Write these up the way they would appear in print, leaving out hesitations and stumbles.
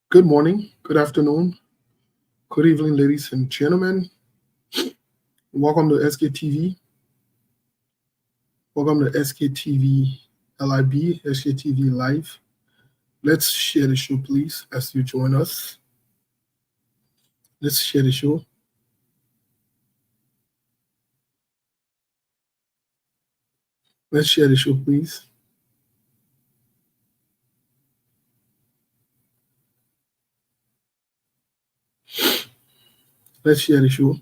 Good morning, good afternoon, good evening, ladies and gentlemen. Welcome to SKTV. Welcome to SKTV LIB, SKTV Live. Let's share the show, please, as you join us. Let's share the show. Let's share the show, please. Let's share the show.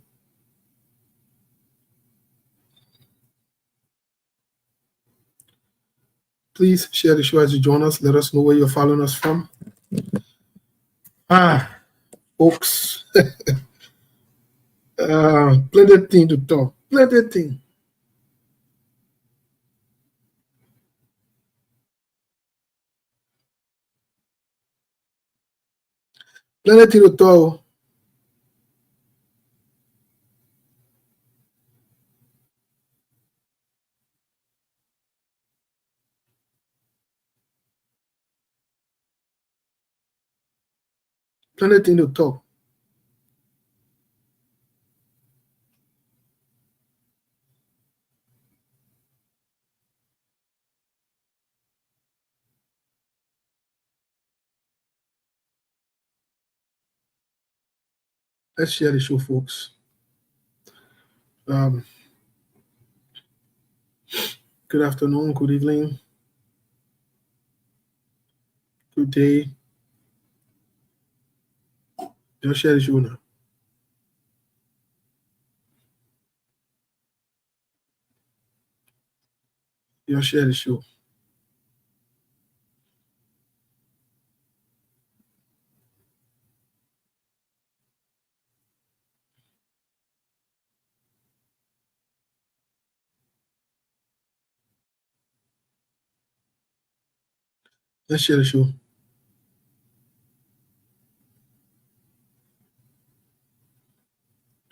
Please share the show as you join us. Let us know where you're following us from. Folks, plenty of thing to talk. Plenty of thing. Plenty of thing to talk. Plenty of thing to talk. Let's share the show, folks. Good afternoon, good evening, good day. Just share the show now. Just share the show. Let's share the show.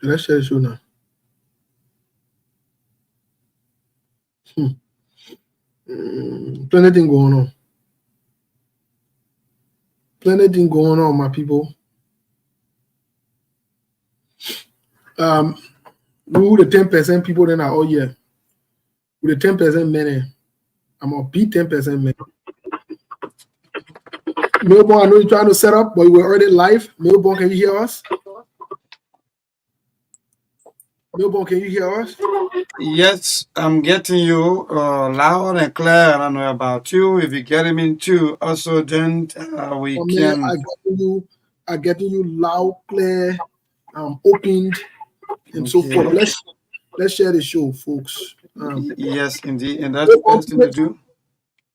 Let's share the show now. Plenty thing going on. Plenty thing going on, my people. Who the 10% people then are all year. With the 10% men, I'm gonna beat 10% men. Melbourne, I know you're trying to set up, but we're already live. Melbourne, can you hear us? Melbourne, can you hear us? Yes, I'm getting you loud and clear. I don't know about you. If you get me too, also then we Oh, can. man, I getting you loud, clear, opened, and so Okay. forth. Let's share the show, folks. Yes, indeed, and that's the best thing to do.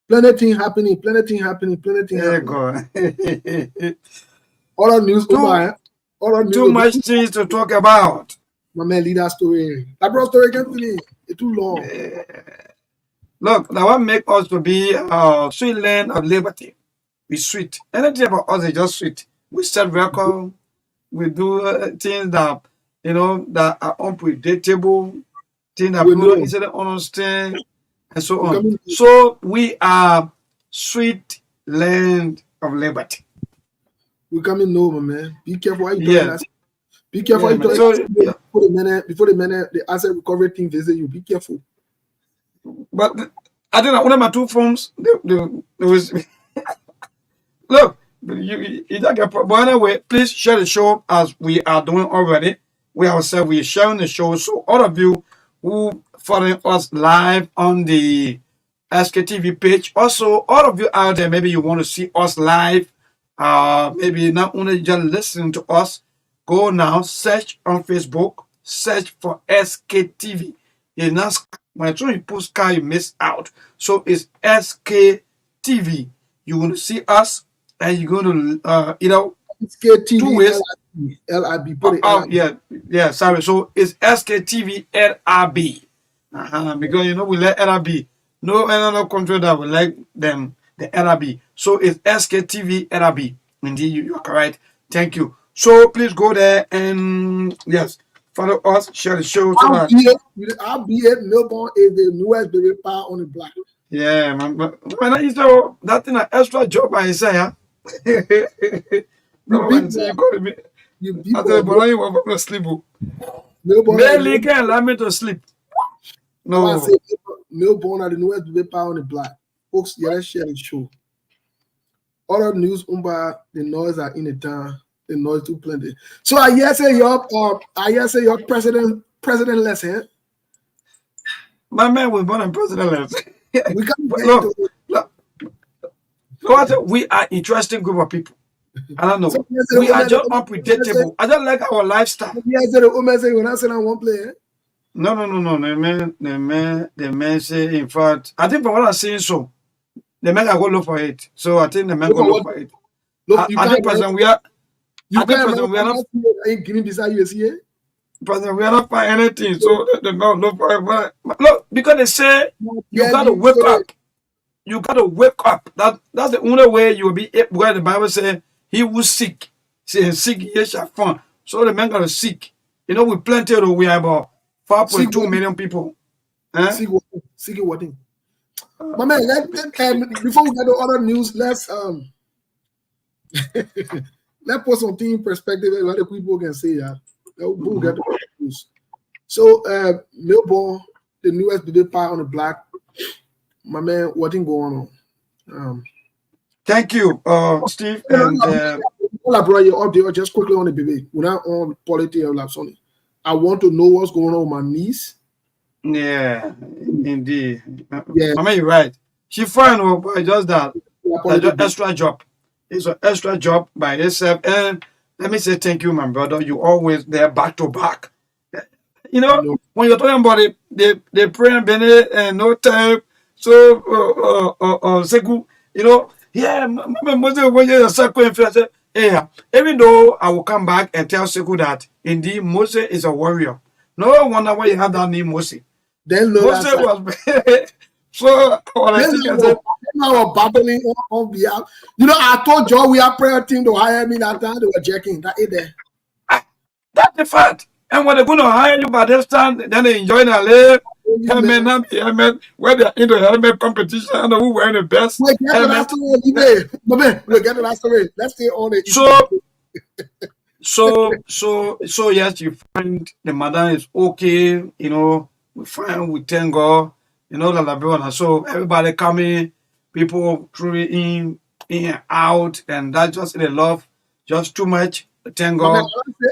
Plenty thing happening, plenty thing happening, plenty thing There you happening. go. All the news over. All the news Too over. much things to talk about. My man, lead that story. That bro story can't finish. It's too long. Look, now what make us to be sweet land of liberty. We sweet. Anything about us is just sweet. We set record. We do things that that are unpredictable, things that We people don't know. easily understand, and so We on. coming. So we are sweet land of liberty. We coming over, man. Be careful how you talking Yeah, that. Be careful how yeah, you man. talking So that before the asset recovery team visit you. Be careful. but I think that one of my two phones, there was look, you don't get but anyway, please share the show as we are doing already. We ourselves we are sharing the show. So all of you who following us live on the SKTV page, also all of you out there, maybe you want to see us live. Maybe not only just listening to us, go now, search on Facebook, search for SKTV. It's not when you post Sky, you miss out. So it's SKTV. You want to see us and you're going to It's two KTV ways. LIB. Put it LIB. Yeah, sorry. So it's SKTV LRB. Because we let LRB. No another country that will let them the LRB. So it's SKTV LRB. Indeed, you're correct. Thank you. So please go there and yes, follow us, share the show so that I'll be it. Melbourne is the newest baby power on the block. yeah, man. But when I used to that thing an extra job I say, huh? You Number beat one, say you boy. call me. You beat I boy. said, but you want to sleep. Melbourne, Barely can allow me to sleep. I say No. Melbourne are the newest baby power on the black. Folks, yeah, let's share the show. Other news umba the noise are in the town. The noise too plenty. So I hear say your president-less here. My man was born in president. We can't But get look, into look, what we are interesting group of people. I don't so know. We are just unpredictable. I don't like our lifestyle. the woman say when I say I won't play. No. The man say, in fact, I think from what I'm saying, so the man can go look for it. So I think the man Look go at look what for it. look you I think can't President, we are. you I think can't President, we are not. in Guinea Bissau USA. President, we are not find anything. So the man look for it. But look, because they say you got to wake up. You got to wake up. That's the only way you will be able. Where the Bible says, "He who seek, say seek, ye shall find." So the man got to seek. You know, we plenty of we have about 5.2 million people. See what thing. My man, before we get to other news, let's let's put something in perspective what the people can say. Yeah, we'll get to other news. So Melbourne, the newest baby pie on the black. My man, what thing going on? Thank you, Steve. And I brought you up there just quickly on the baby. We're not on politics or like something. I want to know what's going on with my niece. yeah, indeed. Yeah. Mama, you're right. She fine, but just that. That's just extra job. It's an extra job by itself. And let me say thank you, my brother. You always there back to back. You know, when you're talking about it, they pray and Bene and no time. So, Seku, you know, yeah, when you're sacrificing, yeah, even though I will come back and tell Seku that indeed Moses is a warrior. No wonder why you have that name, Moses. Then Moses was so what I think I said. Now battling on behalf. You know, I told Joe we have prayer team to hire me that time. They were checking that it there. That's the fact. And when they're going to hire you by this time, then they enjoy their life. Helmet, where they're in the helmet competition, and who wearing the best We get to that story. We get to that story. Let's stay on it. So yes, you find the mother is okay. You know, we find we thank God. You know, that so everybody coming, people truly in and out, and that's just the love, just too much. Thank God.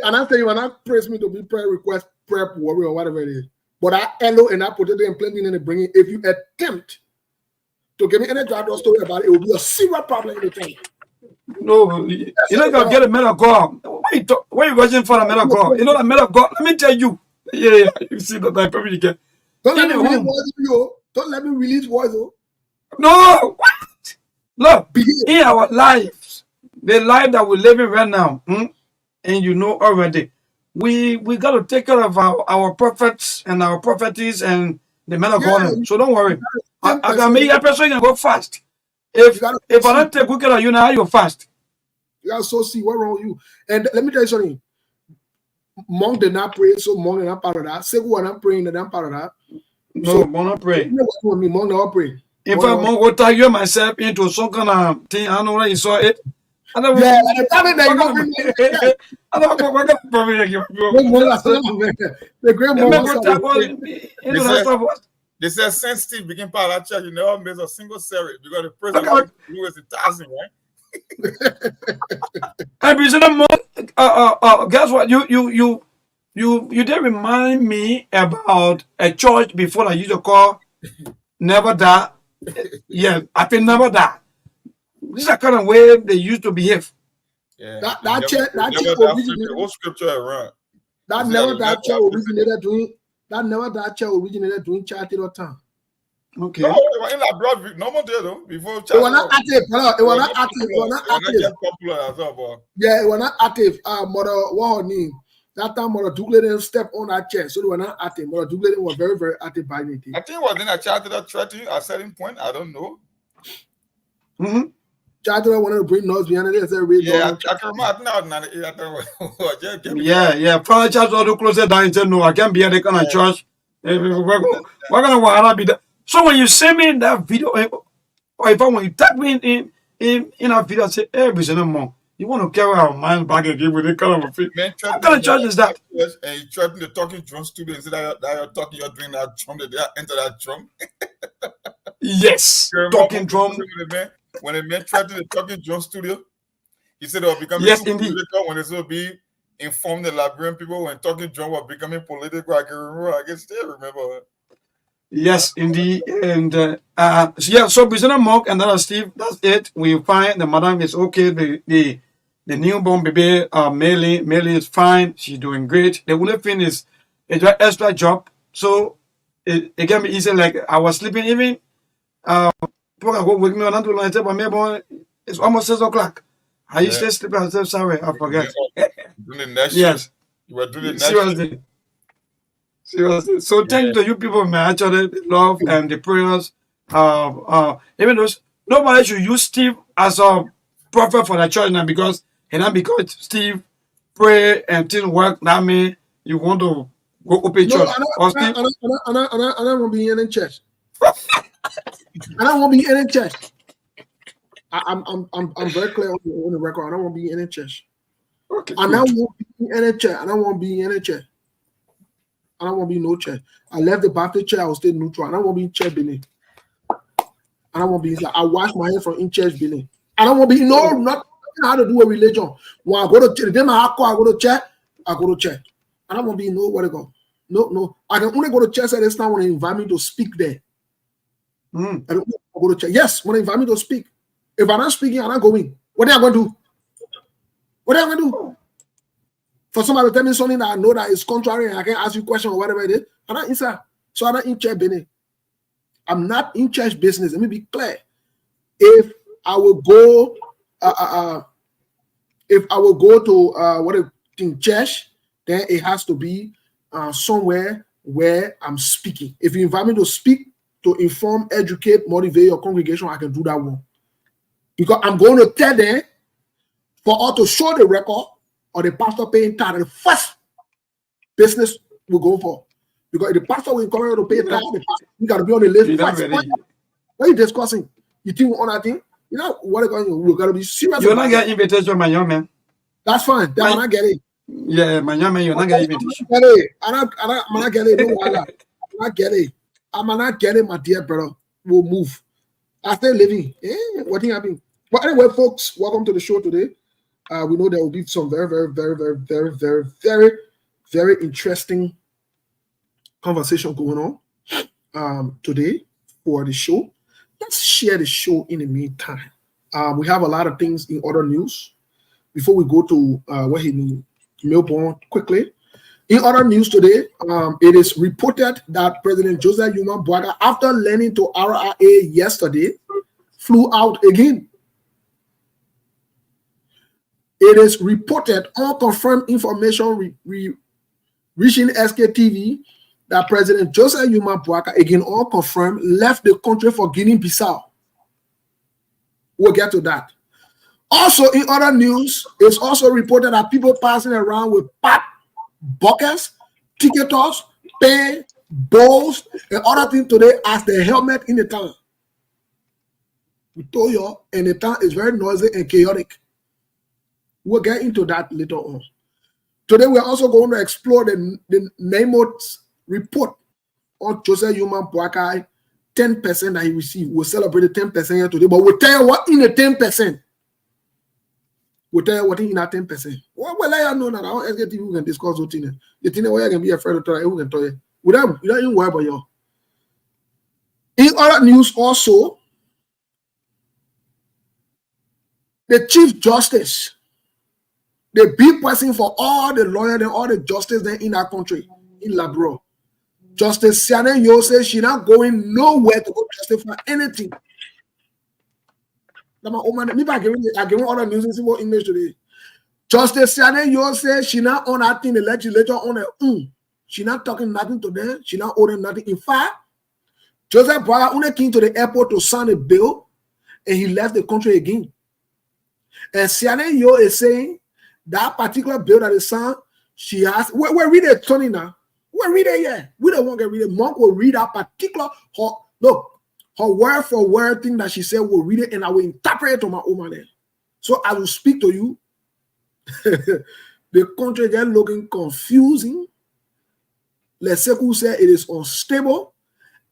And I tell you, when I praise me to be prayer request, prayer warrior, or whatever it is, but I hello and I put it in plenty in the bringing. If you attempt to give me any job story about it, it will be a serious problem in the time. No, you know, gonna get a medal God. Why you watching for a medal God? You know, the medal God. Let me tell you. Yeah, you see that I probably get. Don't let me release voice, yo. Don't let me release voice, oh. No, what? Look, in our lives, the life that we're living right now, and you know already, we got to take care of our prophets and our propheties and the men of God. So don't worry. I can make a person can go fast. If I don't take good care of you now, you're fast. You got to see what's wrong with you. And let me tell you something. Monk did not pray, so Monk is not part of that. Segu was not praying, they're not part of that. No, Monk not pray. Monk not pray. In fact, Monk will tag you myself into some kind of thing. I don't know where you saw it. I don't yeah, and the problem that I don't know what the great Monk. They said since Steve became part of that church, you never made a single service because the president was 1,000, right? Guess what? You did remind me about a church before I used to call Never Die. Yeah, I think Never Die. This is the kind of way they used to behave. Yeah, that church originated. What scripture around? That Never Die church originated doing. That Never Die church originated doing charity all time. Okay. No, it was in that blood. No more there though. Before it was not active. It was not active. It was not active. Popular as well, yeah, it was not active. Mother, what her name? That time, Mother Douglas step on that chair, so they were not active. Mother Douglas was very, very active by me. I think it was in a charity that threatened at a certain point. I don't know. Charity wanted to bring noise behind it. Yeah, I can remember. Yeah. Father Charles all the closer down and said, no, I can't be at the kind of church. We're gonna be there. So when you send me in that video, or if when you tag me in a video, I say, hey, we say no more. You want to carry our mind back again with that kind of a thing? Man, What kind of church is that? And you threaten the talking drum studio and say that you're talking, you're doing that drum, that they enter that drum. Yes, talking drum. When a man threatened the talking drum studio, he said it was becoming Yes, too indeed. political when it's going to be informed the Liberian people when talking drum was becoming political. I can remember, I can still remember. Yes, indeed. And yeah, so Prisoner Mark and that Steve, that's it. We find the madam is okay. The newborn baby, Melly is fine. She's doing great. The only thing is it's an extra job. So it can be easy. Like I was sleeping even people can go with me on until I tell my boy it's almost 6 o'clock. I used to sleep. I said, sorry, I forgot. Doing the next Yes. You were doing the next Seriously. Seriously. So thank you to you people, man. Actually, the love and the prayers. Even those nobody should use Steve as a prophet for the church now because Steve pray and things work. That mean you want to go open church. I don't want to be in the church. I don't want to be in the church. I'm very clear on the record. I don't want to be in the church. Okay. I don't want to be in the church. I don't want to be in the church. I don't want to be no church. I left the Baptist church. I was still neutral. I don't want to be in church building. I don't want to be inside. I wash my hands from in church building. I don't want to be not how to do a religion. When I go to church, then I go to church. I go to church. I don't want to be nowhere to go. No. I can only go to church at this time when they invite me to speak there. I don't want to go to church. Yes, when they invite me to speak. If I'm not speaking, I'm not going. What are you going to do? What are you going to do? For somebody to tell me something that I know that is contrary and I can ask you a question or whatever it is, I'm not inside. So I'm not in church business. I'm not in church business. Let me be clear. If I will go, to church, then it has to be somewhere where I'm speaking. If you invite me to speak, to inform, educate, motivate your congregation, I can do that one. Because I'm going to tell them for all to show the record or the pastor paying tithe. The first business we go for. Because if the pastor will come here to pay tithe, we got to be on the list first. What are you discussing? You think we're on that thing? You know what we're going to be serious. You're not getting invitation, my young man. That's fine. Then I'm not getting it. Yeah, my young man, you're not getting invitation. I'm not getting it. No, I'm not getting it. I'm not getting, my dear brother. We'll move. I stay living. What thing happened? But anyway, folks, welcome to the show today. We know there will be some very, very, very, very, very, very, very, very interesting conversation going on today for the show. Let's share the show in the meantime. We have a lot of things in other news. Before we go to what he Melbourne quickly. In other news today, it is reported that President Joseph Yuma Boaga, after learning to RRA yesterday, flew out again. It is reported, unconfirmed information reaching SKTV, that President Joseph Yuma Boaga, again unconfirmed, left the country for Guinea-Bissau. We'll get to that. Also, in other news, it's also reported that people passing around with pop buckets, ticketers, pen, bowls, and other things today as the helmet in the town. We told you, and the town is very noisy and chaotic. We'll get into that later on. Today, we're also going to explore the NAMO's report on Joseph Yuma Boakai, 10% that he received. We'll celebrate the 10% here today, but we'll tell you what in the 10%. We'll tell you what in that 10%. Well, let you know that our SKTV can discuss those things. The thing where you can be afraid of tell you, we can tell you. We don't even worry about you. In other news also, the Chief Justice, the big person for all the lawyers and all the justice there in our country, in Labro, Justice Siane Yo says she's not going nowhere to go justify anything. Maybe I give all the news in simple English today. Justice Siane Yo says she's not on that thing, the legislature on her own. She's not talking nothing to them. She's not owning nothing. In fact, Joseph Boaga only came to the airport to sign a bill, and he left the country again. And Siane Yo is saying that particular bill that is signed, she has. We'll read it, Tony, now. We'll read it, yeah. We don't want to read it. Monk will read that particular. Her word for word thing that she said, will read it, and I will interpret it to my own man. So I will speak to you The country just looking confusing. Like Sekou said, it is unstable.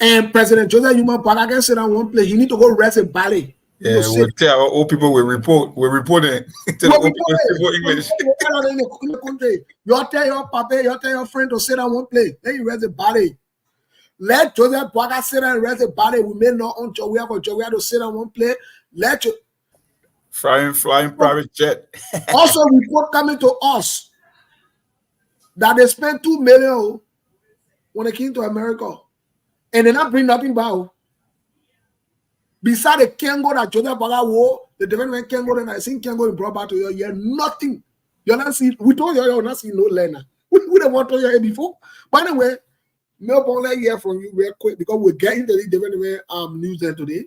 And President Joseph Yuma Park can sit down one place. He need to go rest in Bali. Yeah, we'll tell our old people we report. We're reporting to the old people English. In the country, you tell your papa, you tell your friend to sit down one place. Then you rest in Bali. Let Joseph Parker sit down and rest in Bali. We may not on Jowea for Jowea to sit down one place. Let you flying private jet. Also, report coming to us that they spent $2 million when they came to America, and they not bring nothing back. Beside the Kengo that Joseph Parker wore, the development Kengo, and I think Kengo is brought back to you. Nothing. You're not seeing. We told you you're not seeing no learner. We don't want to hear before. By the way, Melbourne, let hear from you real quick because we're getting the development news there today,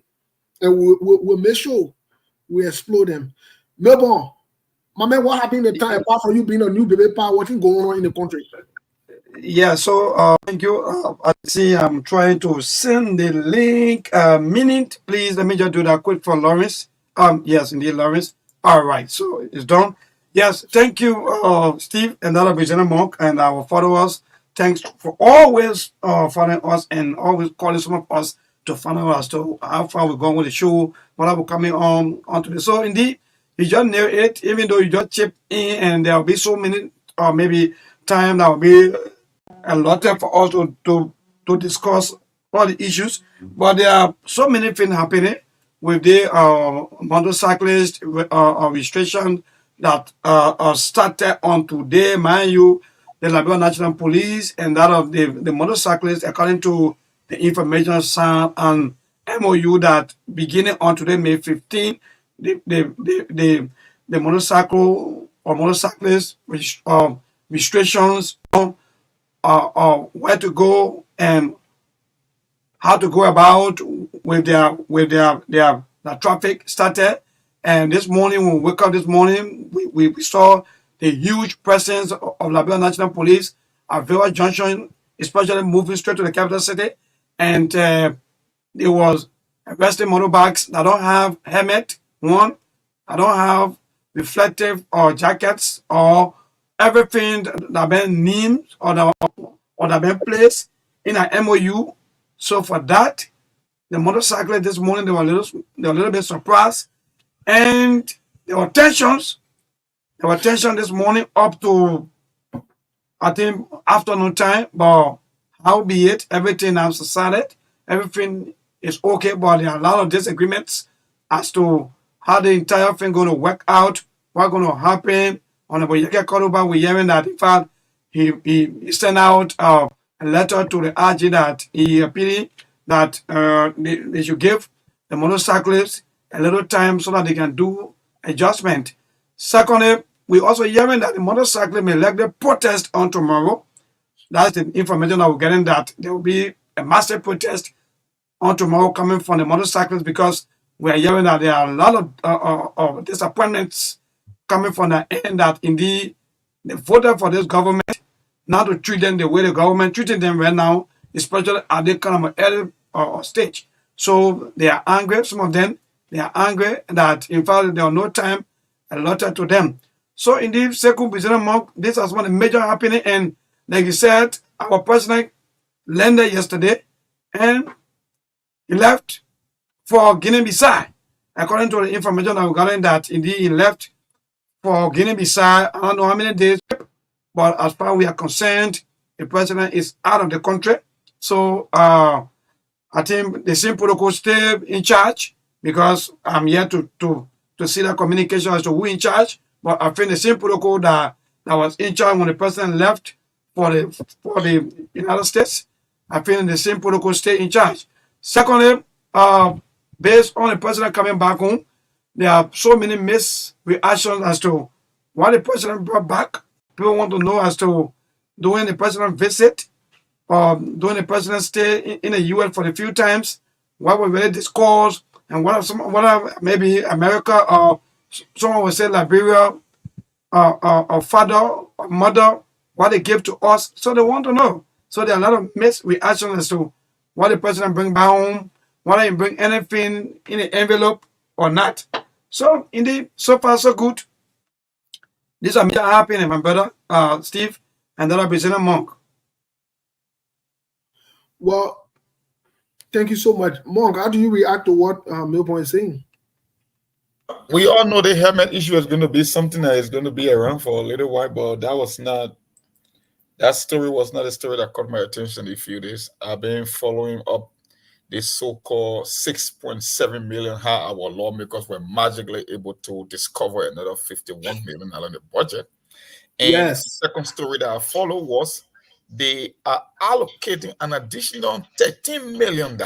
and we'll make sure we explore them. Melbourne, my man, what happened in the time apart from you being a new baby power? What's going on in the country? Yeah, so thank you. I see I'm trying to send the link. Minute, please. Let me just do that quick for Lawrence. Yes, indeed, Lawrence. All right, so it's done. Yes, thank you, Steve, and that Representative Monk and our followers. Thanks for always following us and always calling some of us to follow us to how far we're going with the show, what are we coming on today. So indeed, you just nailed it, even though you just chip in and there will be so many maybe time that will be allotted for us to discuss all the issues. But there are so many things happening with the motorcyclist registration that started on today, mind you, the Liberian National Police and that of the motorcyclists, according to the information signed and MOU that beginning on today, May 15, the motorcycle or motorcyclist restrictions where to go and how to go about with their traffic started. And this morning, when we wake up this morning, we saw the huge presence of Liberian National Police at Vera Junction, especially moving straight to the capital city. And there was arresting motorbikes that don't have helmet, one, that don't have reflective or jackets or everything that been named or that been placed in an MOU. So for that, the motorcyclists this morning, they were a little bit surprised. And there were tensions. There were tension this morning up to, I think, afternoon time. But how be it, everything has decided. Everything is okay, but there are a lot of disagreements as to how the entire thing going to work out, what's going to happen. On the JKK Koruba, we're hearing that, in fact, he sent out a letter to the RG that he appealed that they should give the motorcyclists a little time so that they can do adjustment. Secondly, we also hearing that the motorcyclists may likely protest on tomorrow. That's the information that we're getting, that there will be a massive protest on tomorrow coming from the motorcyclists, because we are hearing that there are a lot of disappointments coming from the end that indeed they voted for this government not to treat them the way the government treating them right now, especially at the kind of early stage. So they are angry, some of them, they are angry that in fact there are no time allotted to them. So indeed, Sekou President Monk, this has one of the major happening, and like you said, our president landed yesterday and he left for Guinea-Bissau. According to the information that we got, that indeed he left for Guinea-Bissau. I don't know how many days, but as far as we are concerned, the president is out of the country. So I think the same protocol stay in charge, because I'm here to see the communication as to who in charge. But I think the same protocol that was in charge when the president left for the United States, I think the same protocol stay in charge. Secondly, based on the president coming back home, there are so many misreactions as to what the president brought back. People want to know as to during the president visit or during the president stay in the U.S. for a few times, what were really discussed, and what are maybe America or someone would say Liberia or father or mother, what they give to us. So they want to know. So there are a lot of misreactions as to what the president bring back home, whether he bring anything in the envelope or not. So indeed, so far so good. These are major happening, my brother, Steve, and then Representative Monk. Well, thank you so much. Monk, how do you react to what Millpoint is saying? We all know the helmet issue is going to be something that is going to be around for a little while, but that story was not a story that caught my attention a few days. I've been following up the so-called 6.7 million, how our lawmakers were magically able to discover another 51 million in the budget. And Yes. the second story that I followed was they are allocating an additional $13 million,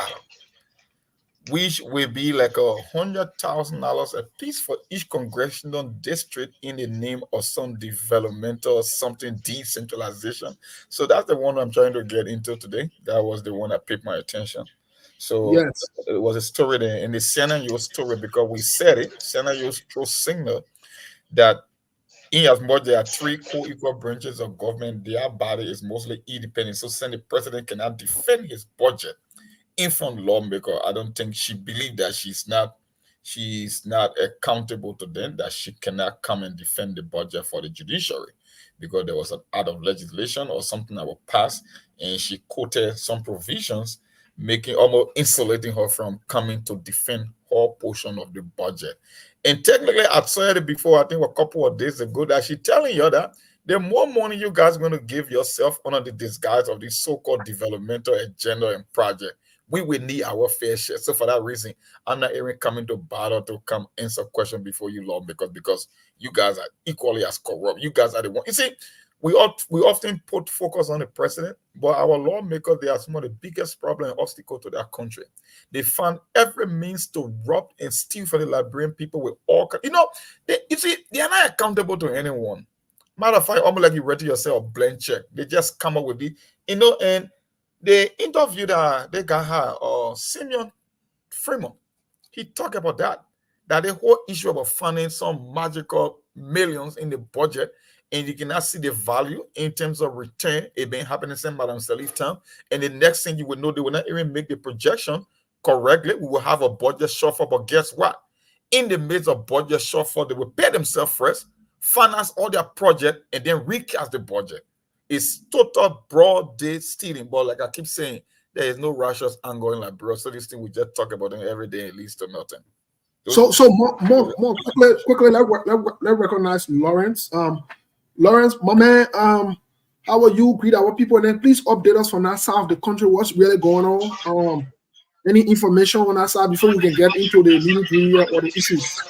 which will be like $100,000 a piece for each congressional district in the name of some developmental something decentralization. So that's the one I'm trying to get into today. That was the one that piqued my attention. So Yes. it was a story there in the Senate story because we said it. Senate signal that in as much there are three co-equal branches of government, their body is mostly independent. So Senate president cannot defend his budget in front of lawmaker. I don't think she believed that she's not accountable to them, that she cannot come and defend the budget for the judiciary because there was an act of legislation or something that was passed, and she quoted some provisions making almost insulating her from coming to defend her portion of the budget. And technically, I said it before, I think a couple of days ago, that she telling you that the more money you guys are going to give yourself under the disguise of this so-called developmental agenda and project, we will need our fair share. So for that reason, I'm not even coming to bother to come answer question before you, lawmakers, because you guys are equally as corrupt. You guys are the one. You see, we often put focus on the president, but our lawmakers, they are some of the biggest problem and obstacle to that country. They find every means to rob and steal from the Liberian people with all. They are not accountable to anyone. Matter of fact, almost like you read to yourself a blank check. They just come up with it, and the interview that they got her, Simeon Freeman, he talked about that the whole issue about funding some magical millions in the budget, and you cannot see the value in terms of return. It been happening since Madam Salif time, and the next thing you will know, they will not even make the projection correctly. We will have a budget shortfall, but guess what? In the midst of budget shortfall, they will pay themselves first, finance all their project, and then recast the budget. It's total broad day stealing. But like I keep saying, there is no righteous anger in Liberia. So this thing we just talk about them every day, it leads to nothing. So more quickly, let's recognize Lawrence. Lawrence, my man, how are you? Greet our people, and then please update us from that side of the country. What's really going on? Any information on that side before we can get into the nitty-gritty or the issues?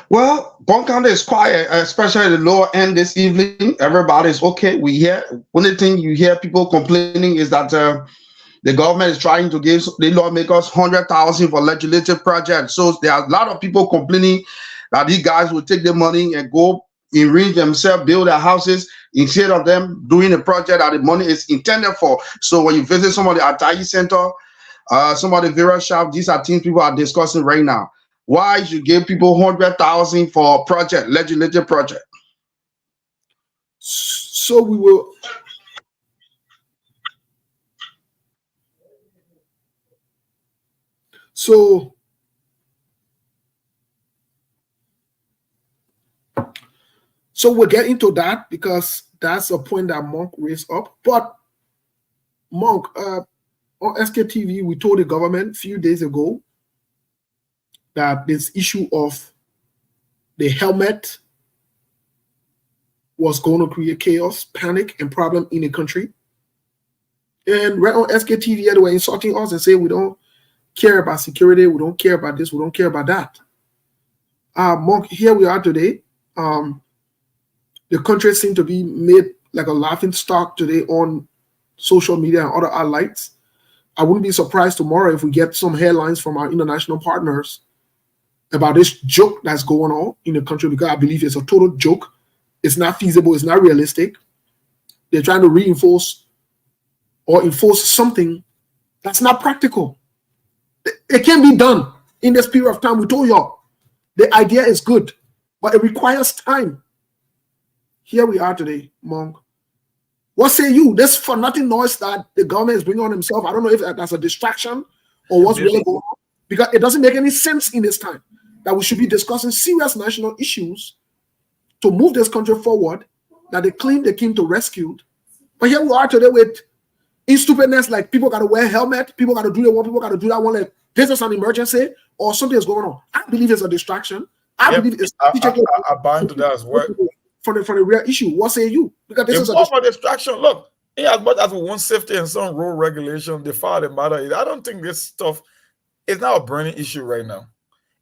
Well, Bon County is quiet, especially the lower end this evening. Everybody's okay. We hear only thing you hear people complaining is that the government is trying to give the lawmakers 100,000 for legislative projects. So there are a lot of people complaining that these guys will take the money and go enrich themselves, build their houses instead of them doing the project that the money is intended for. So when you visit some of the Atayi Center, some of the various shops, these are things people are discussing right now. Why you give people 100,000 for a project, legislative project? So we will. So we'll get into that because that's a point that Monk raised up. But Monk, on SKTV, we told the government a few days ago that this issue of the helmet was going to create chaos, panic, and problem in the country. And right on SKTV, they were insulting us and saying we don't care about security, we don't care about this, we don't care about that. Monk, here we are today. The country seems to be made like a laughing stock today on social media and other outlets. I wouldn't be surprised tomorrow if we get some headlines from our international partners about this joke that's going on in the country, because I believe it's a total joke. It's not feasible. It's not realistic. They're trying to reinforce or enforce something that's not practical. It can be done in this period of time. We told y'all the idea is good, but it requires time. Here we are today, Monk. What say you? This for nothing noise that the government is bringing on himself. I don't know if that's a distraction or what's really going on, because it doesn't make any sense in this time that we should be discussing serious national issues to move this country forward that they claim they came to rescue. But here we are today with stupidness, like people got to wear helmet, people got to do that one, people got to do that one. Like this is an emergency or something is going on. I believe it's a distraction. I believe it's I buy into that as well. For the real issue. What say you? Because this is a distraction. Look, as much as we want safety and some rule regulation, the fact of the matter is, I don't think this stuff is not a burning issue right now.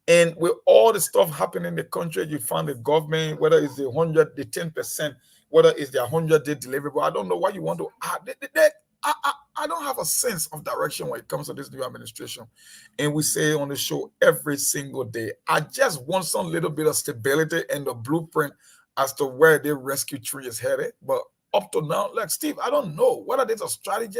And with all the stuff happening in the country, you find the government, whether it's the 10%, whether it's the 100-day deliverable, I don't know why you want to add. I don't have a sense of direction when it comes to this new administration. And we say on the show every single day, I just want some little bit of stability and the blueprint as to where the rescue tree is headed. But up to now, like Steve, I don't know whether there's a strategy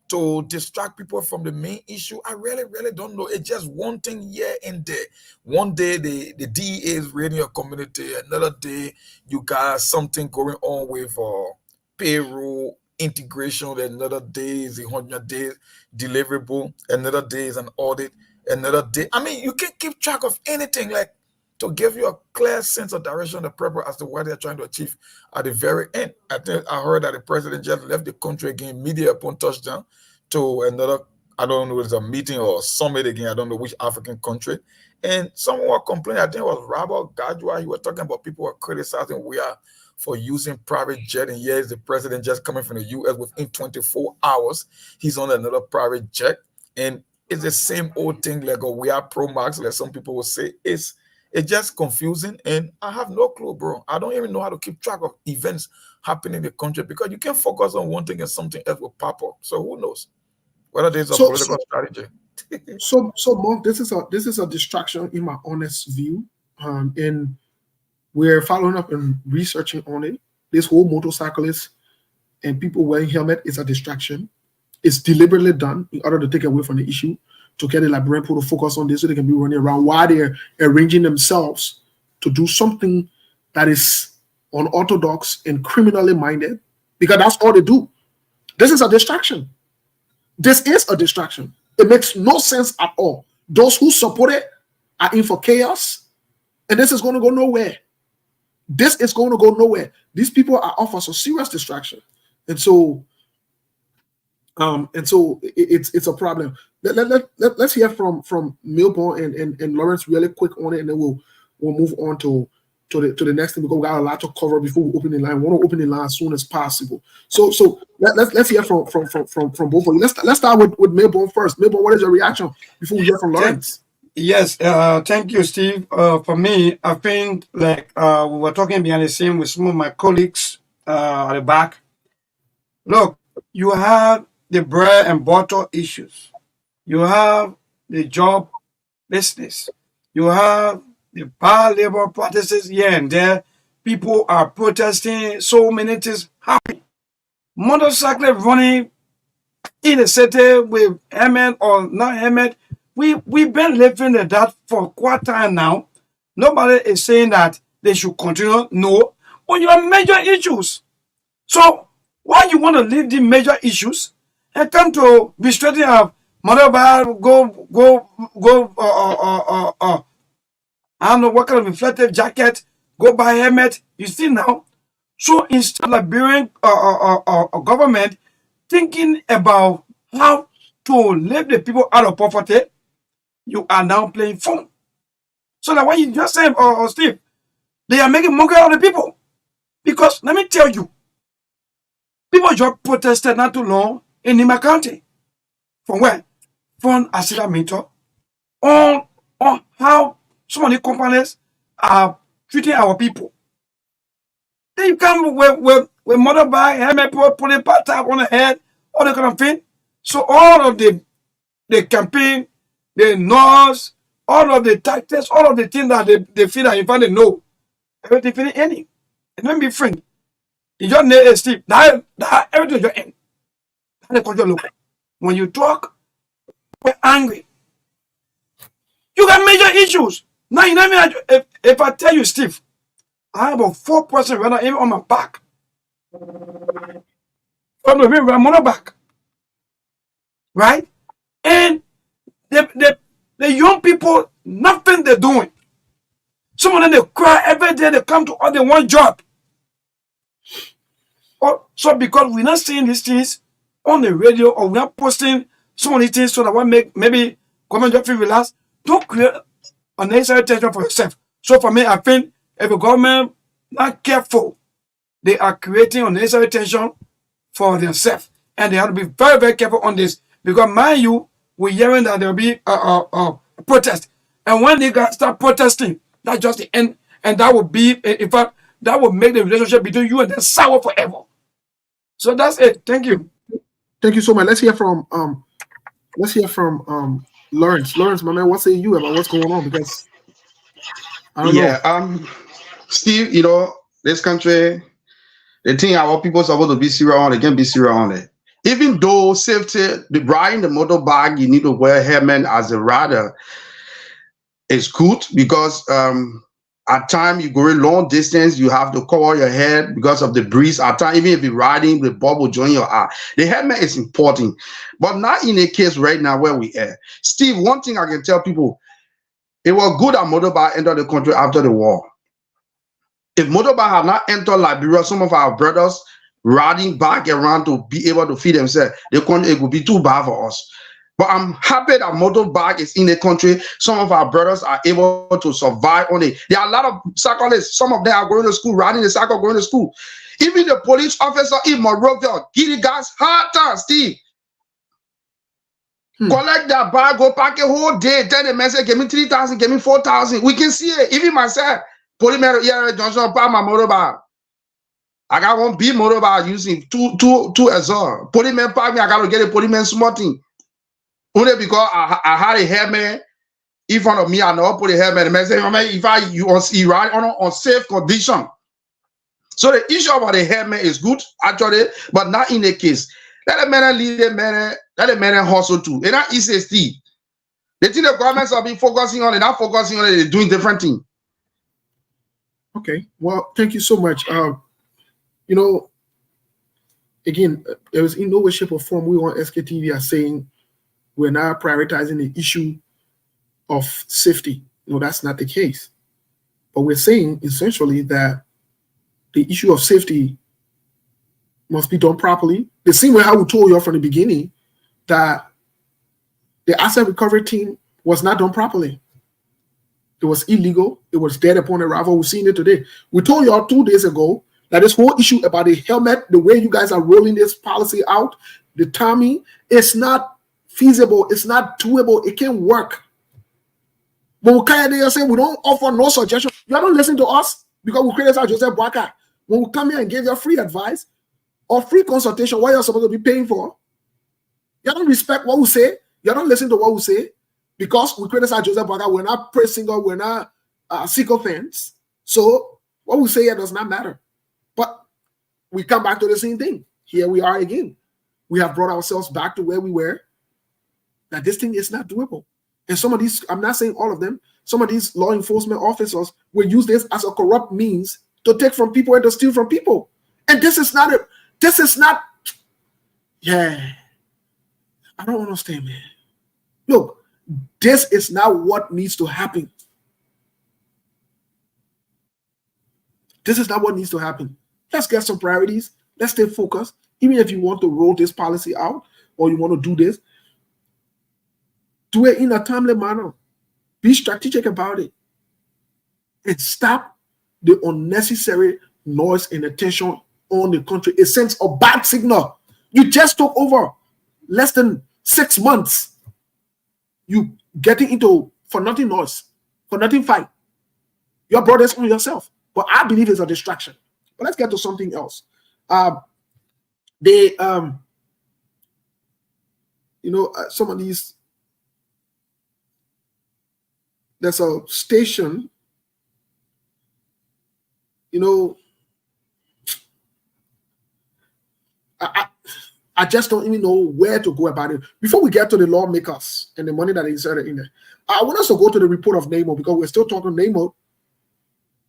to distract people from the main issue. I really don't know. It's just one thing here and there. One day the DEA is raiding your community. Another day you got something going on with payroll integration. Another day is a 100-day deliverable. Another day is an audit. Another day. I mean, you can't keep track of anything. Like, to give you a clear sense of direction and purpose as to what they're trying to achieve at the very end. I think I heard that the president just left the country again, media upon touchdown, to another, I don't know if it's a meeting or a summit again, I don't know which African country. And someone was complaining, I think it was Robert Gadwa, he was talking about people were criticizing we are for using private jet. And here's the president just coming from the US within 24 hours. He's on another private jet. And it's the same old thing, like we are pro max, like some people will say. It's just confusing, and I have no clue, bro. I don't even know how to keep track of events happening in the country because you can't focus on one thing and something else will pop up. So who knows whether there's a political strategy? So, Monk, this is a distraction in my honest view, and we're following up and researching on it. This whole motorcyclist and people wearing helmet is a distraction. It's deliberately done in order to take away from the issue, to get the Liberian people to focus on this so they can be running around while they're arranging themselves to do something that is unorthodox and criminally minded, because that's all they do. This is a distraction. This is a distraction. It makes no sense at all. Those who support it are in for chaos, and this is going to go nowhere. This is going to go nowhere. These people are off for some serious distraction. And so it's a problem. Let's hear from Milborn and Lawrence really quick on it, and then we'll move on to the next thing, because we got a lot to cover before we open the line. We want to open the line as soon as possible. So let's hear from both of you. Let's start with Milborn first. Milborn, what is your reaction before we hear from Lawrence? Yes, thank you, Steve. For me, I think like we were talking behind the scene with some of my colleagues at the back. Look, you have the bread and butter issues. You have the job business. You have the bad labor practices here and there. People are protesting. So many things happen. Motorcycle running in the city with helmet or not helmet. We've been living in that for quite a time now. Nobody is saying that they should continue. No. But you have major issues. So why you want to leave the major issues and come to restricting of motorbike, I don't know what kind of reflective jacket, go buy helmet. You see now. So instead of Liberian government thinking about how to lift the people out of poverty, you are now playing phone. So that what you just said, Steve, they are making mockery out of the people. Because let me tell you, people just protested not too long in Nima County. From where? From Asilamito on how some of the companies are treating our people. They come with motorbike, helmet, putting part tap on the head, all that kind of thing. So all of the campaign, the noise, all of the tactics, all of the things that they feel that in fact they know, everything feeling any. And let me be frank. You just need a Steve. That everything is your end. That's the look. When you talk, we're angry. You got major issues. Now, you know what I mean? If I tell you, Steve, I have a 4% right now, even on my back. From the river, I'm on my back. Right? And the young people, nothing they're doing. Some of them, they cry every day. They come to all they want job. So because we're not saying these things on the radio or we're not posting some of these things so that what make maybe government just feel relaxed, don't create unnecessary tension for yourself. So for me, I think if the government not careful, they are creating unnecessary tension for themselves. And they have to be very, very careful on this. Because mind you, we're hearing that there will be a protest. And when they start protesting, that's just the end. And that will be, in fact, that will make the relationship between you and them sour forever. So that's it. Thank you. Thank you so much. Let's hear from Lawrence. Lawrence, my man, what say you about what's going on? Because I don't know. Steve, this country, the thing our people supposed to be serious on, they can't be serious on it. Even though safety, the riding the motorbike, you need to wear a helmet as a rider is good because at times you go a long distance, you have to cover your head because of the breeze. At times, even if you're riding, the bubble join your eye. The helmet is important, but not in a case right now where we are. Steve, one thing I can tell people, it was good that motorbike entered the country after the war. If motorbike had not entered Liberia, some of our brothers riding back around to be able to feed themselves, it would be too bad for us. But I'm happy that motorbike is in the country. Some of our brothers are able to survive on it. There are a lot of cyclists. Some of them are going to school, riding the cycle, going to school. Even the police officer in Monrovia, give the guys hard time, Steve. Collect that bag, go park a whole day, tell the man, say, give me 3,000, give me 4,000. We can see it. Even myself, policeman, yeah, Johnson, park my motorbike. I got one big motorbike using two exhaust. Policeman park me, I got to get a policeman small thing. Only because I had a helmet in front of me, I never put a helmet. The man say, if you ride on safe condition. So the issue about the helmet is good, actually, but not in the case. Let the man lead the man, let the man hustle too. And that is a Steve. The thing the governments have been focusing on, they're not focusing on it, they're doing different things. Okay, well, thank you so much. Again, there was in no way, shape, or form we on SKTV are saying we're now prioritizing the issue of safety. No, that's not the case. But we're saying essentially that the issue of safety must be done properly. The same way how we told you from the beginning that the asset recovery team was not done properly. It was illegal. It was dead upon arrival. We've seen it today. We told you all 2 days ago that this whole issue about the helmet, the way you guys are rolling this policy out, the timing, it's not feasible. It's not doable. It can't work. But we say we don't offer no suggestion. You don't listen to us because we criticize Joseph Boakai. When we come here and give you free advice or free consultation, what you're supposed to be paying for, you don't respect what we say. You don't listen to what we say because we criticize Joseph Boakai. We're not pressing or we're not sycophants. So what we say here does not matter. But we come back to the same thing. Here we are again. We have brought ourselves back to where we were. That this thing is not doable. And some of these, I'm not saying all of them, some of these law enforcement officers will use this as a corrupt means to take from people and to steal from people. And this is not, I don't understand, man. Look, this is not what needs to happen. This is not what needs to happen. Let's get some priorities. Let's stay focused. Even if you want to roll this policy out or you want to do this, do it in a timely manner. Be strategic about it. And stop the unnecessary noise and attention on the country. It sends a bad signal. You just took over less than 6 months. You getting into for nothing noise, for nothing fight. Your brothers on yourself. But I believe it's a distraction. But let's get to something else. Some of these, there's a station, I just don't even know where to go about it. Before we get to the lawmakers and the money that is inserted in there, I want us to go to the report of NAMO because we're still talking NAMO.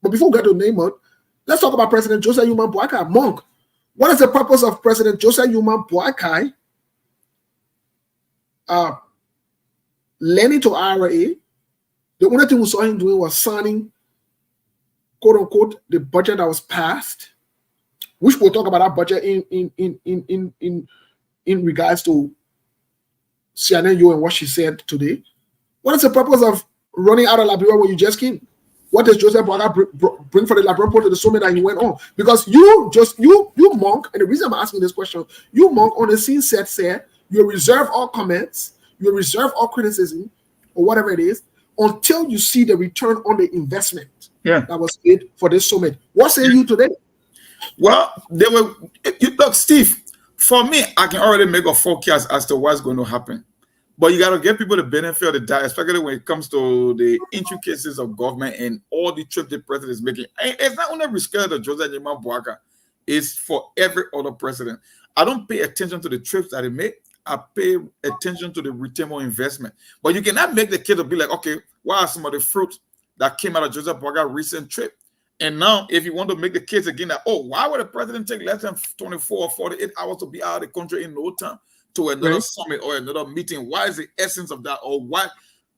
But before we get to NAMO, let's talk about President Joseph Youma Boakai. Monk, what is the purpose of President Joseph Youma Boakai lending to IRA? The only thing we saw him doing was signing quote unquote the budget that was passed, which we'll talk about that budget in regards to CNNU and what she said today. What is the purpose of running out of Liberia when you just came? What does Joseph Boaga bring for the Liberian to the summit that he went on? Because you monk, and the reason I'm asking this question, you monk on the scene said you reserve all comments, you reserve all criticism, or whatever it is, until you see the return on the investment that was made for this summit. What say you today? Well, look, Steve, for me, I can already make a forecast as to what's going to happen. But you got to give people the benefit of the doubt, especially when it comes to the intricacies of government and all the trips the president is making. And it's not only risky to Joseph Boaga, it's for every other president. I don't pay attention to the trips that he make. I pay attention to the return on investment. But you cannot make the kid to be like, okay, what are some of the fruits that came out of Joseph Boaga's recent trip? And now, if you want to make the case again that, oh, why would a president take less than 24 or 48 hours to be out of the country in no time to another summit or another meeting? Why is the essence of that? Or why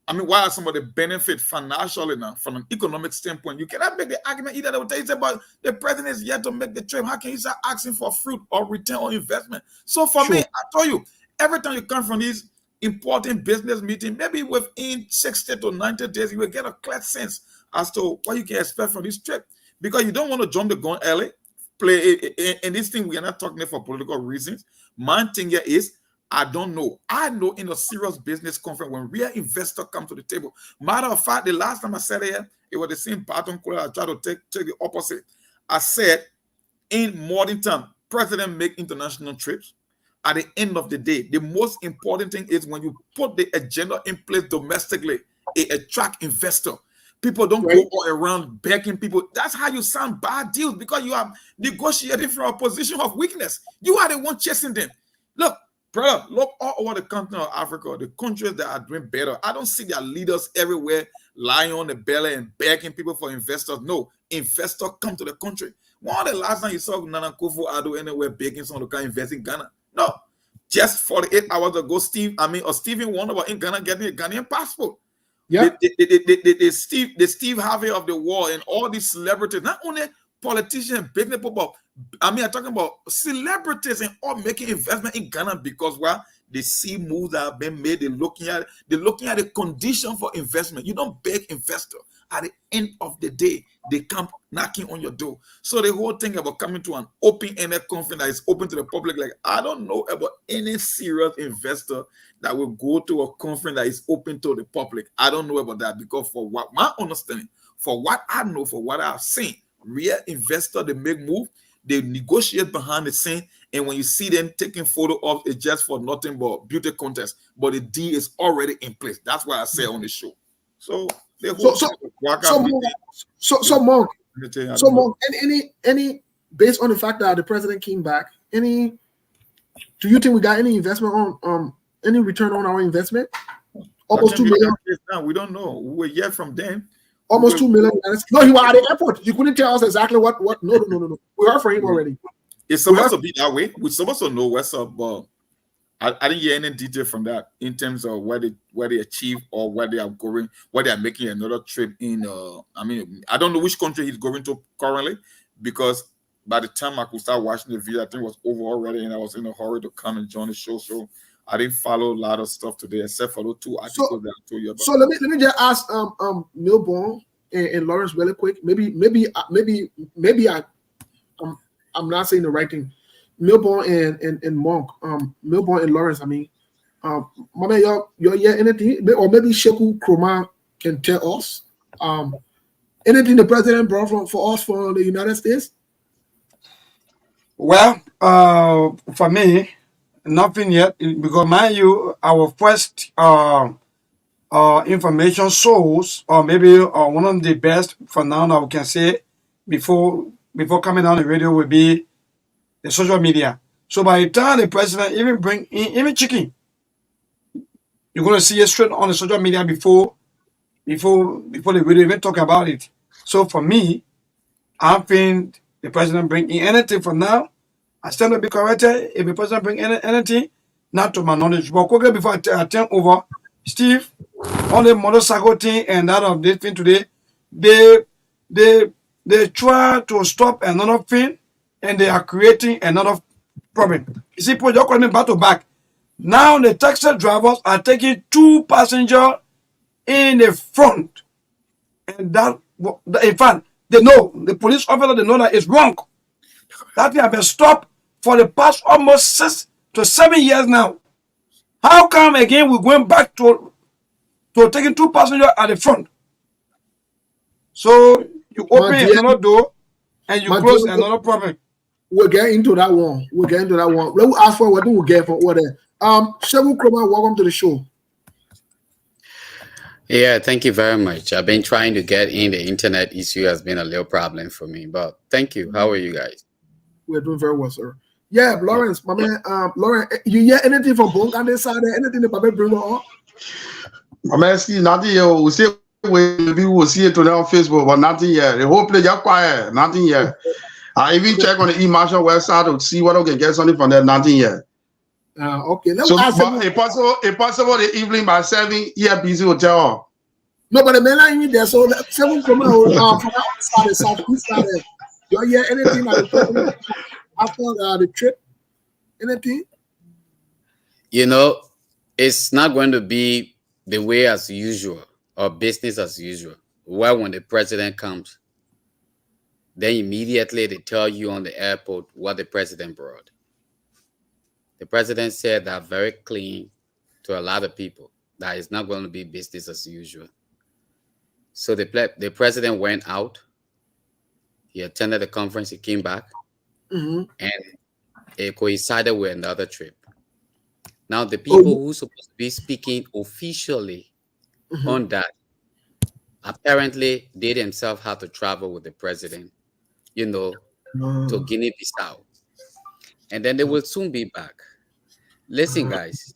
are some of the benefit financially now from an economic standpoint? You cannot make the argument either. They will tell you about the president is yet to make the trip. How can you start asking for fruit or return on investment? So for me, I told you, every time you come from these important business meetings, maybe within 60 to 90 days, you will get a clear sense as to what you can expect from this trip. Because you don't want to jump the gun early, play it. And this thing, we are not talking for political reasons. My thing here is, I don't know. I know in a serious business conference, when real investors come to the table. Matter of fact, the last time I said it, it was the same pattern. I tried to take the opposite. I said, in modern time, president make international trips. At the end of the day, the most important thing is when you put the agenda in place domestically, it attract investor. People don't go all around begging people. That's how you sign bad deals, because you are negotiating from a position of weakness. You are the one chasing them. Look, brother, look all over the continent of Africa, the countries that are doing better. I don't see their leaders everywhere lying on the belly and begging people for investors. No, investors come to the country. When was the last time you saw Nana Akufo-Addo anywhere begging someone to come invest in Ghana? No. Just 48 hours ago, Stephen Wonder was in Ghana getting a Ghanaian passport. Yeah, the Steve Harvey of the world and all these celebrities, not only politicians, business people, I'm talking about celebrities and all making investment in Ghana because they see moves that have been made. They're looking at the condition for investment. You don't beg investor. At the end of the day, they come knocking on your door. So the whole thing about coming to an open-ended conference that is open to the public, like I don't know about any serious investor that will go to a conference that is open to the public. I don't know about that, because for what my understanding, for what I know, for what I've seen, real investor, they make move, they negotiate behind the scene, and when you see them taking photo of it, just for nothing but beauty contest, but the deal is already in place. That's why I say on the show. So Monk, any based on the fact that the president came back, do you think we got any investment on any return on our investment? Almost 2 million. We don't know. We will hear from them. Almost 2 million. No, he was at the airport. You couldn't tell us exactly what. No. We heard from him already. It's supposed to be that way. We're supposed to know what's up, but I didn't hear any detail from that in terms of where they achieve or where they are going, where they are making another trip in. I don't know which country he's going to currently, because by the time I could start watching the video, I think it was over already, and I was in a hurry to come and join the show. So I didn't follow a lot of stuff today, except for those 2 articles that I told you about. So let me just ask Milborn and Lawrence really quick. Maybe I'm not saying the right thing. Milborn and Monk, Milborn and Lawrence. Mama, you're yeah, anything, or maybe Sheku Kroma can tell us anything the president brought for us for the United States. Well, for me, nothing yet, because mind you, our first information source, or maybe one of the best for now that we can say before coming on the radio, will be the social media. So by the time the president even bring in even chicken, you're going to see it straight on the social media before the radio even talk about it. So for me, I think the president bring in anything for now, I stand to be corrected. If the president bring anything, not to my knowledge. But quickly before I turn over, Steve, on the motorcycle thing and that of this thing today, they they try to stop another thing, and they are creating another problem. You see, people just coming back to back. Now the taxi drivers are taking 2 passengers in the front, and that in fact they know, the police officer, they know that it's wrong. That thing has been stopped for the past almost 6 to 7 years now. How come again we're going back to taking 2 passengers at the front? So you open another door and you close another problem. We'll get into that one. Let me ask for what do we get for what there. Shebu Kroma, welcome to the show. Yeah, thank you very much. I've been trying to get in. The internet issue has been a little problem for me, but thank you. How are you guys? We're doing very well, sir. Yeah, Lawrence, my man. Lawrence, you hear anything from Bonk on this side? Anything the Papa bring up? My man, see nothing. We see we will see it today on Facebook, but nothing yet. The whole place just quiet. Nothing yet. I even check on the e-marshal website to see what I can get something from there. Nothing yet. Okay. So, if possible, the evening by 7, here, busy hotel. No, but the man ain't there. So, 7 from the side, the southeast side. Do you hear anything after the trip? Anything? You know, it's not going to be the way as usual or business as usual. Well, when the president comes, then immediately they tell you on the airport what the president brought. The president said that very clean to a lot of people that it's not going to be business as usual. So the president went out. He attended the conference. He came back, and it coincided with another trip. Now, the people who supposed to be speaking officially on that, apparently they themselves had to travel with the president, to Guinea-Bissau. And then they will soon be back. Listen, guys,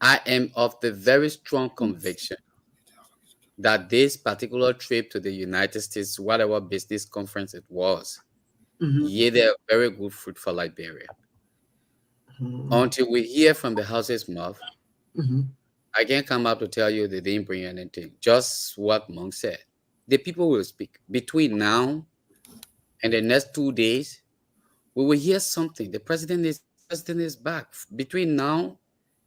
I am of the very strong conviction that this particular trip to the United States, whatever business conference it was, they're very good fruit for Liberia. Until we hear from the house's mouth, I can't come up to tell you they didn't bring anything. Just what Monk said. The people will speak. Between now and the next 2 days, we will hear something. The president is back. Between now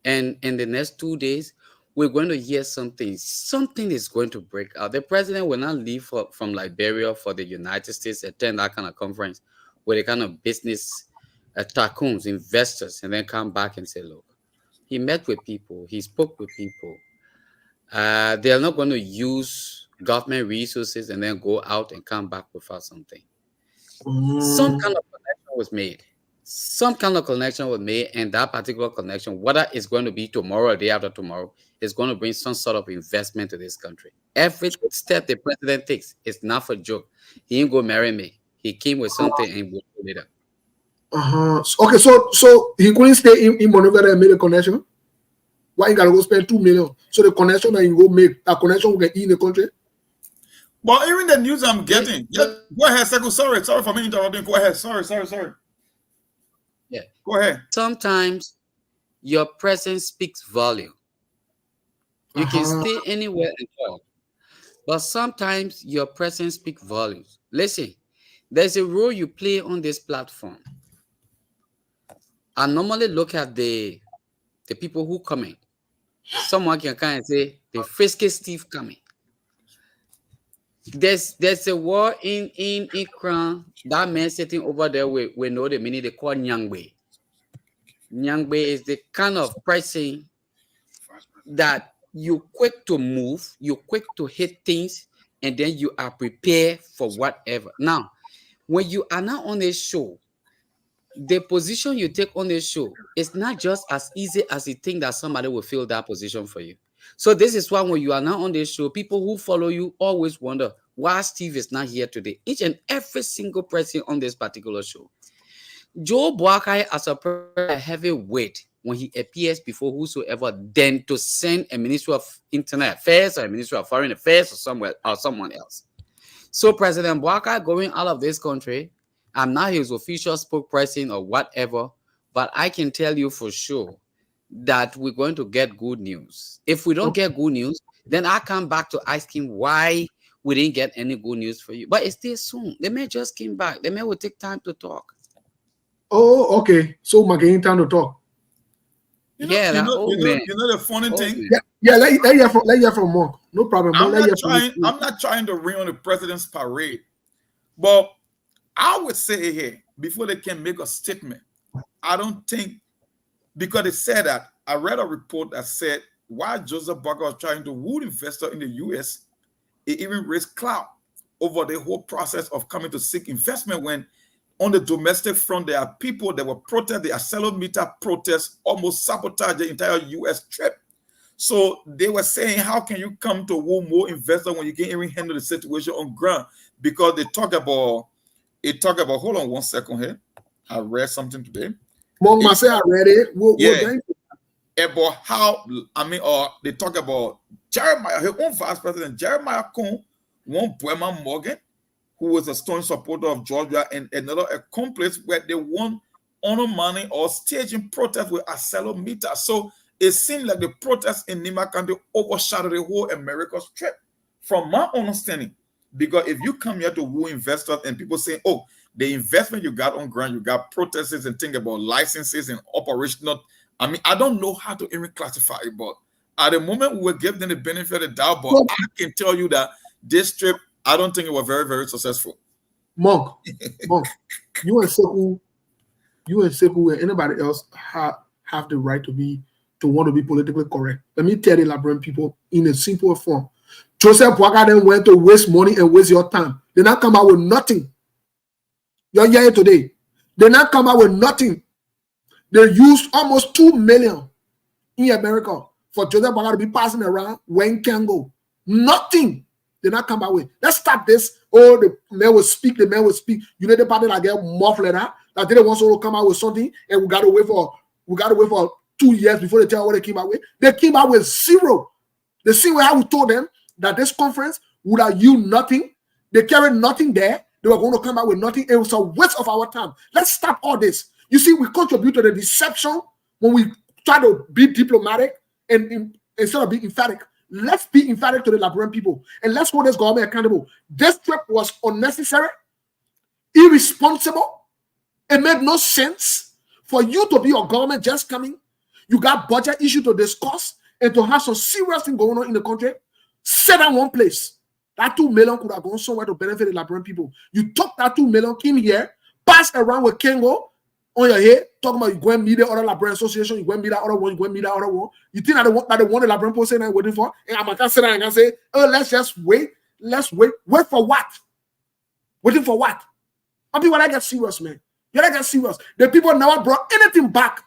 and the next 2 days, we're going to hear something. Something is going to break out. The president will not leave from Liberia for the United States, attend that kind of conference with a kind of business tycoons, investors, and then come back and say, look, he met with people. He spoke with people. They are not going to use government resources and then go out and come back without something. Some kind of connection was made. And that particular connection, whether it's going to be tomorrow or the day after tomorrow, is going to bring some sort of investment to this country. Every step the president takes is not for joke. He ain't go marry me. He came with something and we'll put it up. Okay, so he couldn't stay in Monrovia and make a connection? Why you gotta go spend 2 million? So the connection that you go make, that connection will get in the country? But even the news I'm getting, go ahead, Sekou. Sorry for me interrupting. Go ahead. Sorry. Yeah. Go ahead. Sometimes your presence speaks volume. You can stay anywhere and talk, but sometimes your presence speaks volumes. Listen, there's a role you play on this platform. I normally look at the people who come in. Someone can kind of say the frisky Steve coming. There's a war in Crown. That man sitting over there we know the meaning they call Nyangbe. Nyangbe is the kind of person that you quick to move, you quick to hit things, and then you are prepared for whatever. Now, when you are now on a show, the position you take on a show is not just as easy as you think that somebody will fill that position for you. So this is why when you are now on this show, people who follow you always wonder why Steve is not here today. Each and every single person on this particular show. Joe Boakai as a heavy weight when he appears before whosoever, then to send a Minister of Internet Affairs or a Minister of Foreign Affairs or someone else. So President Boakai going out of this country, I'm not his official spokesperson or whatever, but I can tell you for sure that we're going to get good news. If we don't get good news, then I come back to ask him why we didn't get any good news for you. But it's still soon. The man just came back. The man will take time to talk. Oh, okay. So my game time to talk. You know, Yeah, you that know, old you know, man. you know the funny Old thing. man. Yeah. Let hear from Monk. No problem. Monk, let hear from you. I'm not trying to rain on the president's parade, but I would say here before they can make a statement, I don't think, because they said that I read a report that said while Joseph Barker was trying to woo investor in the US, it even raised clout over the whole process of coming to seek investment, when on the domestic front there are people that were protest, the accelerometer protests almost sabotage the entire US trip. So they were saying, how can you come to woo more investors when you can't even handle the situation on ground? Because they talk about, hold on one second here. I read something today. Monk must say I read it. Yeah. About how, they talk about Jeremiah, her own vice president, Jeremiah Cohn, one Bremer Morgan, who was a strong supporter of Georgia, and another accomplice where they won honor money or staging protests with accelerometers. So it seemed like the protests in Nima County overshadowed the whole America's trip, from my understanding. Because if you come here to woo investors and people say, oh, the investment you got on ground, you got protesters and think about licenses and operational. I don't know how to even classify it, but at the moment we will give them the benefit of the doubt. But I can tell you that this trip, I don't think it was very, very successful. Monk, you and Sekou and anybody else have the right to want to be politically correct. Let me tell the Liberian people in a simple form. Joseph Boakai then went to waste money and waste your time. They not come out with nothing. You're here today. They not come out with nothing. They used almost 2 million in America for Joseph Boakai to be passing around when can go. Nothing. They not come out with. Let's stop this. Oh, the man will speak. The man will speak. You know the party that get muffled that they didn't want to come out with something, and we gotta wait for 2 years before they tell what they came out with. They came out with zero. The same way how we told them that this conference would have yield nothing. They carried nothing there. They were going to come out with nothing. It was a waste of our time. Let's stop all this. You see, we contribute to the deception when we try to be diplomatic and instead of being emphatic. Let's be emphatic to the Liberian people and let's hold this government accountable. This trip was unnecessary, irresponsible. It made no sense for you to be your government just coming. You got budget issue to discuss and to have some serious thing going on in the country. Sit down one place. That 2 million could have gone somewhere to benefit the Liberian people. You took that 2 million, came here, passed around with Kengo on your head, talking about you go and meet the other Liberian Association, you go and meet that other one, you go and meet that other one. You think that the one the Liberian people say they're waiting for? And I'm gonna sit down and gonna say, oh, let's just wait. Let's wait. Wait for what? Waiting for what? And people that get serious, man. You gotta get serious. The people never brought anything back.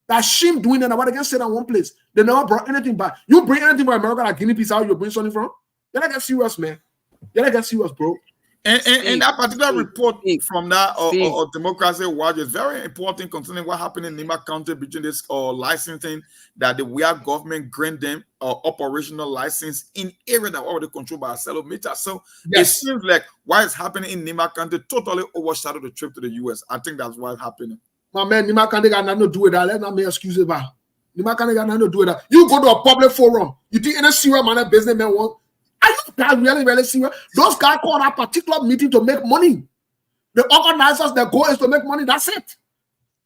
That shame doing that, nobody can sit in one place. They never brought anything back. You bring anything from America, like guinea pigs out, you bring something from? You gotta get serious, man. You gotta get serious, bro. And that particular report from that or Democracy Watch is very important concerning what happened in Nima County between this licensing that the we are government grant them operational license in area that already controlled by a accelerometer. So it seems like what is happening in Nima County totally overshadowed the trip to the US. I think that's what's happening. My man, Nima County got nothing to do with that. Let's not make excuses about. Nima County got nothing to do with that. You go to a public forum. You think any serious man businessman want? Are you guys really, really serious? Those guys call that particular meeting to make money. The organizers, their goal is to make money. That's it.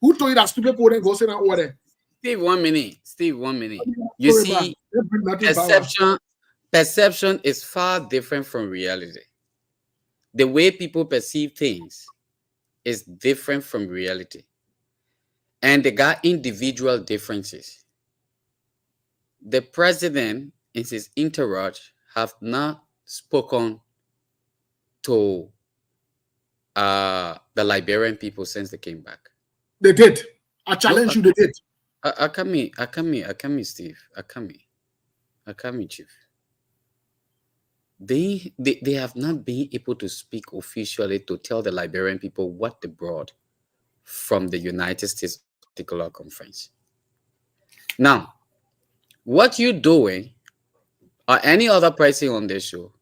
Who told you that stupid people go say that order? Steve, 1 minute. Steve, 1 minute. You see, perception is far different from reality. The way people perceive things is different from reality. And they got individual differences. The president, in his entourage, have not spoken to the Liberian people since they came back. They did. I challenge you, they did. Akami, Steve. Akami, Chief. They have not been able to speak officially to tell the Liberian people what they brought from the United States particular conference. Now, what you're doing, or any other person on this show,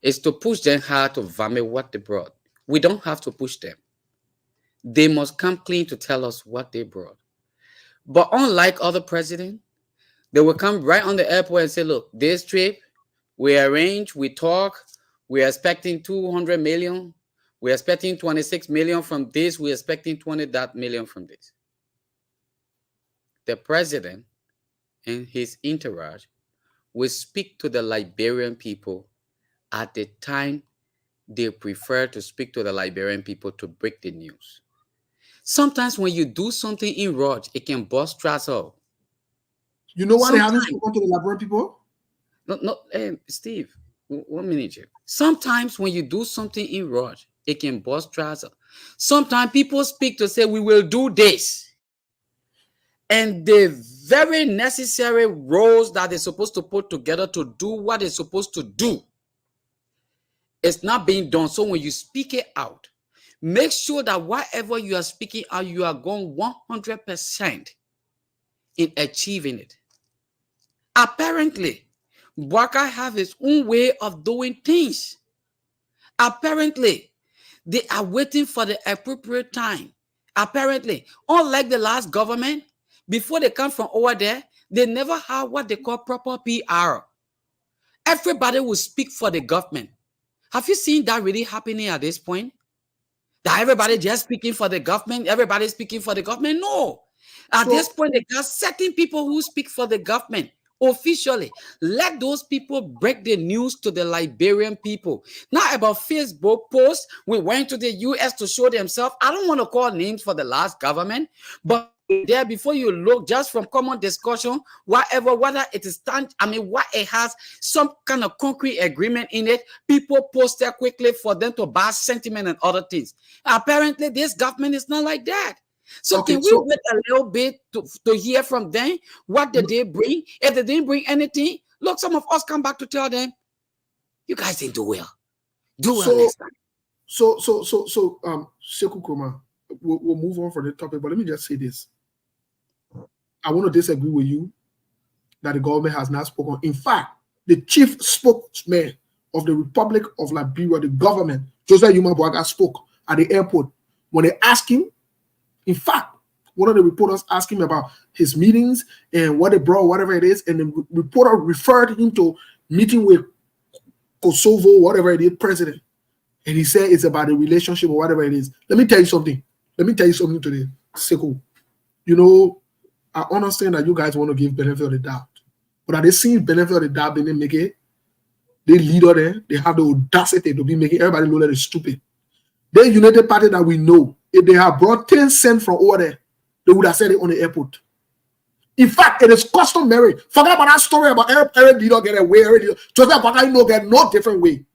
is to push them hard to vomit what they brought. We don't have to push them. They must come clean to tell us what they brought. But unlike other presidents, they will come right on the airport and say, look, this trip, We arrange, we talk, we're expecting 200 million. We're expecting 26 million from this. We're expecting 20 million from this. The president and his entourage will speak to the Liberian people at the time they prefer to speak to the Liberian people to break the news. Sometimes when you do something in rush, it can bust trust up. You know why they haven't spoken to the Liberian people? No, Steve, 1 minute here. Sometimes when you do something in rush, it can bust trust up. Sometimes people speak to say, we will do this. And the very necessary roles that they're supposed to put together to do what they're supposed to do, it's not being done. So when you speak it out, make sure that whatever you are speaking out, you are going 100% in achieving it. Apparently, Bwaka have his own way of doing things. Apparently, they are waiting for the appropriate time. Apparently, unlike the last government, before they come from over there, they never had what they call proper PR. Everybody will speak for the government. Have you seen that really happening at this point? That everybody just speaking for the government? Everybody speaking for the government? No. At this point, they got certain people who speak for the government officially. Let those people break the news to the Liberian people. Not about Facebook posts. We went to the US to show themselves. I don't want to call names for the last government, but there before you look, just from common discussion, whatever, whether it is what it has some kind of concrete agreement in it, people post there quickly for them to buy sentiment and other things. Apparently, this government is not like that. So can we wait a little bit to hear from them? What did they bring? If they didn't bring anything, look, some of us come back to tell them, you guys didn't do well. Do well next time. Sekou Kuma, we'll move on from the topic, but let me just say this. I want to disagree with you that the government has not spoken. In fact, the chief spokesman of the Republic of Liberia, the government, Joseph Yuma Bwaga, spoke at the airport when they asked him. In fact, one of the reporters asked him about his meetings and what they brought, whatever it is, and the reporter referred him to meeting with Kosovo, whatever it is, president. And he said it's about the relationship or whatever it is. Let me tell you something. Today, Sekou. You know, I understand that you guys want to give benefit of the doubt. But are they seeing benefit of the doubt they didn't make it? They leader there, they have the audacity to be making everybody know that it's stupid. The United Party that we know, if they have brought 10 cents from over there, they would have said it on the airport. In fact, it is customary. Forget about that story about Eric leader get away. Joseph Bwaka get no different way.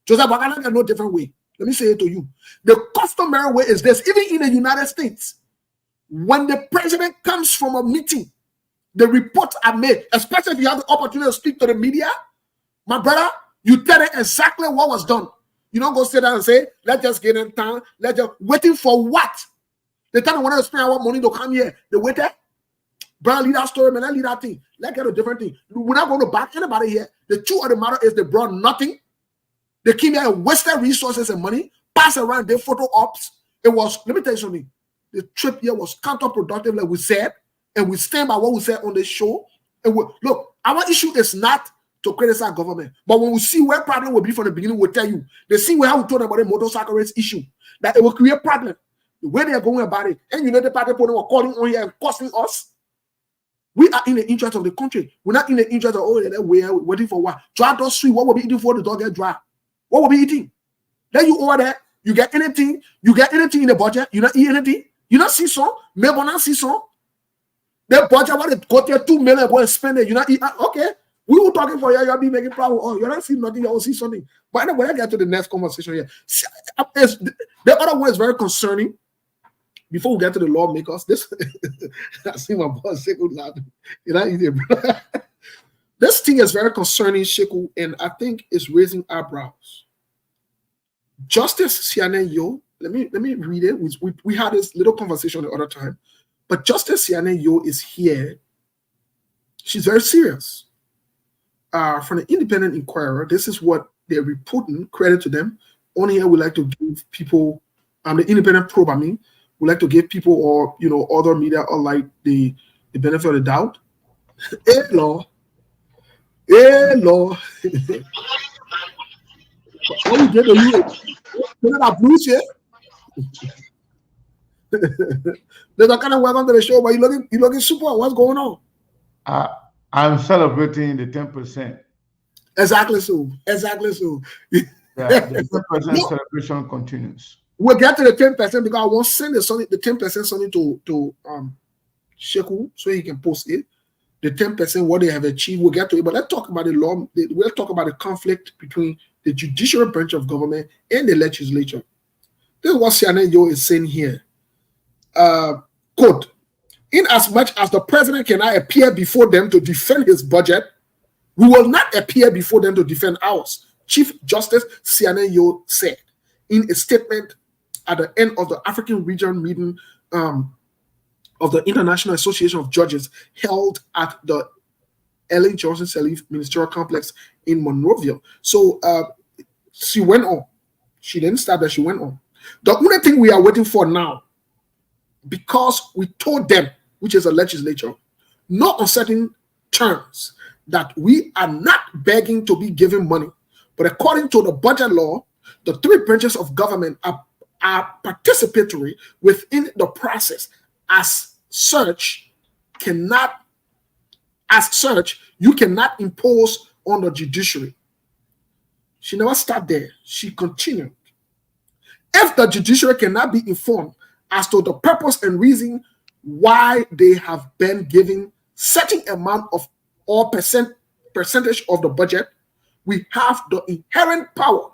Joseph Bwaka get no different way. Let me say it to you. The customary way is this. Even in the United States, when the president comes from a meeting, the reports are made, especially if you have the opportunity to speak to the media. My brother, you tell them exactly what was done. You don't go sit down and say, let's just get in town. Let's just waiting for what? The time they want to spend our money to come here. They wait there. Brother, lead that story, man. Let's lead that thing. Let's get a different thing. We're not going to back anybody here. The truth of the matter is they brought nothing. They came here and wasted resources and money, passed around their photo ops. It was, let me tell you something. The trip here was counterproductive, like we said, and we stand by what we said on the show. And look, our issue is not to criticize government, but when we see where problem will be from the beginning, we'll tell you. They see where we told about the motorcycle race issue, that it will create problem. The way they are going about it, and you know the party people are calling on here and costing us. We are in the interest of the country. We're not in the interest of we're waiting for what? Dry dust sweet. What will be eating for the dog get dry? What will be eating? Then you over there, you get anything in the budget, you not eat anything. You not see some, maybe not see some. The budget what it got there 2 million, go and spend it. You not eat. Okay, we were talking for you. You'll be making problem. Oh, you're not seeing nothing. You'll see something. But anyway, I get to the next conversation here. The other one is very concerning. Before we get to the lawmakers, this I see my boss Sheku laughing. You know, this thing is very concerning, Sheku, and I think it's raising eyebrows. Justice Siane Yo. Let me read it. We had this little conversation the other time, but Justice Siane Yo is here. She's very serious. From the Independent Inquirer, this is what they're reporting. Credit to them. On here, we like to give people, the Independent Probe, we like to give people or other media or like the benefit of the doubt. Hey, Lord. What we did to you? Look at that blue shit. There's a kind of welcome to the show, but you looking super. What's going on? I'm celebrating the 10%. Exactly so. Exactly so. The 10% No, celebration continues. we'll get to the 10% because I want to send the 10% something to Sheku so he can post it. The 10% what they have achieved. We'll get to it, but let's talk about the law. We'll talk about the conflict between the judicial branch of government and the legislature. This is what Siane Yo is saying here. Quote, in as much as the president cannot appear before them to defend his budget, we will not appear before them to defend ours, Chief Justice Siane Yo said in a statement at the end of the African region meeting of the International Association of Judges held at the Ellen Johnson Sirleaf Ministerial Complex in Monrovia. So she went on. She didn't start there, she went on. The only thing we are waiting for now, because we told them, which is a legislature, no uncertain terms, that we are not begging to be given money. But according to the budget law, the three branches of government are participatory within the process. As such, you cannot impose on the judiciary. She never stopped there. She continued. If the judiciary cannot be informed as to the purpose and reason why they have been given certain amount of or percentage of the budget, we have the inherent power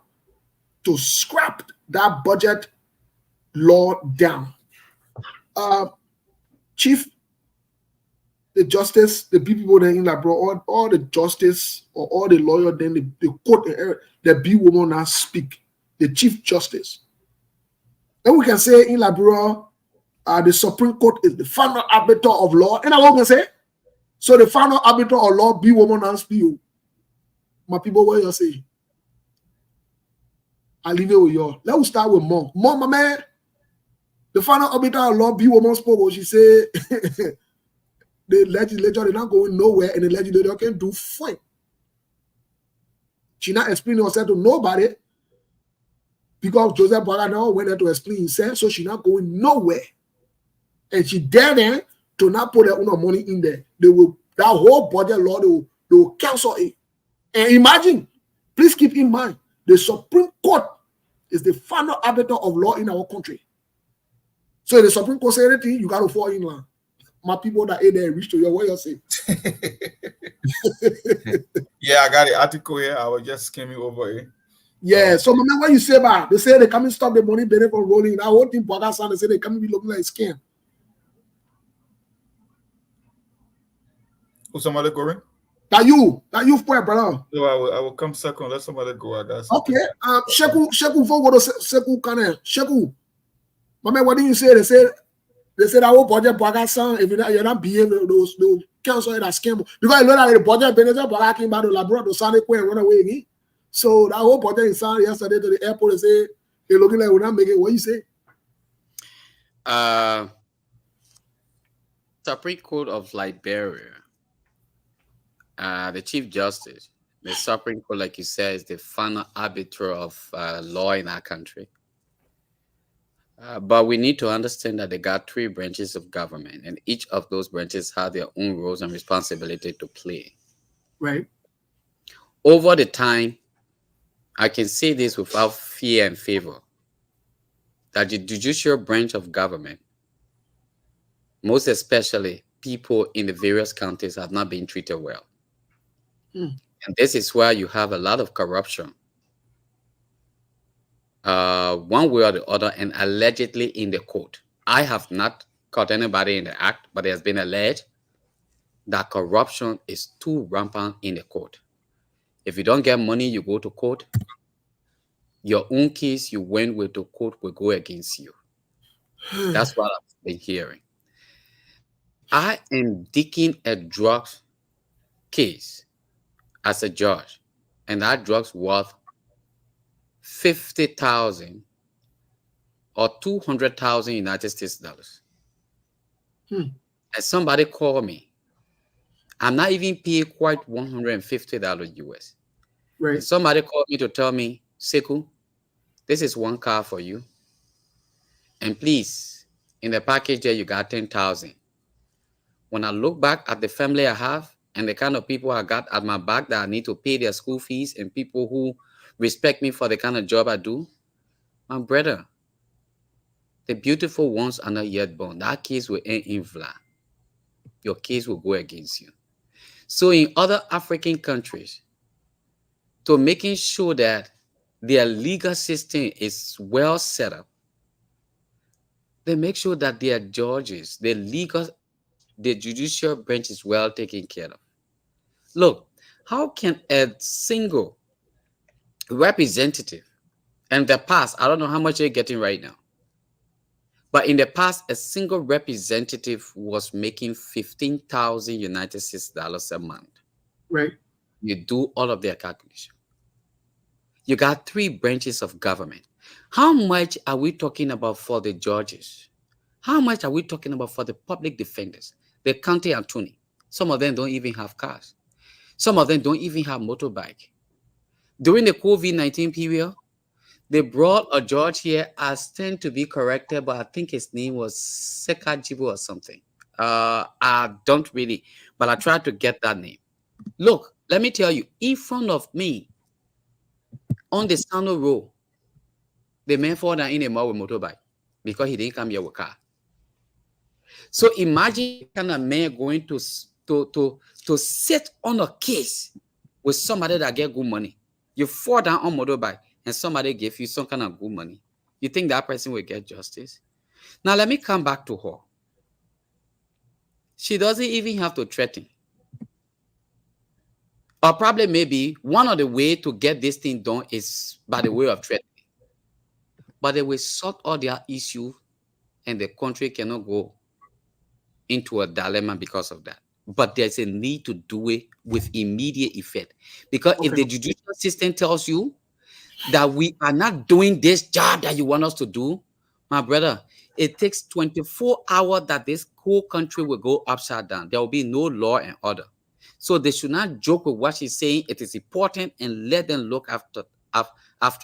to scrap that budget law down. Chief, the justice, the people then in that bro, all the justice or all the lawyer, then the court, the B woman now speak, the chief justice. Then we can say in Labrador, the Supreme Court is the final arbiter of law. And I want to say, so the final arbiter of law, be woman and speak. My people, what you say? I leave it with you. Let's start with Mom. Mom, my man, the final arbiter of law, be woman spoke. She said, the legislature, they're not going nowhere, and the legislature can do fine. She not explaining herself to nobody because Joseph Boaga now went there to explain himself, so she not going nowhere. And she dare them to not put their own money in there. They will, that whole budget law, they will cancel it. And imagine, please keep in mind, the Supreme Court is the final arbiter of law in our country. So the Supreme Court say anything, you got to fall in line. My people that ain't there reach to you, what you say? Yeah, I got the article here. I was just skimming over it. Yeah, so man, what you say about? They say they come and stop the money better from rolling. That whole thing, Boaga, they say they come and be looking like a scam. Who's somebody going? That you for brother. No, I will come second. Let somebody go. I guess. Okay. Sheku for go to Sheku Kane. Sheku. My man, what did you say? They said that whole budget Boaga son, if you're not behaving, those cancel that scam. Because you know that the budget benefit Boaga came back to Labrador to Sunday and run away again. So that whole budget is signed yesterday to the airport. They say they're looking like we're not making. What you say? Supreme Court of Liberia, the Chief Justice, the Supreme Court, like you said, is the final arbiter of law in our country. But we need to understand that they got three branches of government, and each of those branches have their own roles and responsibility to play. Right. Over the time, I can say this without fear and favor, that the judicial branch of government, most especially people in the various counties, have not been treated well. And this is where you have a lot of corruption, one way or the other, and allegedly in the court. I have not caught anybody in the act, but it has been alleged that corruption is too rampant in the court. If you don't get money, you go to court. Your own case you went with to court will go against you. That's what I've been hearing. I am digging a drug case as a judge, and that drug's worth $50,000 or 200,000 United States dollars. And somebody called me I'm not even paid quite $150 US. Right. And somebody called me to tell me, Seku, this is one car for you. And please, in the package there, you got 10,000. When I look back at the family I have and the kind of people I got at my back that I need to pay their school fees and people who respect me for the kind of job I do, my brother, the beautiful ones are not yet born. That case will end in VLA. Your case will go against you. So in other African countries, to making sure that their legal system is well set up, they make sure that their judges, the judicial branch is well taken care of. Look, how can a single representative, and in the past, I don't know how much you're getting right now, but in the past, a single representative was making 15,000 United States dollars a month. Right. You do all of their calculation. You got 3 branches of government. How much are we talking about for the judges? How much are we talking about for the public defenders, the county attorney? Some of them don't even have cars. Some of them don't even have motorbike. During the COVID-19 period, they brought a judge here. I stand to be corrected, but I think his name was Sekajibu or something. I don't really, but I tried to get that name. Look, let me tell you, in front of me, on the Sano Road, the man fall down in a mall with motorbike because he didn't come here with car. So imagine the kind of man going to sit on a case with somebody that get good money. You fall down on motorbike and somebody give you some kind of good money. You think that person will get justice? Now let me come back to her. She doesn't even have to threaten. Or probably maybe one of the way to get this thing done is by the way of threatening. But they will sort all their issues and the country cannot go into a dilemma because of that. But there's a need to do it with immediate effect. Because if the judicial system tells you that we are not doing this job that you want us to do, my brother, it takes 24 hours that this whole country will go upside down. There will be no law and order. So they should not joke with what she's saying. It is important and let them look after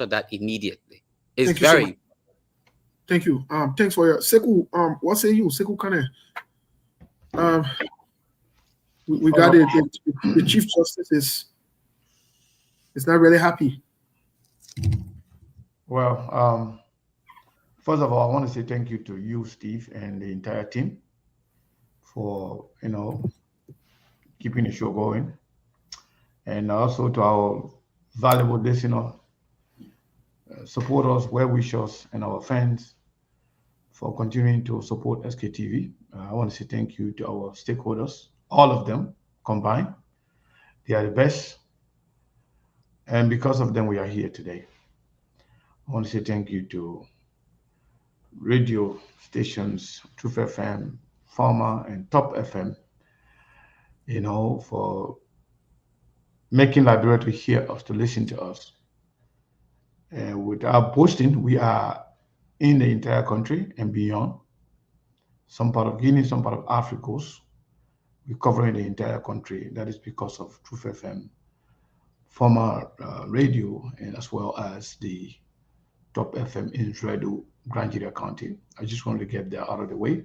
that immediately. It's Thank you very so much. Thank you. Thanks for your Seku. What say you, Seku Kane? We got it. The Chief Justice is not really happy. Well, first of all, I want to say thank you to you, Steve, and the entire team for keeping the show going, and also to our valuable listener, supporters, well-wishers, and our fans for continuing to support SKTV. I want to say thank you to our stakeholders, all of them combined. They are the best, and because of them, we are here today. I want to say thank you to radio stations, Truth FM, Farmer, and Top FM, for making Liberia to hear us, to listen to us. And with our posting, we are in the entire country and beyond. Some part of Guinea, some part of Africa. We're covering the entire country. That is because of Truth FM, Farmer radio, and as well as the Top FM in Dredo, Grand County. I just wanted to get that out of the way.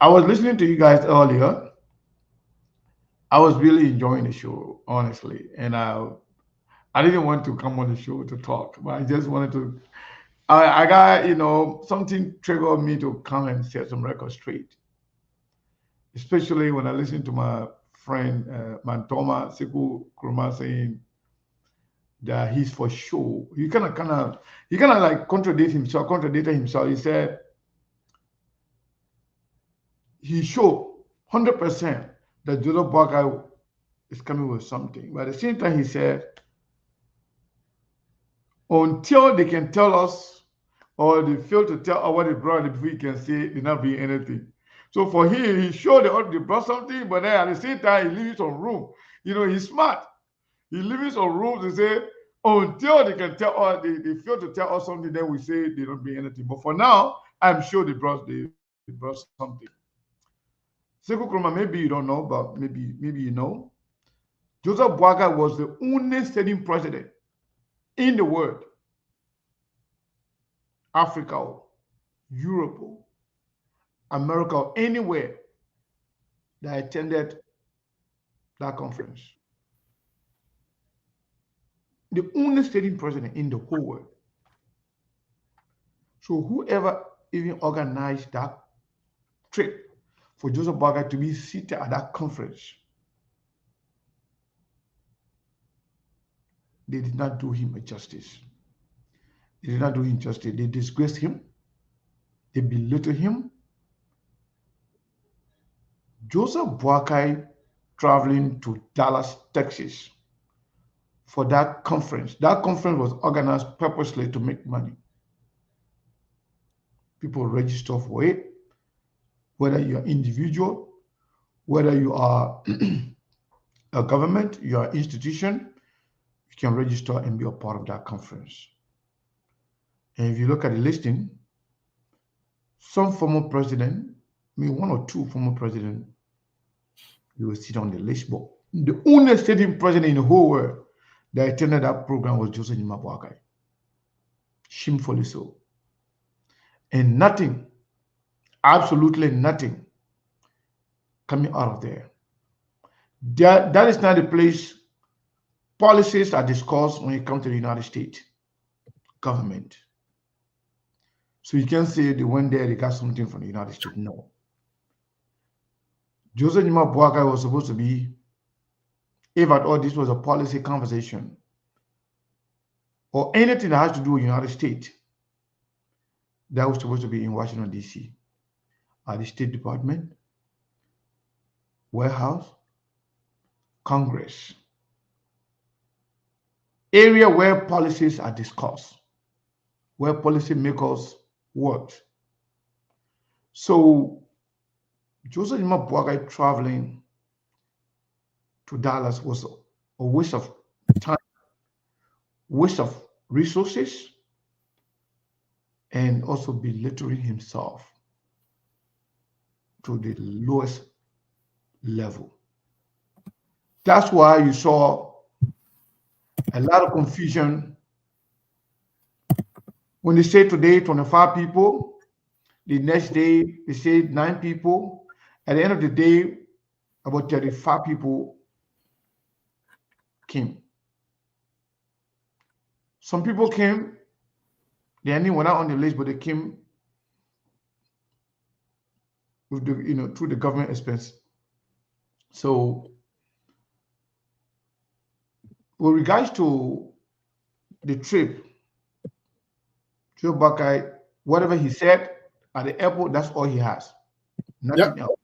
I was listening to you guys earlier. I was really enjoying the show, honestly, and I didn't want to come on the show to talk, but I just wanted to. I got something triggered me to come and set some records straight, especially when I listened to my friend Mantoma Seku Kuruma saying that he's for sure. He kind of like contradicted himself. He said he showed 100% that Jodo Baka is coming with something. But at the same time, he said, until they can tell us or they fail to tell us what they brought before he can say they're not being anything. So for him, he showed they brought something, but then at the same time, he leaves some room. He's smart. He leaves some room to say, until they can tell us, they fail to tell us something, then we say they don't bring anything. But for now, I'm sure they brought something. Sekou Kroma, maybe you don't know, but maybe you know. Joseph Boakai was the only sitting president in the world, Africa, Europe, America, anywhere that attended that conference. The only sitting president in the whole world. So whoever even organized that trip for Joseph Boakai to be seated at that conference, they did not do him a justice. They did not do him justice. They disgraced him. They belittled him. Joseph Boakai traveling to Dallas, Texas for that conference. That conference was organized purposely to make money. People register for it, whether you're individual, whether you are a government, you're an institution, you can register and be a part of that conference. And if you look at the listing, some former president, one or two former presidents, you will sit on the list. But the only sitting president in the whole world that attended that program was Joseph Boakai. Shamefully so. And nothing, absolutely nothing coming out of there. That is not the place policies are discussed when it comes to the United States government. So you can't say they went there, they got something from the United States. No. Joseph Boakai was supposed to be, if at all this was a policy conversation or anything that has to do with the United States, that was supposed to be in Washington, D.C. at the State Department, White House, Congress, area where policies are discussed, where policymakers work. So Joseph Boakai traveling to Dallas was a waste of time, waste of resources, and also belittling himself to the lowest level. That's why you saw a lot of confusion when they say today 25 people, the next day they say 9 people. At the end of the day, about 35 people came. Some people came, they were not on the list, but they came with the, through the government expense. So with regards to the trip, Joe Boakai, whatever he said at the airport, that's all he has. Nothing else.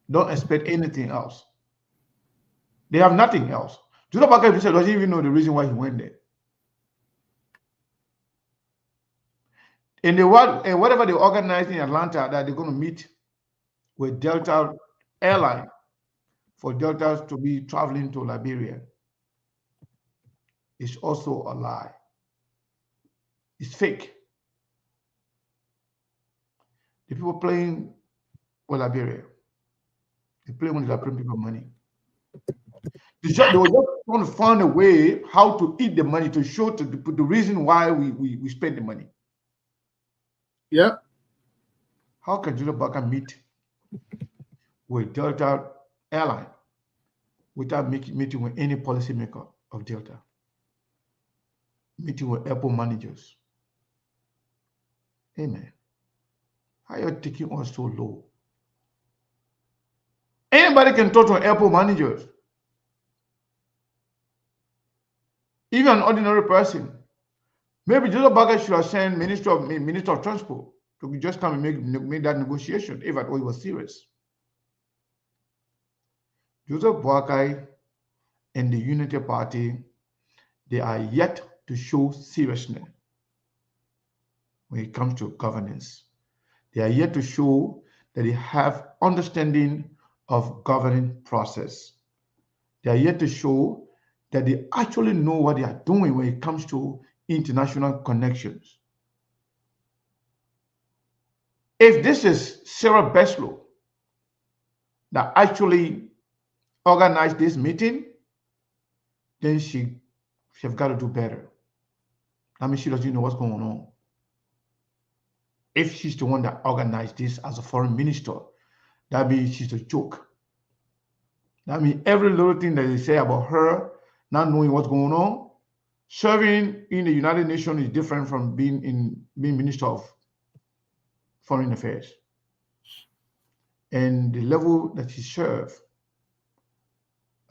Don't expect anything else. They have nothing else. Joe Boakai doesn't even know the reason why he went there. And whatever they organized in Atlanta, that they're going to meet with Delta Airline for Delta to be traveling to Liberia, is also a lie. It's fake. The people playing with Liberia, they play with the Liberian people money. They were just trying to find a way how to eat the money to show to the reason why we spend the money. Yeah. How can Joseph Boakai meet with Delta Airline without meeting with any policymaker of Delta? Meeting with airport managers. Amen. How are you taking us so low? Anybody can talk to airport managers. Even an ordinary person. Maybe Joseph Boakai should have sent Minister of Transport to just come and make that negotiation if at all it was serious. Joseph Boakai and the Unity Party, they are yet to show seriousness when it comes to governance. They are yet to show that they have understanding of governing process. They are yet to show that they actually know what they are doing when it comes to international connections. If this is Sarah Beslow, that actually organized this meeting, then she have got to do better. That means she doesn't know what's going on. If she's the one that organized this as a foreign minister, that means she's a joke. That means every little thing that they say about her, not knowing what's going on, serving in the United Nations is different from being Minister of Foreign Affairs. And the level that she served,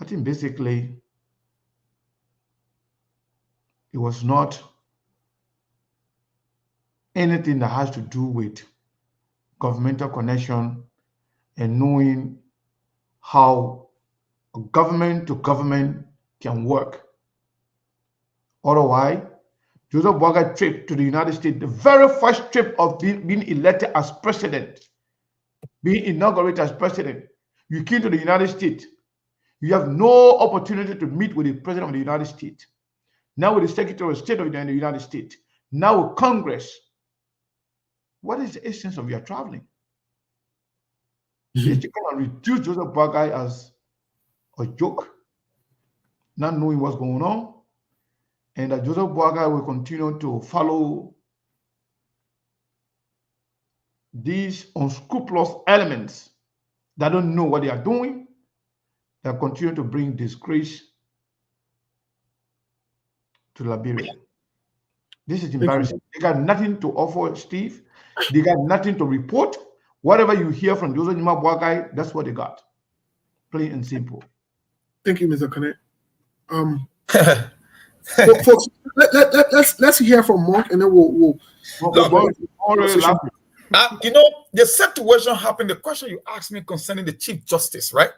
I think basically it was not anything that has to do with governmental connection and knowing how government to government can work. Otherwise, Joseph Boakai trip to the United States, the very first trip of being elected as president, being inaugurated as president, you came to the United States. You have no opportunity to meet with the president of the United States. Now with the Secretary of State of the United States. Now with Congress. What is the essence of your traveling? You're going to reduce Joseph Boakai as a joke, not knowing what's going on, and that Joseph Boakai will continue to follow these unscrupulous elements that don't know what they are doing, that continue to bring disgrace to Liberia. This is embarrassing. They got nothing to offer, Steve. They got nothing to report. Whatever you hear from Joseph Boakai, that's what they got. Plain and simple. Thank you, Mr. Connect. Folks, let's hear from Mark, and then we'll you know, the situation happened. The question you asked me concerning the Chief Justice, right?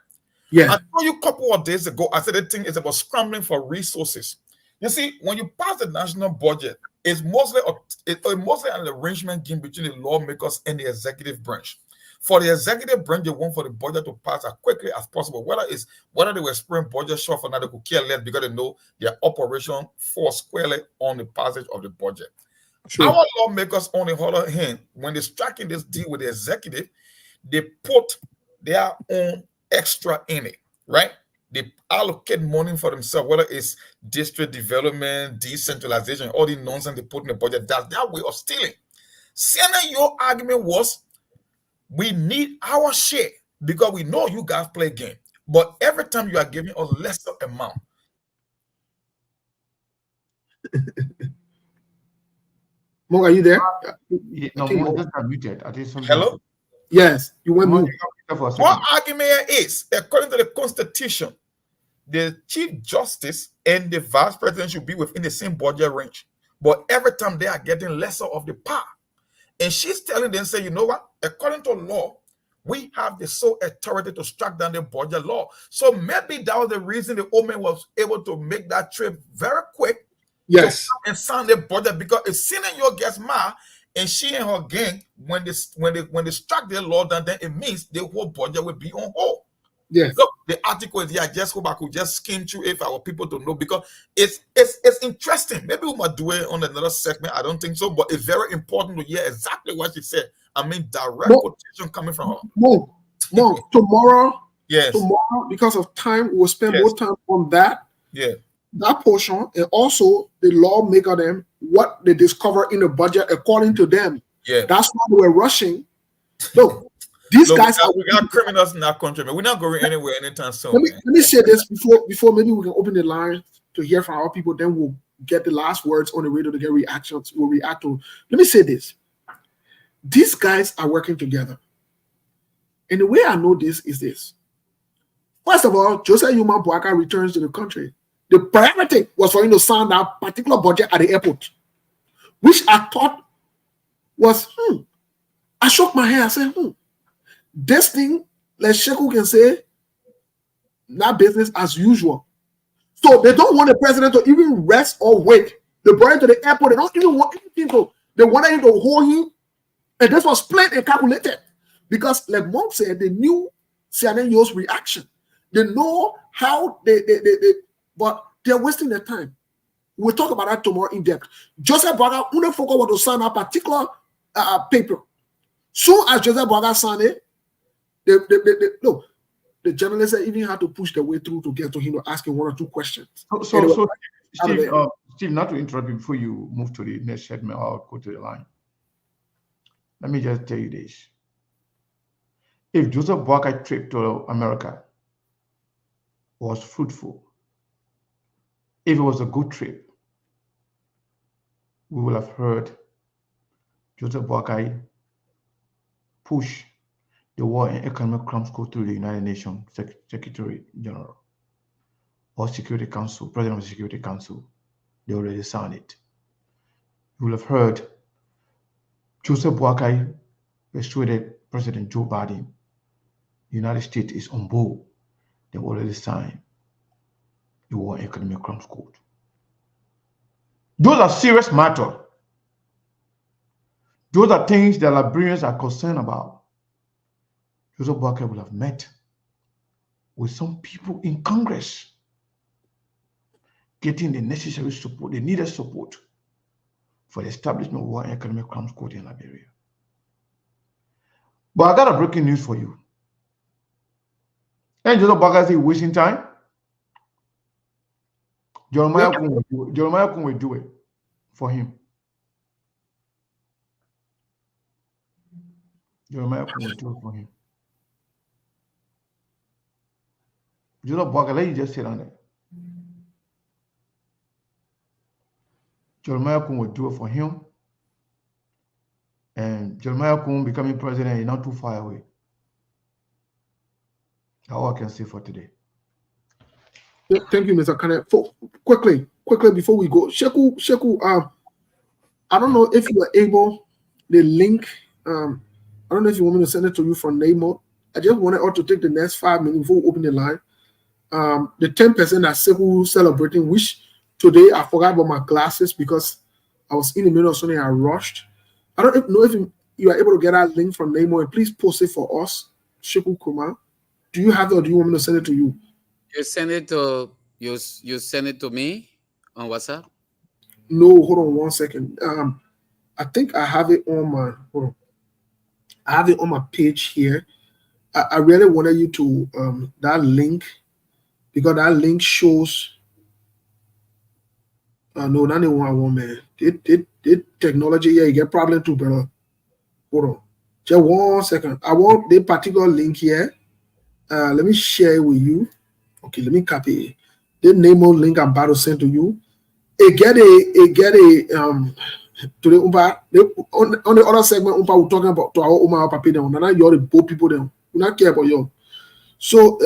Yeah. I told you a couple of days ago, I said the thing is about scrambling for resources. You see, when you pass the national budget, it's mostly an arrangement game between the lawmakers and the executive branch. For the executive branch, they want for the budget to pass as quickly as possible. Whether they were spraying budget short for now, they could care less because they know their operation falls squarely on the passage of the budget. Sure. Our lawmakers, on the other hand, when they're striking this deal with the executive, they put their own extra in it, right? They allocate money for themselves, whether it's district development, decentralization, all the nonsense they put in the budget. That's their way of stealing. Sienna, your argument was, we need our share because we know you guys play game. But every time you are giving a lesser amount. Mo, are you there? No, Mo just got muted. I think Hello? Yes, you went mute. What argument is, according to the Constitution, the Chief Justice and the Vice President should be within the same budget range. But every time they are getting lesser of the power. And she's telling them, say, you know what? According to law, we have the sole authority to strike down the budget law. So maybe that was the reason the old man was able to make that trip very quick. Yes. And sign the budget, because if Senator gets mad and she and her gang, when they strike their law down, then it means the whole budget will be on hold. Yes. Look, the article is here. I just hope I could just skim through it for our people to know, because it's interesting. Maybe we might do it on another segment. I don't think so, but it's very important to hear exactly what she said. I mean, direct quotation coming from her. Mo, tomorrow, yes. Tomorrow, because of time, we'll spend more time on that. Yeah. That portion, and also the lawmaker them, what they discover in the budget according to them. Yeah. That's why we're rushing. Look, these guys we got criminals in our country, but we're not going anywhere anytime soon. Let me say this before maybe we can open the line to hear from our people, then we'll get the last words on the radio to get reactions. We'll react to. Let me say this. These guys are working together. And the way I know this is this. First of all, Joseph Boakai returns to the country. The priority was for him to sign that particular budget at the airport, which I thought was, I shook my head. I said, this thing, like Sheku can say, not business as usual. So they don't want the president to even rest or wait. They brought him to the airport. They don't even want anything to, they wanted him to hold him. And this was planned and calculated. Because, like Monk said, they knew CNN's reaction. They know how but they're wasting their time. We'll talk about that tomorrow in depth. Joseph Boakai only forgot what to sign a particular paper. Soon as Joseph Boakai signed it, look, the journalists even had to push their way through to get to him, asking 1 or 2 questions. So Steve, Steve, not to interrupt you before you move to the next segment or go to the line. Let me just tell you this. If Joseph Boakai trip to America was fruitful, if it was a good trip, we will have heard Joseph Boakai push the War and Economic Crimes Code through the United Nations Secretary General or Security Council, President of the Security Council. They already signed it. You will have heard Joseph Boakai persuaded President Joe Biden the United States is on board. They already signed the War and Economic Crimes Code. Those are serious matters. Those are things that Liberians are concerned about. Joseph Boakai will have met with some people in Congress, getting the necessary support, the needed support for the establishment of War and Economic Crimes Code in Liberia. But I got a breaking news for you. And Joseph Boakai is wasting time. Jeremiah Kun will do it for him. Jeremiah Kun will do it for him. Joseph Boakai, let you just sit on there. Jeremiah Kun will do it for him. And Jeremiah Kun becoming president is not too far away. That's all I can say for today. Yeah, thank you, Mr. Kane. Quickly, before we go, Sheku, I don't know if you are able, the link, I don't know if you want me to send it to you from Nemo. I just wanted us to take the next 5 minutes before we open the line. The 10% that Sheku celebrating, which today I forgot about my glasses because I was in the middle of something, I rushed. I don't know if you are able to get that link from Nemo, and please post it for us, Sheku Kumar. Do you have it, or do you want me to send it to you? You send it to me on WhatsApp? No, hold on 1 second. I think I have it on my I have it on my page here. I really wanted you to that link, because that link shows no, not the one I want, man. It technology, yeah, you get problem too, brother. Hold on. Just 1 second. I want the particular link here. Let me share it with you. Okay, let me copy it. The name of link I'm about to send to you. It get a to the umpa on the other segment umpa we're talking about to our Uma Papi them. Now you're the both people them. We not care about you. So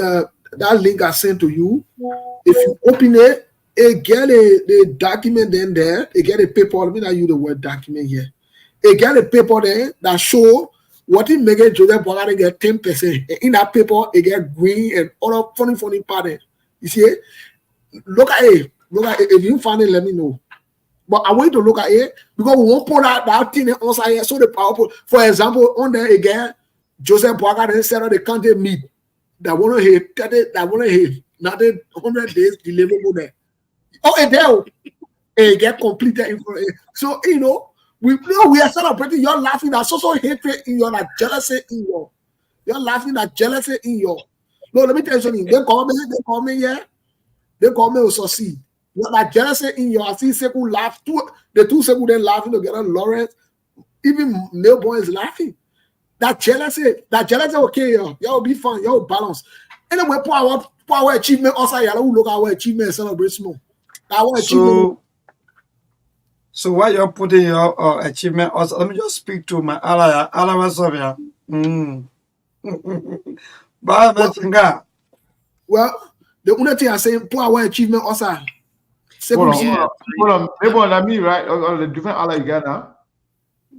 that link I sent to you. If you open it, it get the document then there. It get a paper. Let me not use the word document here. It get a paper there that show what it make it Joseph Boakai get 10%. In that paper, it get green and other funny pattern. You see? Look at it. If you find it, let me know. But I want you to look at it because we won't put that thing outside here. So the PowerPoint, for example, on there again, Joseph Boakai instead of the county meet that want to hit 30, that want to hit not 100 days deliverable there. Oh, and there it get completed. So you know. We are celebrating. You're laughing at so hatred in your, like jealousy in your. You're laughing at jealousy in your. No, let me tell you something. They call me, yeah. They call me to succeed. You're like jealousy in your. I see Sekou laugh. The two Sekou then laughing together. Lawrence, even male boy is laughing. That jealousy, okay, yo. Y'all be fun. Y'all balance. Anyway, power achievement also. Y'all look at our achievement and celebrate small. Our achievement. So while you're putting your achievement, also let me just speak to my ally. Well, the only thing I say, power achievement also. Hold on. Maybe on me, right? Or the different ally you got now.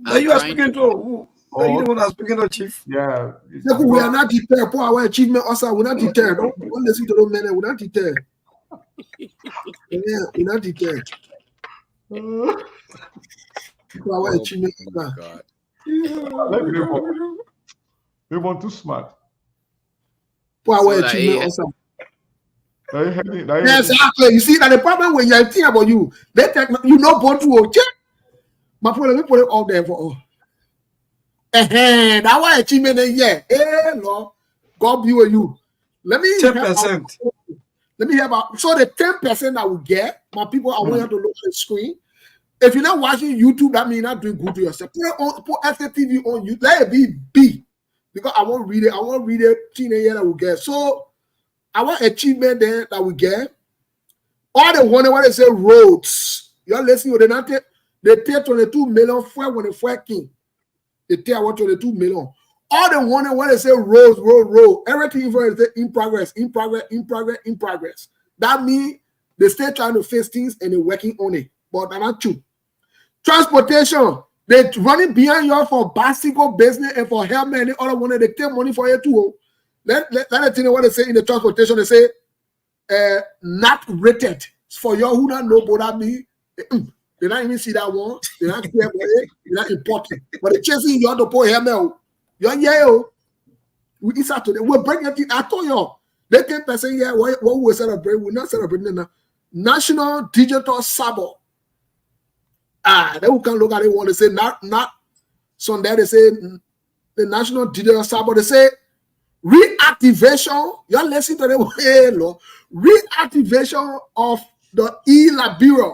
Are you are speaking to who? Are you the one that's speaking to Chief? Yeah. We are not deterred. Power achievement also. We're not deterred. Don't listen to those men. We're not deterred. Yeah, we're not deterred. Power achievement. God. We want too smart. Power achievement also. Yes, exactly. You see, that the problem when you're thinking about you, they take you know born to check. My problem, we put it all there for that one achievement, yeah. Hey, Lord, God be with you. Let me 10%. Let me hear about. So the 10% that we get, my people, I want you to look at the screen. If you're not watching YouTube, that means you're not doing good to yourself. Put FTV on YouTube. Let it be B. Because I won't read it. I won't read it. Teenager that we get. So I want achievement there that we get. All the one when they say roads. You're listening. They take 22 million for when they for king. They take about 22 million. All the one when they say road. Everything is in progress. That means they still trying to fix things and they're working on it. But that's not true. Transportation. They're running behind you for bicycle business and for helmet and the other one. They take money for you too. Let me tell you what they say in the transportation. They say not rated. For y'all who don't know what that means, they don't even see that one. They don't care about it. They're not important. But they're chasing you to put helmet. You're we start today. We're bringing it. I told y'all. They 10% yeah. What we celebrate? We're not celebrating the National Digital Sabbath. Then we can look at it. Want to say not Sunday. They say the National Digital Sabbath. They say reactivation. You're listening to the reactivation of the Liberia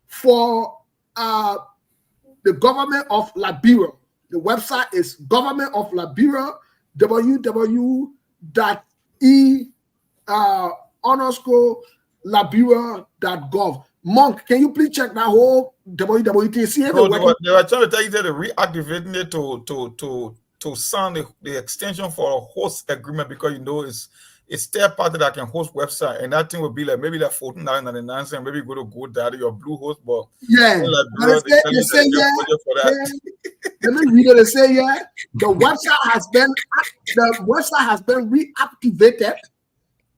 for the government of Liberia. The website is Government of Liberia, www.e_Liberia.gov. Monk, can you please check that whole www? See if they were trying to tell you that they're reactivating it to sign the extension for a host agreement because it's third party that can host website, and that thing will be like maybe like $14.99 cents. Maybe you go to GoDaddy or Bluehost, but yeah, let me read it. They say the website has been reactivated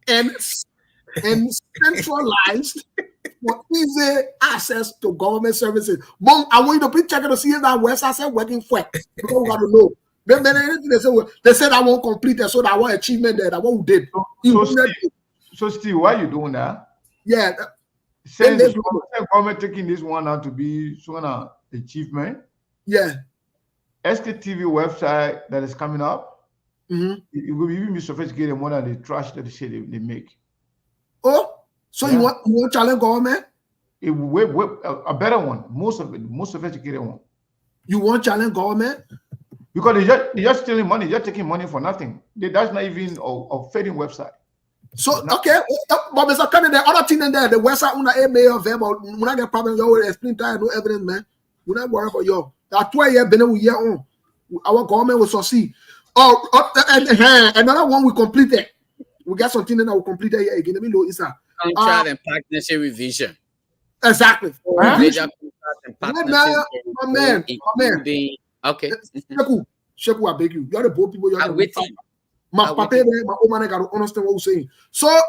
and centralized for easy access to government services. Mom, I want you to please check it to see if that website is working for it. Because we got to know. They said I won't complete it, so that one achievement there, that one we did. So Steve, why are you doing that? Yeah. Since the government taking this one out to be an achievement. Yeah. SKTV website that is coming up, it will even be sophisticated more than the trash that they say they make. Oh, so you want challenge government? It will a better one, most sophisticated one. You want challenge government? Because they're just stealing money, they're taking money for nothing. That's not even a fading website. So okay, but Mr. Kennedy, the other thing in there, the website on the email available. When I get problem, you will explain that no evidence, man. We're not worried about you. That 12 years been a year on. Our government will succeed. And another one we completed. We got something that we completed here again. Let me know is that contract and partnership revision. Exactly. Major contract and my man. Okay. Sheku, I beg you. You're the both people. You're the my papa, my old man, got to understand what we're saying. So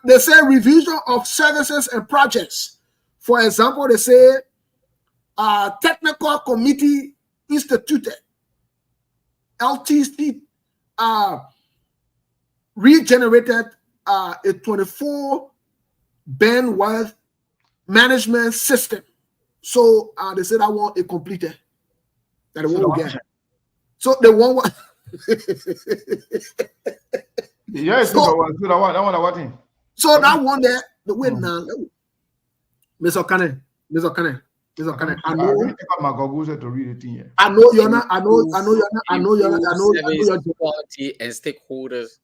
they say revision of services and projects. For example, they say technical committee instituted, LTC, regenerated a 24 bandwidth management system. So they said I want it completed. That one we get. So the one. Yeah, so that one there, the way now, Mr. Kane. I know. I take out my goggles to read it here. I know you're not. I know you're quality and stakeholders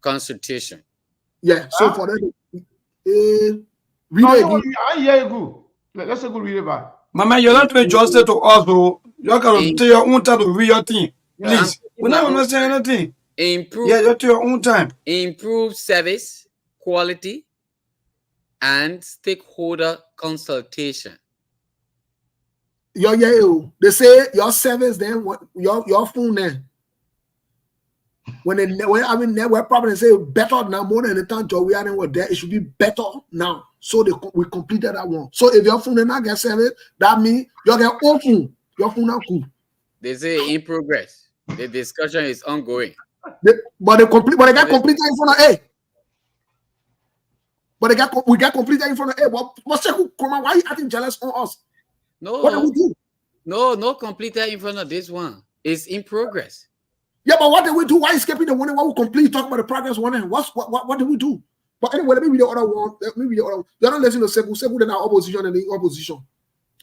consultation. Yeah. So for that, read it again. I hear you go. Let's go read it back. Mama, you're not doing justice to us, bro. You're going to take your own time to read your thing. Please. We're not going to say anything. Improve. Yeah, you're to your own time. Improve service, quality, and stakeholder consultation. They say your service then your phone then. When network problem say better now more than the time job we are in there, it should be better now. So we completed that one. So if your phone then not get service, that means you get old phone. Your phone not cool. They say in progress. The discussion is ongoing. But they got completed in front of A. But we got completed in front of A. What's why are you acting jealous on us? No. What do we do? No completed in front of this one. It's in progress. Yeah, but what did we do? Why is skipping the one? Why we completely talk about the progress one? What did we do? But anyway, let me read the other one. Let me read the other one. You're not listening to Sebu then our opposition and the opposition.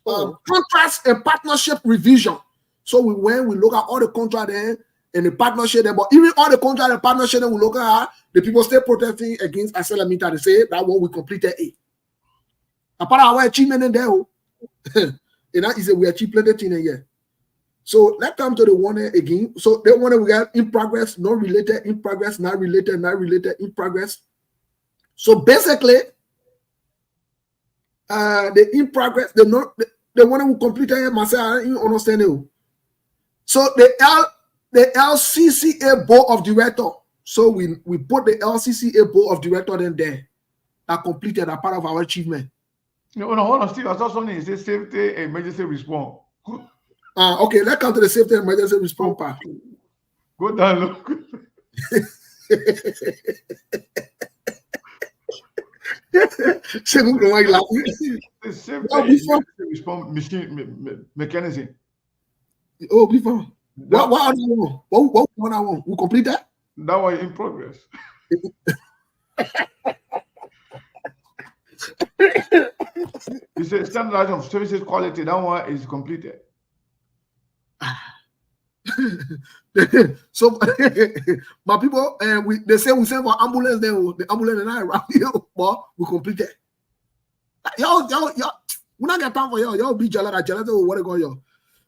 Contracts and partnership revision. So we look at all the contract there and the partnership there, but even all the contract and partnership then we look at the people still protesting against Aselamita. They say that one we completed it. Apart our achievement in there, and that is we achieved plenty in a year. So let's come to the one again. So the one we got in progress, not related, in progress, not related, in progress. So basically, the in progress, the one who completed it, myself, you understand it. So the LCCA board of director. So we put the LCCA board of director in there. That completed a part of our achievement. No, hold on, Steve. I saw something. It says safety emergency response. Okay, let's come to the safety emergency response part. Go down, look. Second, why you laughing? The safety emergency response machine mechanism. Oh, before. What one I want? We complete that? That was in progress. You said standardization of services quality. That one is completed. So my people, they say we send for ambulance. Then the ambulance and I around here, but we completed. Y'all, we not get time for y'all. Y'all be jealous. Or what go y'all?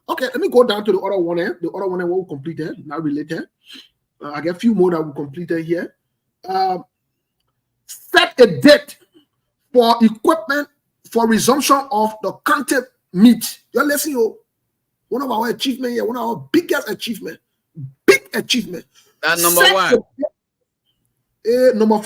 Okay, let me go down to the other one. The other one what we completed, not related. I get a few more that we completed here. Set a date for equipment for resumption of the content meet. You're listening, yo. One of our achievements here, one of our biggest achievement. Big achievement. That number one. Number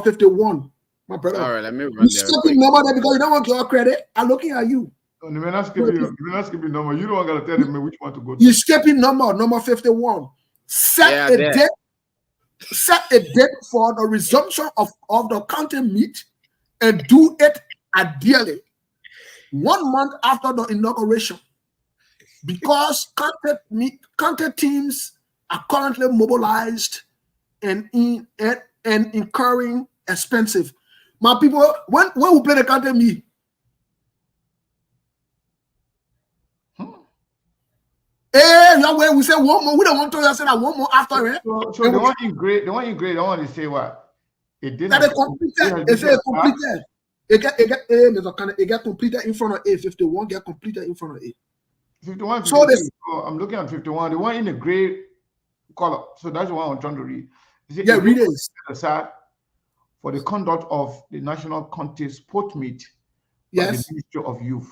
51. My brother. All right, let me run You skipping number there because you don't want your credit. I'm looking at you. No, you're not skipping number. You don't got to tell me which one to go to. You skipping number 51. Set a date for the resumption of the content meet and do it ideally 1 month after the inauguration. Because content teams are currently mobilized and incurring expensive. My people, when we play the content meet, we say 1 more. We don't want to say that 1 more after it. So the one in grade, I want to say what? It didn't. That completed. It says completed. It get completed in front of A. 51 get completed in front of A. 51. So I'm looking at 51. The one in the gray color. So that's the one I'm trying to read. Read it. Aside for the conduct of the national contest sport meet. Yes. The Ministry of Youth.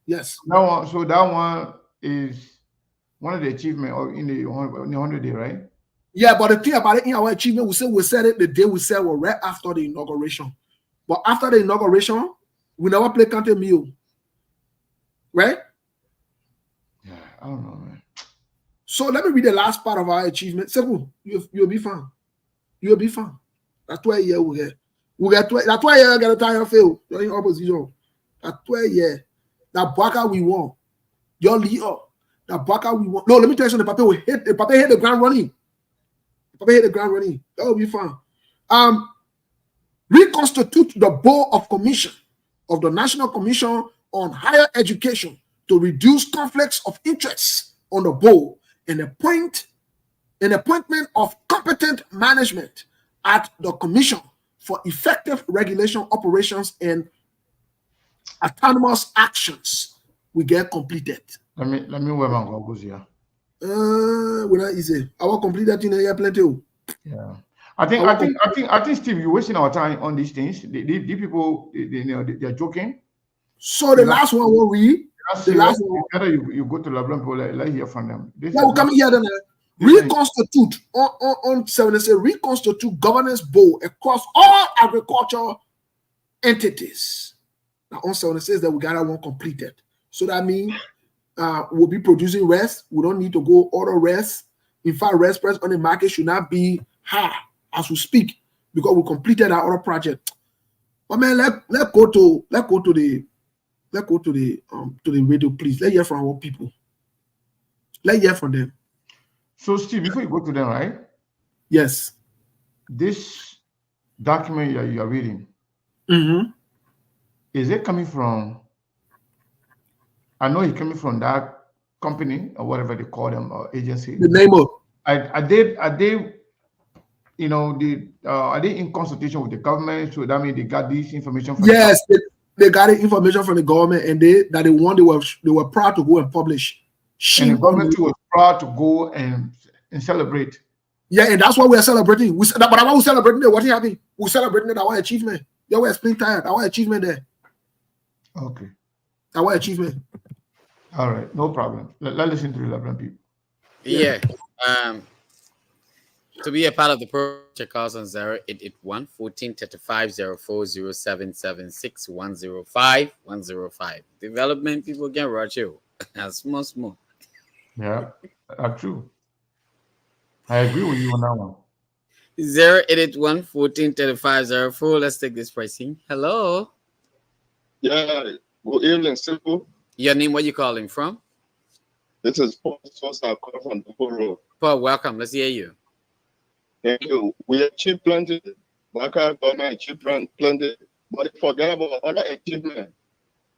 Yes. That one is one of the achievements in the 100 day, right? Yeah, but the thing about it in our achievement, we said it the day we said was right after the inauguration. But after the inauguration, we never play content meal. Right? Yeah, I don't know, man. So let me read the last part of our achievement. Simple, you'll be fine. You'll be fine. That's 12 years we get. That's 12 years get a time fail. You're in opposition. That's 12 years. That Baka we won. Your leader. That Baka we won. No, let me tell you something. The Papa hit the ground running. That will be fine. Reconstitute the board of commission of the National Commission on Higher Education to reduce conflicts of interest on the board and appointment of competent management at the commission for effective regulation operations and autonomous actions. We get completed. Let me wear my goggles here. We're not easy. I will complete that in a year plenty. Yeah. I think Steve, you're wasting our time on these things. The people they're joking. So the last one will read. The last one. You go to Liberian people, let's hear from them. We'll come here then. Reconstitute on 7 say reconstitute governance board across all agricultural entities. Now on 7 says that we got that one completed. So that means we'll be producing rest. We don't need to go order rest. In fact, rest price on the market should not be high as we speak because we completed our other project. But man, let's go to the radio, please. Let's hear from our people. Let's hear from them. So, Steve, before you go to them, right? Yes. This document that you are reading, Mm-hmm. is it coming from? I know it's coming from that company or whatever they call them or agency. The name of Are they are they in consultation with the government? So that means they got this information from the government. yes, they got the information from the government, and they were proud to go and publish. And the Shame on government you. too was proud to go and celebrate. Yeah, and that's what we are celebrating. But I'm celebrating it. What happened? We're celebrating our achievement. Yeah, we're explaining tired. Our achievement there. Okay. Our achievement. All right. No problem. Let's listen to the Liberian people. Yeah. To be a part of the program, check us on 0881 1435 040776 105 105. Development people can rush you. Small. Yeah, that's true. I agree with you on that one. 0881 1435 04. Let's take this pricing. Hello. Yeah, good evening, Simple. Your name, where you calling from? This is Paul Sosa calling from Dupo Road. Paul, welcome. Let's hear you. Thank you. We achieved plenty. Baka government achieved plenty, but forget about other achievements.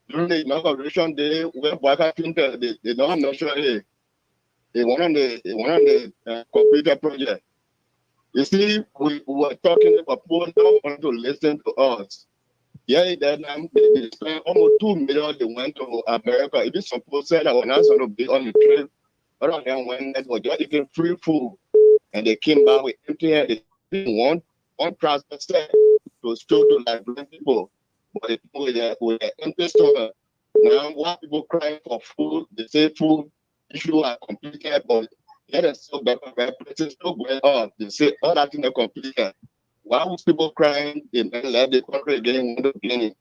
During the inauguration day, where Baka printed, they don't know sure they wanted the computer project. You see, we were talking about people don't want to listen to us. Yeah, that they spent almost $2 million. They went to America. It is supposed that I was not going to be on the trip. But then when they were just eating free food, and they came back with empty handed. They didn't want transfer to show to Liberian people, but the people with the empty stomach. Now, why people crying for food? They say food issues are complicated, but yet it's so bad. Places still going on. They say all that things are complicated. Why would people crying? They left the country again in the beginning.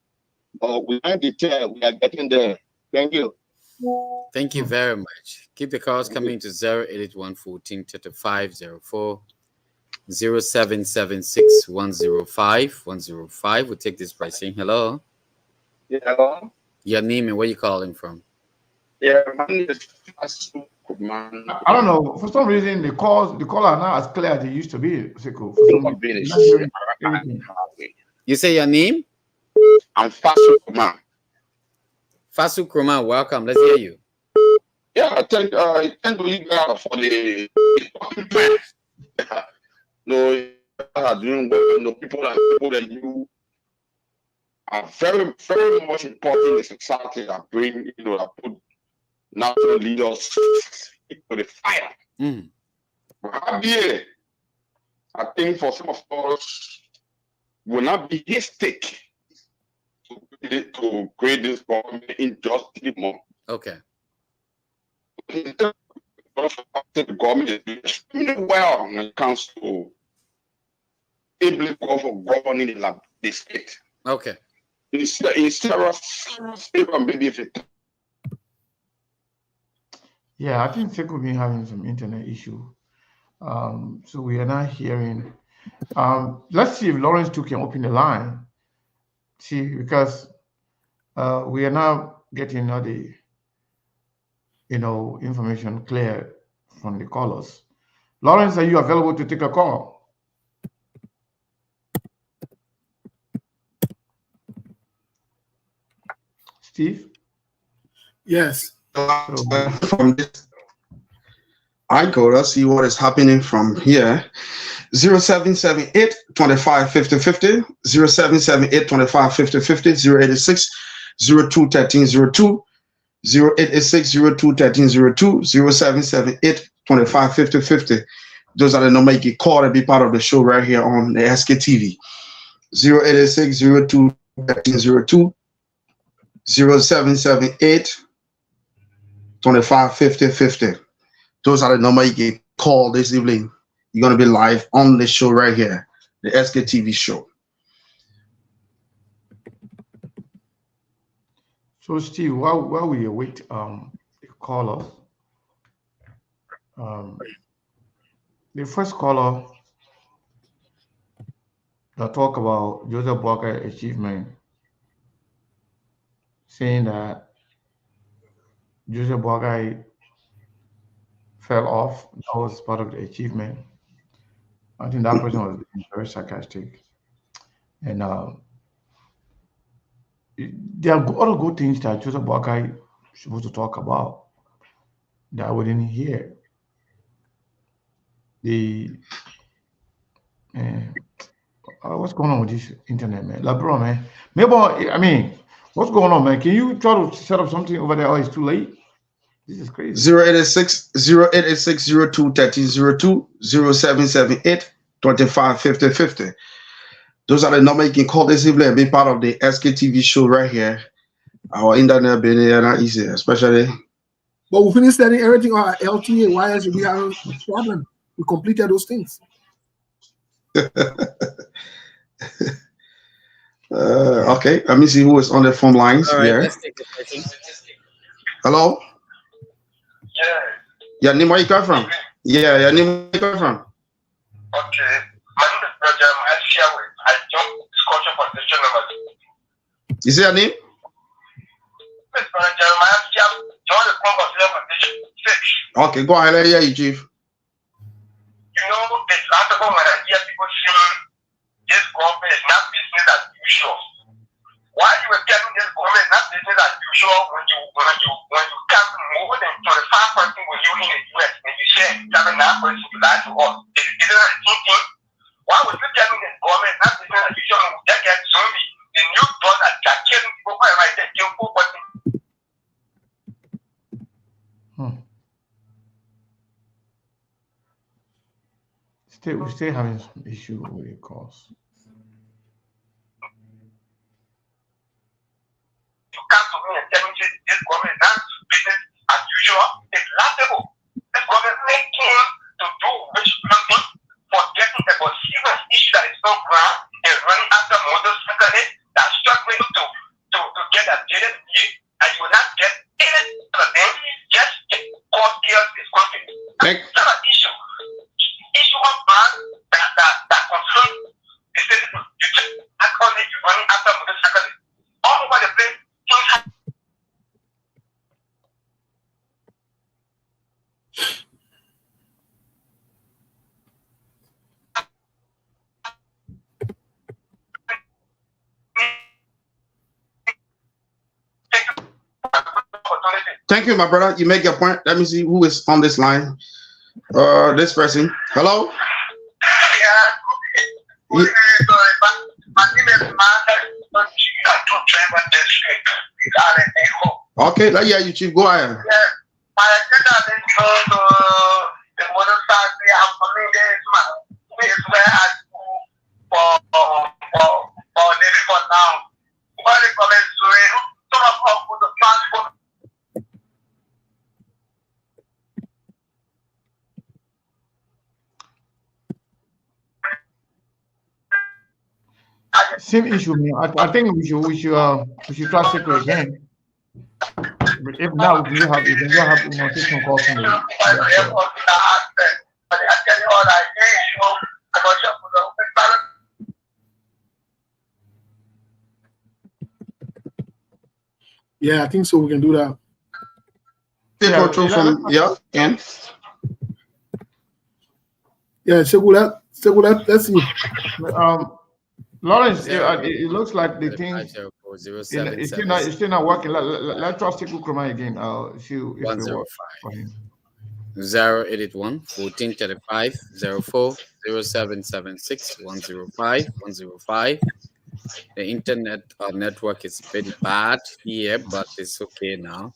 But we can't detail. We are getting there. Thank you. Thank you very much. Keep the calls coming to 0881 1435 04 0776 105 105. We'll take this by saying hello. Yeah, hello? Your name and where you calling from? Yeah, my name is man. I don't know. For some reason, the calls are not as clear as they used to be. Seko. For some reason, I'm not hearing everything. You say your name? I'm Fasu man. Fasu Kroma, welcome. Let's hear you. Yeah, I thank you guys for the no, you are doing well. No, people that you are very, very much important in the society that bring, that put natural leaders to the fire. Mm. I think for some of us will not be hasty to create this government in just 3 months. Okay. The government is doing extremely well when it comes to able governing the state. Okay. In several maybe if it. Yeah, I think Seko been having some internet issue. So we are not hearing. Let's see if Lawrence too can open the line. See, because we are now getting all the information clear from the callers. Lawrence, are you available to take a call? Steve? Yes. From this, I go to see what is happening from here. 0778 25 50 50, 0778 25 50 50, 086 02 13 02, 0886 02 13 02, 0778 25 50 50. Those are the numbers you can call and be part of the show right here on the SKTV. 0886 02 13 02, 0778 25 50 50. Those are the numbers you can call this evening. You're going to be live on the show right here, the SKTV show. So, Steve, while we await the caller, the first caller that talk about Joseph Walker achievement, saying that Joseph Walker fell off. That was part of the achievement. I think that person was being very sarcastic. And there are other good things that Joseph Boakai is supposed to talk about that we didn't hear. The what's going on with this internet, man? Like, bro, man. Maybe I mean, what's going on, man? Can you try to set up something over there? Oh, it's too late. This is crazy. 0886 0886 02 1302 0778 25 50 50. Those are the numbers you can call this evening and be part of the SKTV show right here. Our internet being not easy, especially. But we finished studying everything on our LTA. Why else we have a problem? We completed those things. Okay, let me see who is on the phone lines. All right, Here. let's take the question. Hello? Yeah. Yeah, name where you come from? Yeah, your name where you come from? Okay. My name is Brother Jeremiah. I joined discussion for session number 2. You see your name? Mr. Brother Jeremiah, join the conversation for session 6. Okay, go ahead. Let me hear you, Chief. You know, it's laughable when I hear people saying this government is not business as usual. Why you were telling this government is not business as usual when you count more than 25% with you in the US and you say 79% to lie to us? Is it not a thing? Why would you tell me this government is not business as usual when we get zombie? The new thought that they're killing people right there, kill 4%. We're still having some issue with the calls. You come to me and tell me this government is not business as usual. It's laughable. This government making to do rich something, forgetting about serious issue that is not ground and running after motorcyclists that are struggling to get a JNB, and you will not get any other thing. Just cause chaos is country. That's not an issue. Issue of man that concerns the citizens. You just act on it, you're running after motorcyclists. All over the place, things happen. Thank you, my brother. You make your point. Let me see who is on this line. This person. Hello? My name is Martha. Okay, let hear you, Chief. Go ahead. Yeah, my agenda is to the motorcycle. I'm familiar with where I go for living for now. What is coming to it? Some of us put the transport. Same issue, man. I think we should try to go again. But if not, we can have take some calls from the Yeah, I think so. We can do that. And Yeah, let's see. Lawrence, it looks like the thing it's still not working. Let's try Sekou Kroma again. See if it works for him. 081 1435 04 0776 105 105. The internet network is a bit bad here, but it's okay now.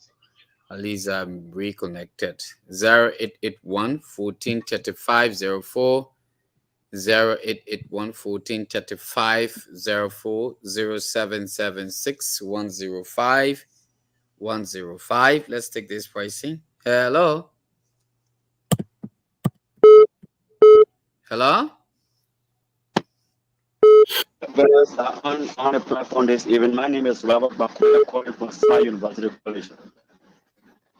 At least I'm reconnected. 0881 1435 04 0881 1435 04 0776 105 105. Let's take this pricing. Hello. Hello. On the platform this evening, my name is Robert Bakuya, calling from Smart University College.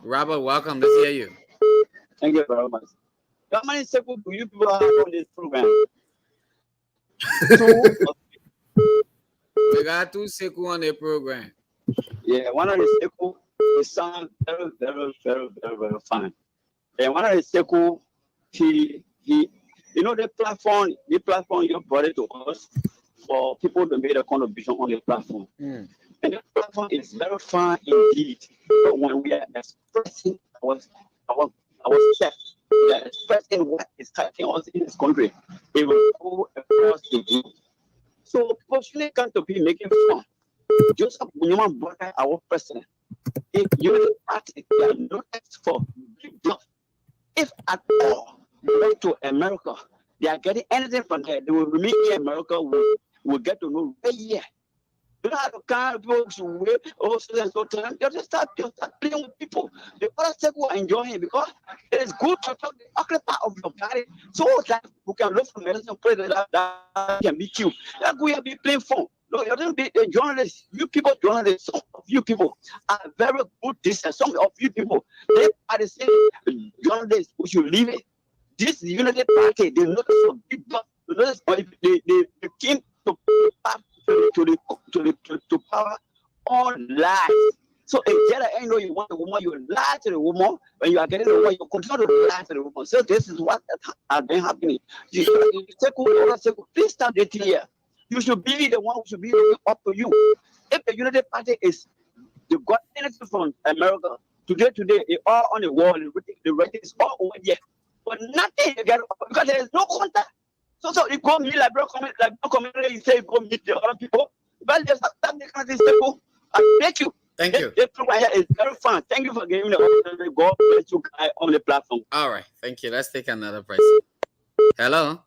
Robert, welcome. Let's hear you. Thank you very much. How many seconds do you people have on this program? We got 2 seconds on the program. Yeah, one of the seconds, it sounds very, very, very, very, very fine. And one of the Sekou, he, you know, the platform you brought it to us for people to make a contribution on the platform. And the platform is very fun indeed. But when we are expressing ourselves, we are expressing what is happening us in this country, it will go across the group. So people shouldn't come to be making fun. Joseph Bunyaman Baka, our president, if you party, they are noticed for big bluff. If at all they go to America, they are getting anything from there, they will remain in America, will get to know right here. You know how to kind people to wait so time. You just start playing with people. The other side will enjoy it because it is good to talk the ugly part of your body so that we can look for medicine and pray that can meet you. Like we have been playing phone. No, you don't be the journalists. You people, journalists, some of you people are very good. This and some of you people, they are the same journalists. We should leave it. This unity party, they notice for big bucks. They came to power on lies. So if there ain't no you want a woman, you lie to the woman. When you are getting the woman, you continue to lie to the woman. So this is what has been happening. Please start dating here. You should be the one who should be up to you. If the Unity Party is they got anything from America, today, it's all on the wall, the rating is all over there. But nothing you get because there is no contact. So you go meet Liberian community, you say go meet the other people. Well, there's that the country people. I thank you. Thank you. This program here is very fun. Thank you for giving the opportunity. God bless you guys on the platform. All right. Thank you. Let's take another person. Hello.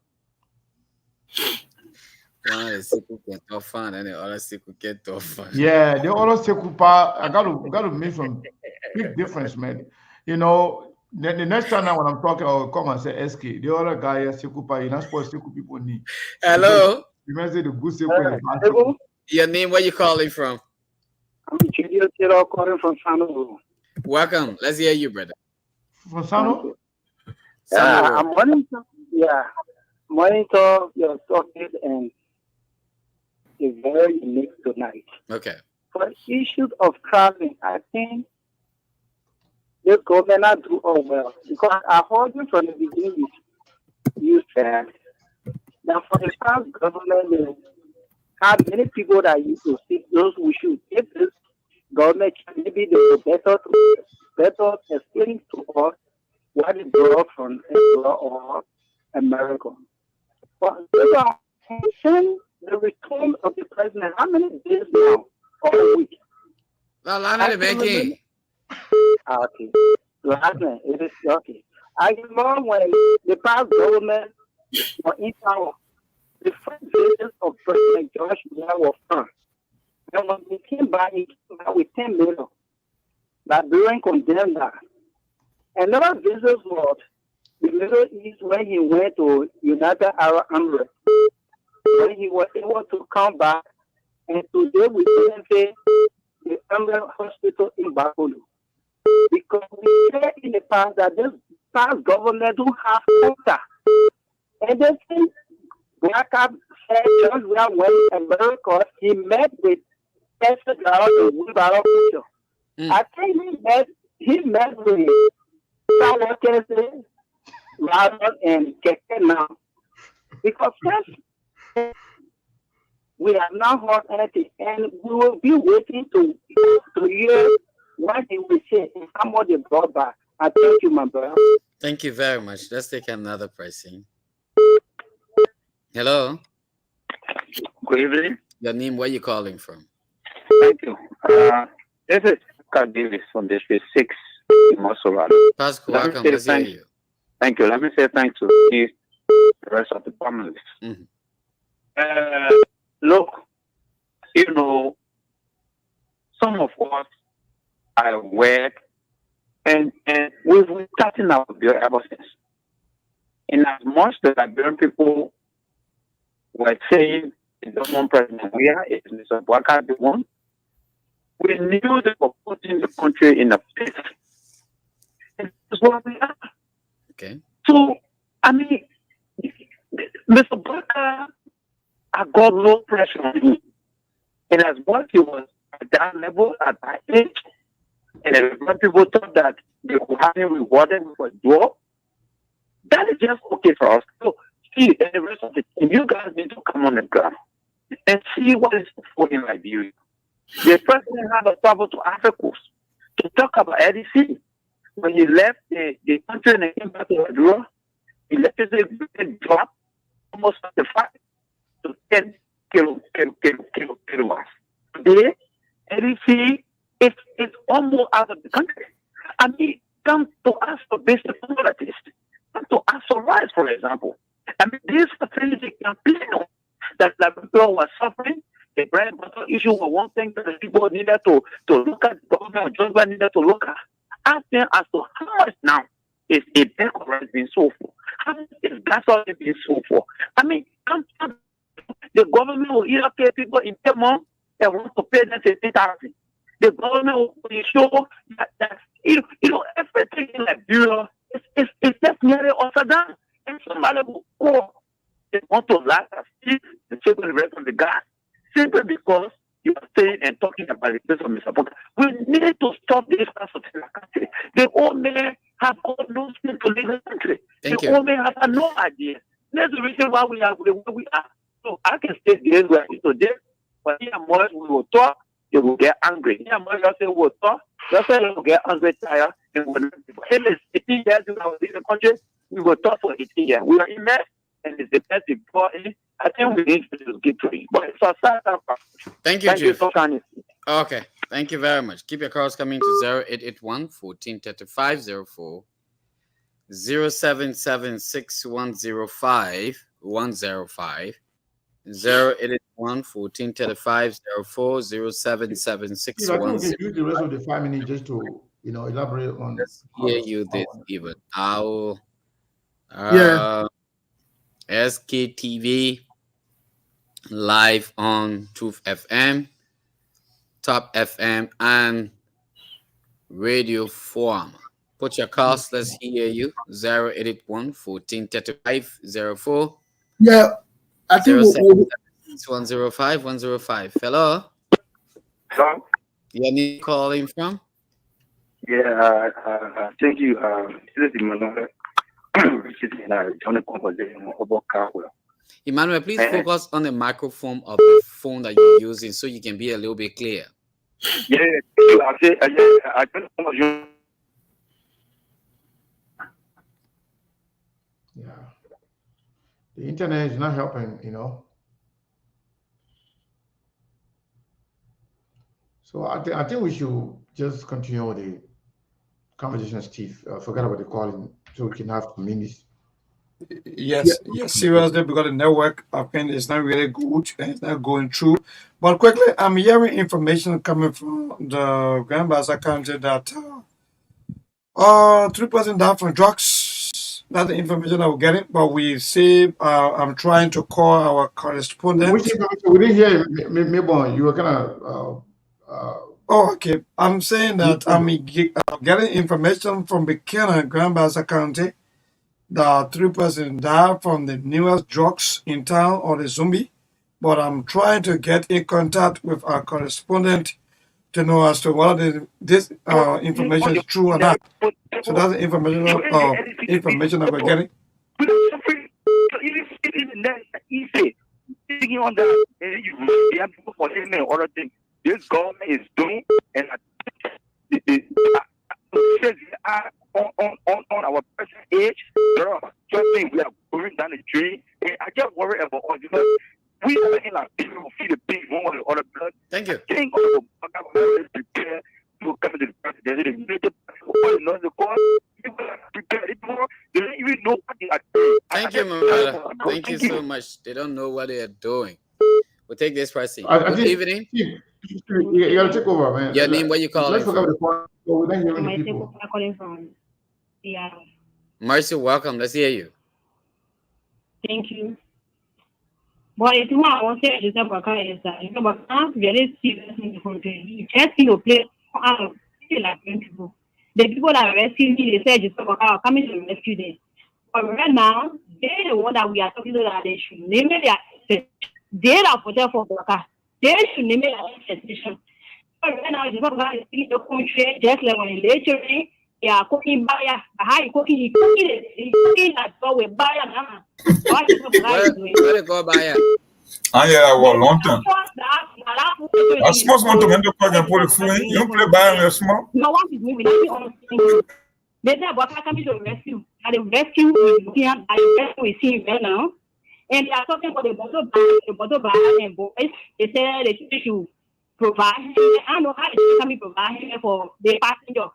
One of the Sekou get tough fun and the other Sekou get tough fun. Yeah, the other Sekou part, I gotta make some big difference, man. You know, the next time now when I'm talking, I'll come and say SK. The other guy is Sekou part, you're not supposed to Sekou people need. Hello. You may say the good Sekou is bad Sekou. Your name, where you calling from? I'm Chidi calling from Sano. Welcome. Let's hear you, brother. From Sano? Yeah, I'm monitor your topic and it's very unique tonight. Okay. For the issue of traveling, I think this government not do all well because I heard you from the beginning. You said that for the past government, they had many people that used to see those who should. If this government maybe they will better explain to us what is brought from Israel or America. But the return of the president, how many days now? Or a week? No, Lana Becky. Okay. Lana, it is okay. I remember when the past government were in power, the first visit of President George was fun. And when he came back with 10 million. Liberian condemned that. Another visit was the Middle East when he went to United Arab Emirates. When he was able to come back, and today we didn't say the Emirates Hospital in Bakulu. Because we said in the past that this past government do have contact. And then since Blackup said George Brown went to America, he met with Esther Garrett and Wilbaro Picture. I think he met with Salah Kennedy, Ronald, and Keke now. Because first, we have not heard anything, and we will be waiting to hear what he will say and how much they brought back. I thank you, my brother. Thank you very much. Let's take another person. Hello. Good evening. Your name, where you calling from? Thank you. This is Pascal Davis from District 6 in Mosorado. Pascal, welcome. Let's hear you. Thank you. Let me say thanks to the rest of the panelists. Look, you know, some of us are aware and we've been starting our bill ever since. In as much the Liberian people were saying the government president we are, is Mr. Bwaka the one, we knew they were putting the country in a pit. And that's what we are. Okay. So, I mean, Mr. Bwaka, I got no pressure on him. And as much he was at that level, at that age, and a lot of people thought that they could have having rewarded with a job, that is just okay for us. So, see, and the rest of the team, you guys need to come on the ground and see what is for in Liberia. The president had a travel to Africa to talk about EDC. When he left the country and came back to Liberia, the electricity dropped almost 55 to 10 kilowatts. Today, EDC is almost out of the country. I mean, come to ask for basic commodities. Come to ask for rice, for example. I mean, these facilities can play on that people were suffering. The bread and butter issue was one thing that the people needed to look at, the government just needed to look at. Ask them as to how much now is a bag of rice being sold for? How much is gas oil being sold for? I mean, the government will either pay people in Piedmont and want to pay them 50,000. The government will ensure that everything in Liberia is just nearly upside down. And somebody will call. They want to laugh at it and take the rest of the gas. Simply because you are saying and talking about the case of Mr. Booker. We need to stop this kind of thing in the country. The old men have got no space to leave the country. The old men have no idea. That's the reason why we are the way we are. So I can stay there where I today, but here more we will talk, they will get angry. Here more you say we will talk, that's why they will get angry, tired, and will not. If it's 18 years we are in the country, we will talk for 18 years. We are in mess, and it's the best important. I think we need to get to it. But it's a sad. Thank you, Chief. You okay, thank you very much. Keep your calls coming to 0881 1435 04 0776 105 105 0881 1435 04 0776 I think we can use the rest of the 5 minutes just to elaborate on. Let's hear you this even. I'll SKTV live on Truth FM, Top FM, and Radio Forum. Put your calls. Let's hear you. 0881 1435 04. Yeah, I think 105 105. Hello. Hello. You need calling from? Yeah, thank you. This is Emmanuel. Emmanuel, please focus on the microphone of the phone that you're using so you can be a little bit clear. Yeah, I don't know. Yeah, the internet is not helping, So I think we should just continue with the conversation, Steve. Forget about the calling, so we can have minutes. Yes, seriously, because the network, I think, is not really good and it's not going through. But quickly, I'm hearing information coming from the Grand Baza County that 3 persons died from drugs. That's the information I'm getting. But we see, I'm trying to call our correspondent. Which information? We didn't hear you. Maybe you were kind of. Okay. I'm saying that I'm getting information from Buchanan, Grand Baza County. The 3 persons died from the newest drugs in town or the zombie, but I'm trying to get in contact with our correspondent to know as to whether this information is true or not. So that's the information that we're getting. This government is doing, and on our present age, just think we are going down the drain. And I just worry about all because we are in like people feel the big one or the other blood. Thank you. I think all the prepare to come to the president. The court, people are prepared. They don't even know what they are doing. Thank you, my brother. Thank you so much. They don't know what they are doing. We'll take this person. Good evening. You gotta take over, man. Your name, where you calling Let's forget from? the point. So we don't hear any people. Calling from Seattle. Mercy, welcome. Let's hear you. Thank you. But it's what I want to say is that but I'm very serious in the country. You just see your place out like people. The people that rescue me, they said are coming to rescue them. But right now, they're the one that we are talking to that they should name it. They are for Baka. They should name it as a station. Right now, the Baka is in the country, just like when later yeah, cooking buyer, high cooking that go with buyer, mama. Where they go buy it? And yeah, I was long time. I suppose want to end up and put the food in. You don't play by your small. No one is moving. Let me understand. They say about coming to rescue. And the rescue is here. And the rescue is here right now. And they are talking about the bottle buyer and boys. They say they should provide. I don't know how they can be providing for the passenger.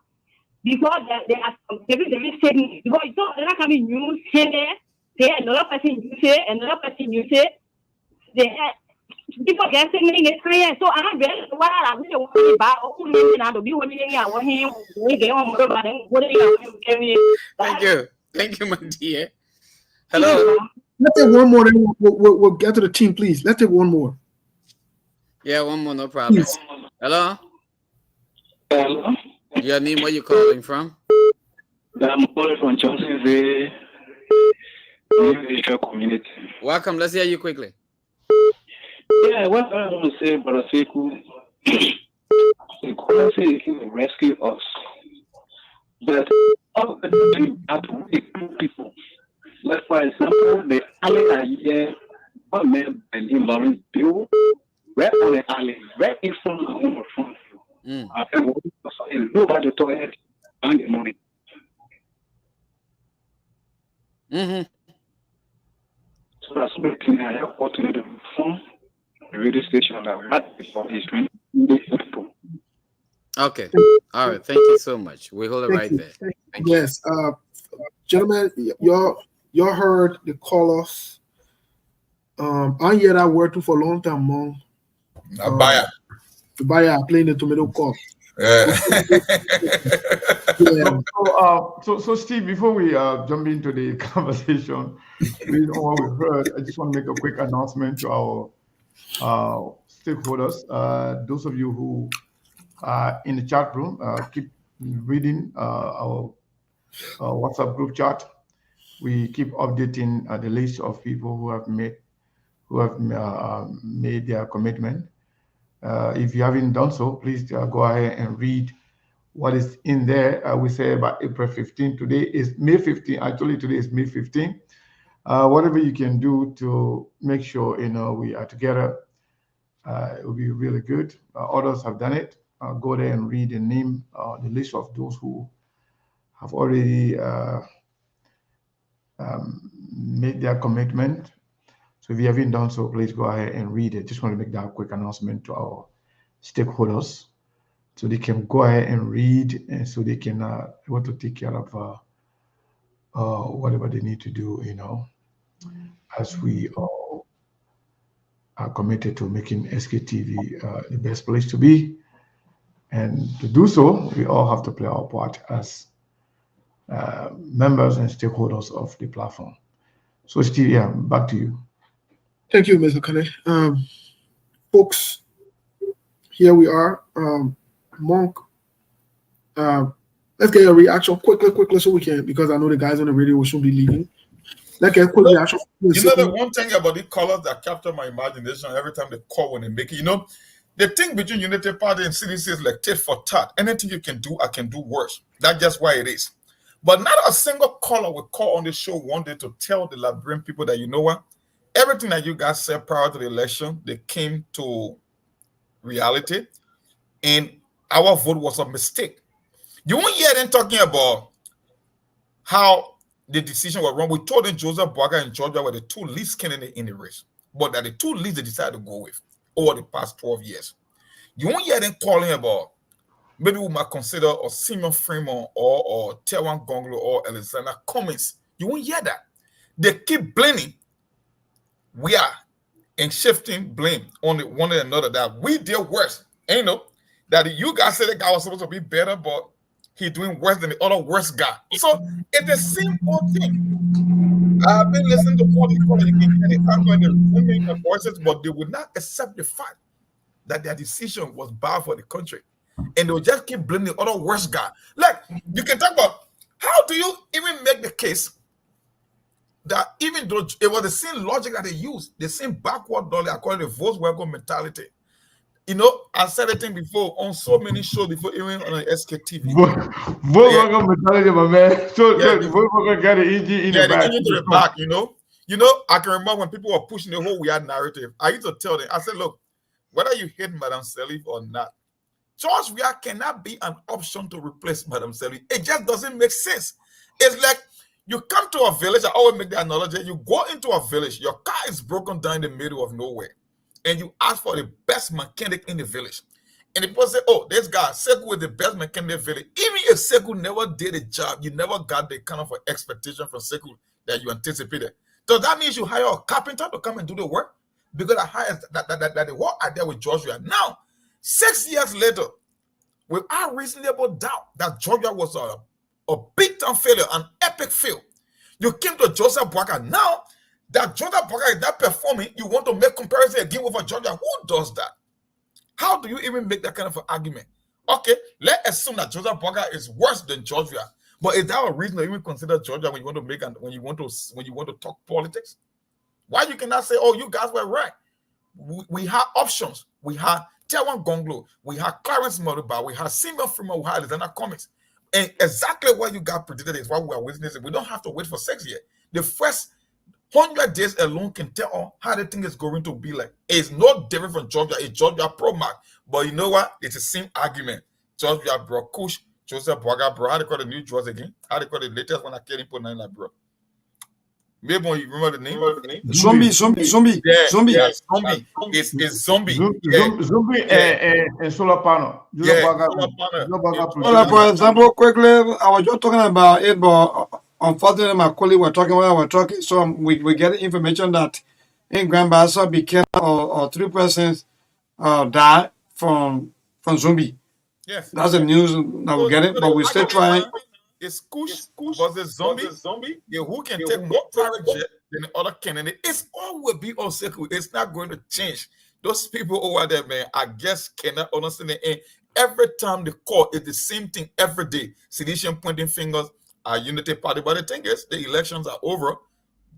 Because they are very statement. Because it's not they're not coming news here. Say another person you say, another person you say. They people get saying it. So I'm very what I'm really worried about. Only now to be working here. We get on more about it. Thank you, my dear. Hello. Let's take one more. Then we'll get to the team, please. Let's take one more. Yeah, one more, no problem. Please. Hello. Hello. Your name? Where you calling from? I'm calling from Johnsonville community. Welcome. Let's hear you quickly. Yeah, what I want to say, Brother Sekou, he can rescue us. But all the things that we people, like for example, the alley here, what men and in bill, where on the alley, right in front of the home front. I think nobody to it and the money. So that's something I have got to do from the radio station that we had before is people. Okay. All right. Thank you so much. We hold it right there. Thank you. Yes. Gentlemen, y'all heard the callers. I hear that word too for a long time, Mom. Buyer. The buyer playing the tomato cup. So Steve, before we jump into the conversation, based on what we heard, I just want to make a quick announcement to our stakeholders. Those of you who are in the chat room, keep reading our WhatsApp group chat. We keep updating the list of people who have made their commitment. If you haven't done so, please go ahead and read what is in there. We say about April 15. Today is May 15. Actually, today is May 15. Whatever you can do to make sure we are together, it will be really good. Others have done it. Go there and read the name, the list of those who have already made their commitment. So if you haven't done so, please go ahead and read it. Just want to make that quick announcement to our stakeholders, so they can go ahead and read, and so they can want to take care of whatever they need to do, as we all are committed to making SKTV the best place to be. And to do so, we all have to play our part as members and stakeholders of the platform. So Steve, yeah, back to you. Thank you, Mr. Kane. Folks, here we are. Monk, let's get a reaction quickly so we can, because I know the guys on the radio will soon be leaving. Let's get a quick reaction. You know, the one thing about the colors that capture my imagination every time they call when they make it, the thing between Unity Party and CDC is like tit for tat. Anything you can do, I can do worse. That's just why it is. But not a single caller will call on the show one day to tell the Liberian people that, you know what, everything that you guys said prior to the election, they came to reality, and our vote was a mistake. You won't hear them talking about how the decision was wrong. We told them Joseph Boakai and Georgia were the two least candidates in the race, but that the two least they decided to go with over the past 12 years. You won't hear them calling about maybe we might consider or Simeon Fremont or Tewan Gonglo or Alexander Cummings. You won't hear that. They keep blaming we are and shifting blame on one another that we did worse. That you guys said the guy was supposed to be better, but he's doing worse than the other worst guy. So it's the same old thing. I've been listening to all these people and they can't go in their voices, but they would not accept the fact that their decision was bad for the country. And they'll just keep blaming the other worst guy. Like, you can talk about how do you even make the case that even though it was the same logic that they used, the same backward dollar, I call it the Volkswagen mentality. You know, I said it before on so many shows before, even on SKTV. Volkswagen mentality, my man. So Volkswagen got an engine in the back. Engine to the back, you know. You know, I can remember when people were pushing the whole weird narrative. I used to tell them, I said, look, whether you hate Madam Sirleaf or not, George Weah cannot be an option to replace Madam Sirleaf. It just doesn't make sense. It's like you come to a village, I always make the analogy, you go into a village, your car is broken down in the middle of nowhere, and you ask for the best mechanic in the village. And the people say, oh, this guy, Sekou is the best mechanic in the village. Even if Sekou never did a job, you never got the kind of expectation from Sekou that you anticipated. So that means you hire a carpenter to come and do the work? Because I hired that the work I did with George Weah. Now, 6 years later, without reasonable doubt that George Weah was a big-time failure, an epic fail. You came to Joseph Boakai. Now that Joseph Boakai is not performing, you want to make comparison again with George Weah. Who does that? How do you even make that kind of an argument? Okay, let's assume that Joseph Boakai is worse than George Weah. But is that a reason to even consider George Weah when you want to make and when you want to talk politics? Why you cannot say, oh, you guys were right? We had options. We had Tewan Gonglo. We had Clarence Moruba. We had Simon Freeman. We had Alexander Comics. And exactly what you got predicted is what we are witnessing. We don't have to wait for 6 years. The first 100 days alone can tell how the thing is going to be like. It's not different from Georgia. It's Georgia Pro Mac. But you know what? It's the same argument. Georgia bro, Kush, Joseph Boakai bro. How they call the new draws again? How they call the latest one I can't put nine like bro? Maybe you remember the name? Zombie. Yeah, Zombie. Zombie. It's Zombie. Zombie and solar panel. Well, for example, quickly, I was just talking about it, but unfortunately, my colleague were talking while I was talking, so we get information that in Grand Bassa became or 3 persons died from zombie. Yes. That's the news that we get it, but we're still trying. It's Kush versus Zombie. Yeah, who can take more private jet than the other candidate? It's always be on Sekou. It's not going to change. Those people over there, man, I guess cannot understand it. And every time they call, it's the same thing every day. Sedition, pointing fingers, unity party. But the thing is, the elections are over.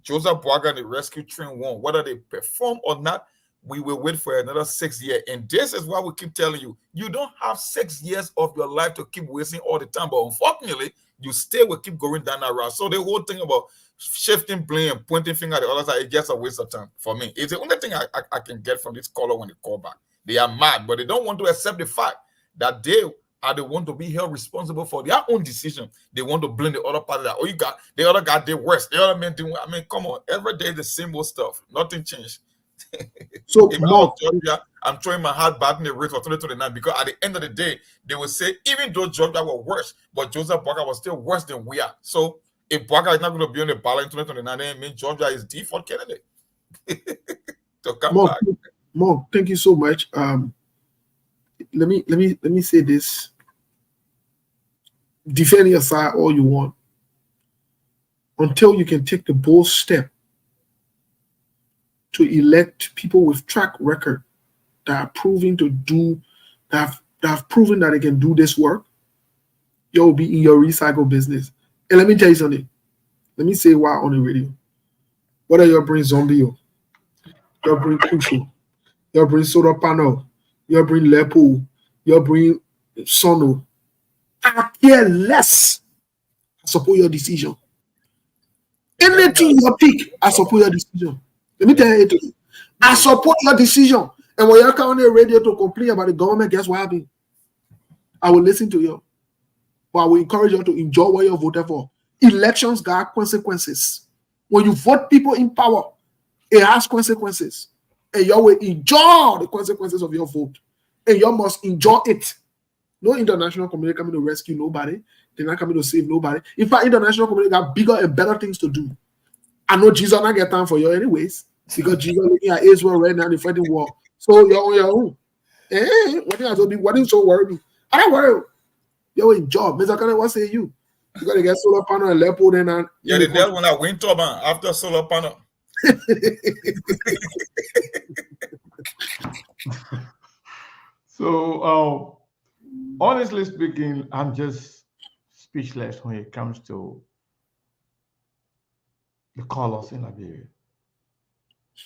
Joseph Boakai and the rescue train won. Whether they perform or not, we will wait for another 6 years. And this is why we keep telling you, you don't have 6 years of your life to keep wasting all the time. But unfortunately, you still will keep going down that route. So the whole thing about shifting blame and pointing finger at the other side, it's just a waste of time for me. It's the only thing I can get from this caller when they call back. They are mad, but they don't want to accept the fact that they are the one to be held responsible for their own decision. They want to blame the other party that, oh, you got the other guy did worse. The other man did worse. I mean, come on. Every day the same old stuff. Nothing changed. So, if I was Georgia, I'm throwing my heart back in the race for 2029 because at the end of the day, they will say, even though Georgia was worse, but Joseph Boakai was still worse than we are. So if Boakai is not going to be on the ballot in 2029, then it means Georgia is default candidate. So come back. Mark, thank you so much. Let me say this. Defend your side all you want until you can take the bold step to elect people with track record that are proving to do that have proven that they can do this work. You'll be in your recycle business. And let me tell you something. Let me say why on the radio. Whether you bring Zombie, you bring Kushu, you bring Soda Panel, you bring Lepo, you bring Sono. I care less. I support your decision. Anything you pick, I support your decision. Let me tell you, I support your decision. And when you're on the radio to complain about the government, guess what happened? I will listen to you. But I will encourage you to enjoy what you voted for. Elections got consequences. When you vote people in power, it has consequences. And you will enjoy the consequences of your vote. And you must enjoy it. No international community coming to rescue nobody. They're not coming to save nobody. In fact, international community got bigger and better things to do. I know Jesus not get time for you anyways. Because Jesus looking at Israel right now in the fighting war. So you're on your own. What is so worried? I don't worry. You're in job. Mr. Kane, what say you? You gotta get solar panel and Lepo then. Yeah, the deal when I went up after solar panel. So honestly speaking, I'm just speechless when it comes to the colors in Liberia.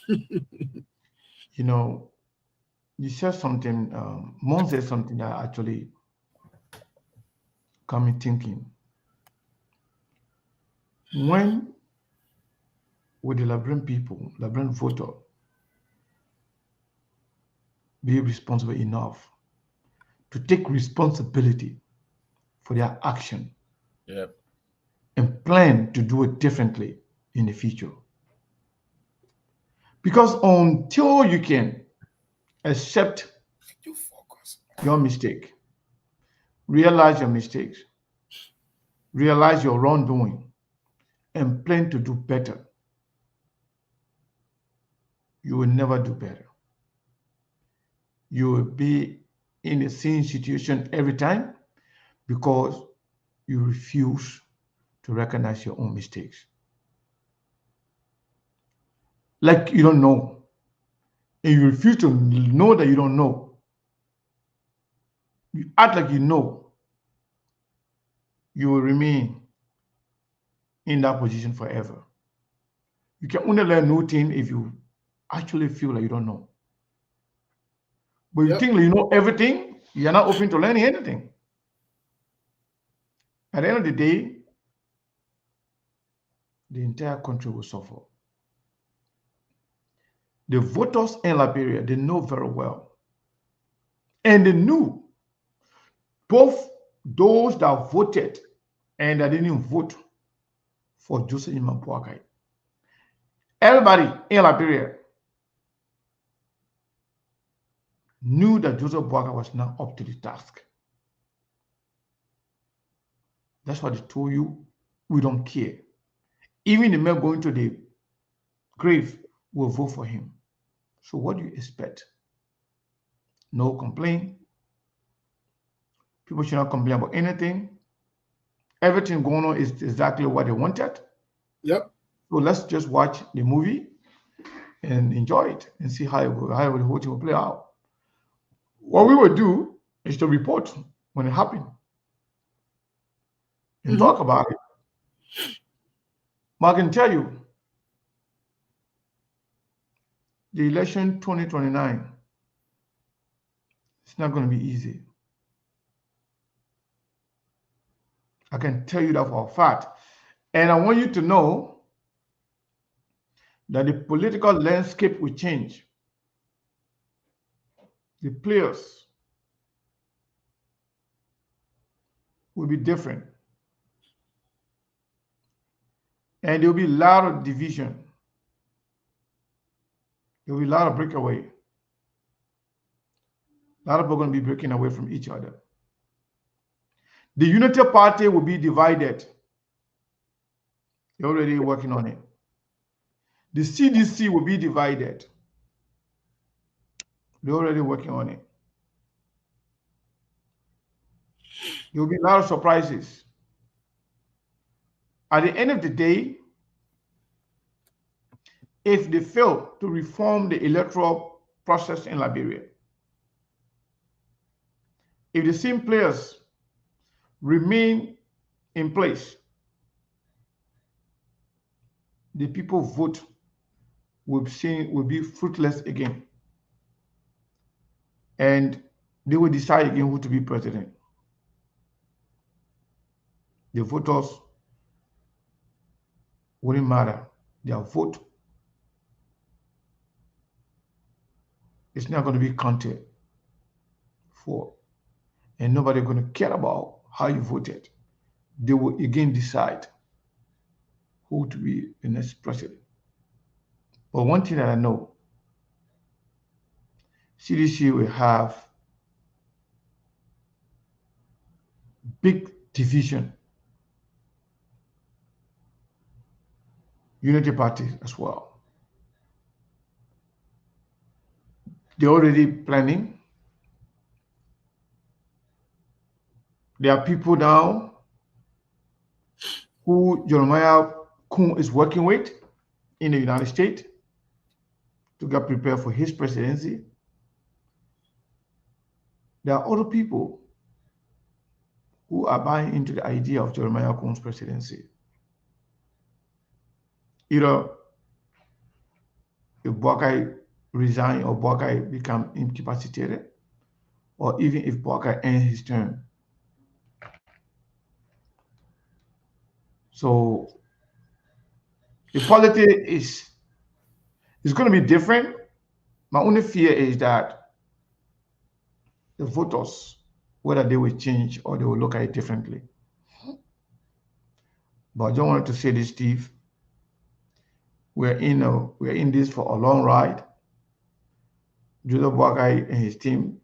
You know, You said something, Mon said something that actually got me thinking. When would the Liberian people, Liberian voter, be responsible enough to take responsibility for their action Yep. and plan to do it differently in the future? Because until you can accept You focus. your mistake, realize your mistakes, realize your wrongdoing, and plan to do better, you will never do better. You will be in the same situation every time because you refuse to recognize your own mistakes. Like you don't know, and you refuse to know that you don't know. You act like you know, you will remain in that position forever. You can only learn new things if you actually feel like you don't know. But you Yep. think like you know everything, you're not open to learning anything. At the end of the day, the entire country will suffer. The voters in Liberia, they know very well. And they knew both those that voted and that didn't vote for Joseph Imampuakai. Everybody in Liberia knew that Joseph Boakai was not up to the task. That's why they told you, we don't care. Even the men going to the grave will vote for him. So what do you expect? No complaint. People should not complain about anything. Everything going on is exactly what they wanted. Yep. So let's just watch the movie and enjoy it and see how the whole thing will play out. What we will do is to report when it happened and talk about it. But I can tell you, the election 2029, it's not going to be easy. I can tell you that for a fact. And I want you to know that the political landscape will change. The players will be different. And there will be a lot of division. There will be a lot of breakaway. A lot of people are going to be breaking away from each other. The Unity Party will be divided. They're already working on it. The CDC will be divided. They're already working on it. There will be a lot of surprises. At the end of the day, if they fail to reform the electoral process in Liberia, if the same players remain in place, the people vote will be fruitless again. And they will decide again who to be president. The voters wouldn't matter. Their vote is not going to be counted for. And nobody going to care about how you voted. They will again decide who to be the next president. But one thing that I know, CDC will have big division. Unity Party as well. They're already planning. There are people now who Jeremiah Kun is working with in the United States to get prepared for his presidency. There are other people who are buying into the idea of Jeremiah Kun's presidency. Either if Boakai resign or Boakai become incapacitated, or even if Boakai ends his term. So the politics is going to be different. My only fear is that the voters, whether they will change or they will look at it differently. But I don't want to say this, Steve. We're in this for a long ride. Joseph Boakai and his team,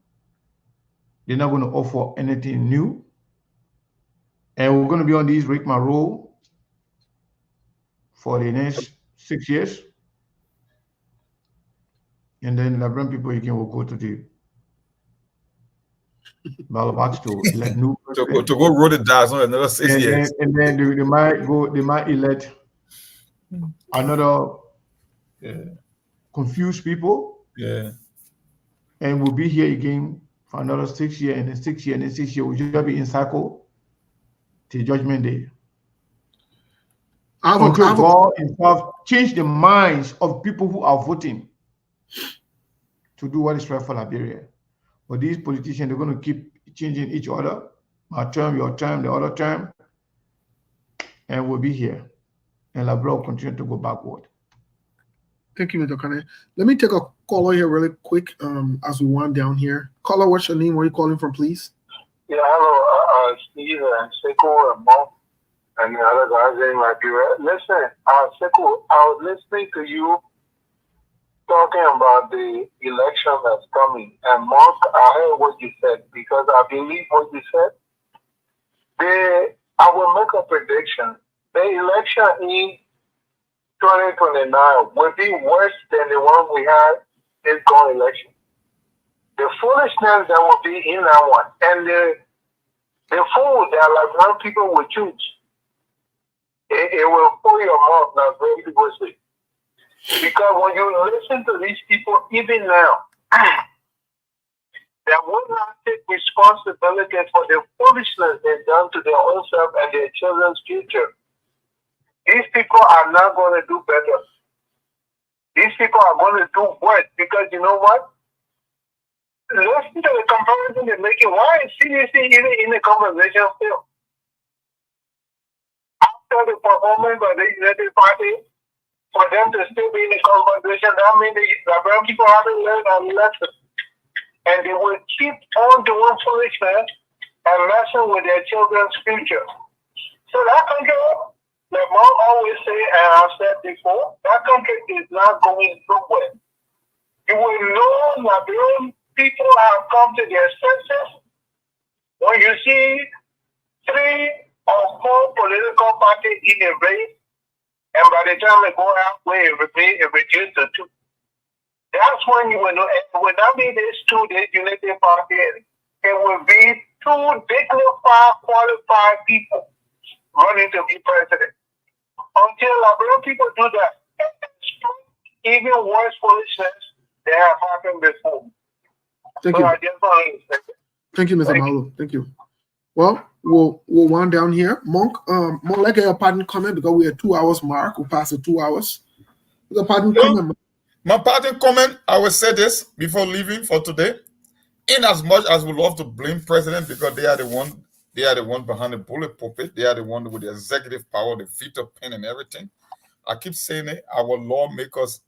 they're not going to offer anything new. And we're going to be on this Rick roll for the next 6 years. And then Liberian people again will go to the ballot box to elect new to go roll the dice on another 6 years. And then they might elect another confused people. Yeah. And we'll be here again for another 6 years, and then 6 years, and then 6 years. We'll just be in cycle till Judgment Day. Until God himself change the minds of people who are voting to do what is right for Liberia. But these politicians, they're going to keep changing each other. My term, your term, the other term. And we'll be here. And Liberia will continue to go backward. Thank you, Mr. Kane. Let me take a caller here really quick as we wind down here. Caller, what's your name? Where are you calling from, please? Yeah, hello, Steve and Sekou and Mo and the other guys in Liberia. Listen, Sekou, I was listening to you talking about the election that's coming. And Mark, I heard what you said because I believe what you said. I will make a prediction. The election in 2029 will be worse than the one we had this going election. The foolishness that will be in that one, and the fool that Liberian people will choose, it will pull your mouth now very vigorously. Because when you listen to these people, even now, they will not take responsibility for the foolishness they've done to their own self and their children's future. These people are not going to do better. These people are going to do worse because you know what? Listen to the comparison they're making. Why is CDC even in the conversation still? After the performance by the United Party, for them to still be in the conversation, that means the Liberian people haven't learned a lesson. And they will keep on doing foolishness and messing with their children's future. So that country, like Mom always say, and I've said before, that country is not going nowhere. You will know Liberian people have come to their senses when you see 3 or 4 political parties in a race, and by the time they go halfway, it reduces to 2. That's when you will know. It will not be these 2, this Unity Party. It will be 2 dignified, qualified people running to be president. Until Liberian people do that, even worse foolishness that have happened before. Thank you. Thank you, Mr. Malo. Thank you. Well, we'll wind down here. Monk, like a pardon comment because we are 2 hours mark. We passed the 2 hours. The pardon comment. My parting comment, I will say this before leaving for today. In as much as we love to blame president because they are the one behind the bullet pulpit, they are the one with the executive power, the veto pen and everything. I keep saying it, our lawmakers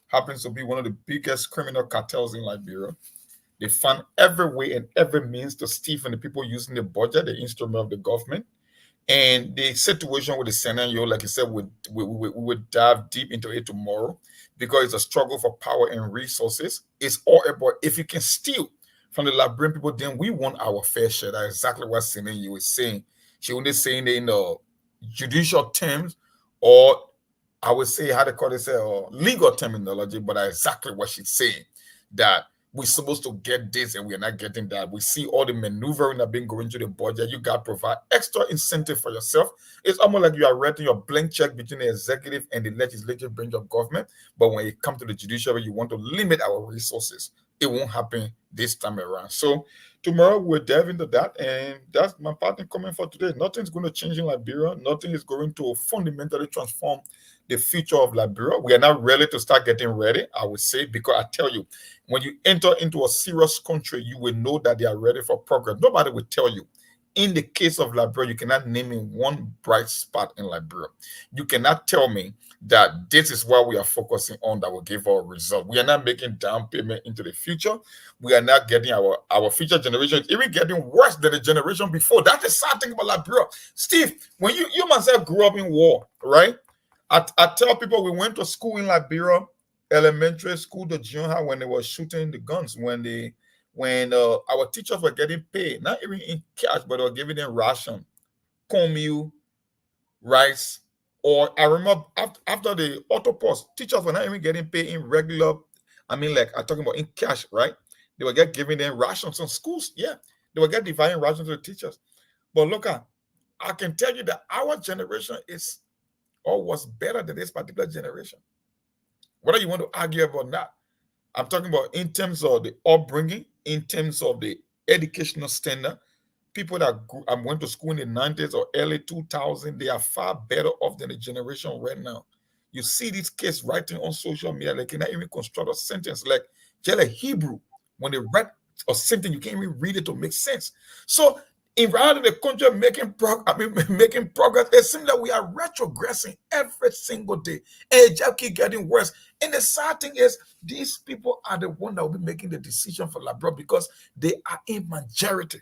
happens to be one of the biggest criminal cartels in Liberia. They find every way and every means to stiffen the people using the budget, the instrument of the government. And the situation with the scenario, like I said, we would dive deep into it tomorrow because it's a struggle for power and resources. It's all about if you can steal from the Liberian people, then we want our fair share. That's exactly what Semenyo is saying. She only saying it in the judicial terms, or I would say how they call it, legal terminology, but that's exactly what she's saying. That we're supposed to get this and we're not getting that. We see all the maneuvering that been going through the budget. You got to provide extra incentive for yourself. It's almost like you are writing your blank check between the executive and the legislative branch of government. But when it comes to the judiciary, you want to limit our resources it won't happen this time around. So tomorrow we'll dive into that, and that's my partner comment for today. Nothing's going to change in Liberia. Nothing is going to fundamentally transform the future of Liberia. We are not ready to start getting ready, I would say, because I tell you, when you enter into a serious country, you will know that they are ready for progress. Nobody will tell you. In the case of Liberia, you cannot name me one bright spot in Liberia. You cannot tell me that this is what we are focusing on that will give our result. We are not making down payment into the future. We are not getting our future generation even getting worse than the generation before. That's the sad thing about Liberia. Steve, when you myself grew up in war, right? I tell people we went to school in Liberia, elementary school, the junior, when they were shooting the guns, when our teachers were getting paid, not even in cash, but they were giving them ration, cornmeal, rice. Or I remember after the auto post, teachers were not even getting paid in regular, I'm talking about in cash, right? They were giving them rations in schools. Yeah, they were dividing rations to the teachers. But look, I can tell you that our generation is or was better than this particular generation. Whether you want to argue about that, I'm talking about in terms of the upbringing, in terms of the educational standard. People that went to school in the 90s or early 2000s, they are far better off than the generation right now. You see these kids writing on social media, they cannot even construct a sentence like Hebrew. When they write a sentence, you can't even read it to make sense. So in rather than the country making progress, it seems that we are retrogressing every single day. And it just keeps getting worse. And the sad thing is, these people are the ones that will be making the decision for Liberia because they are in majority.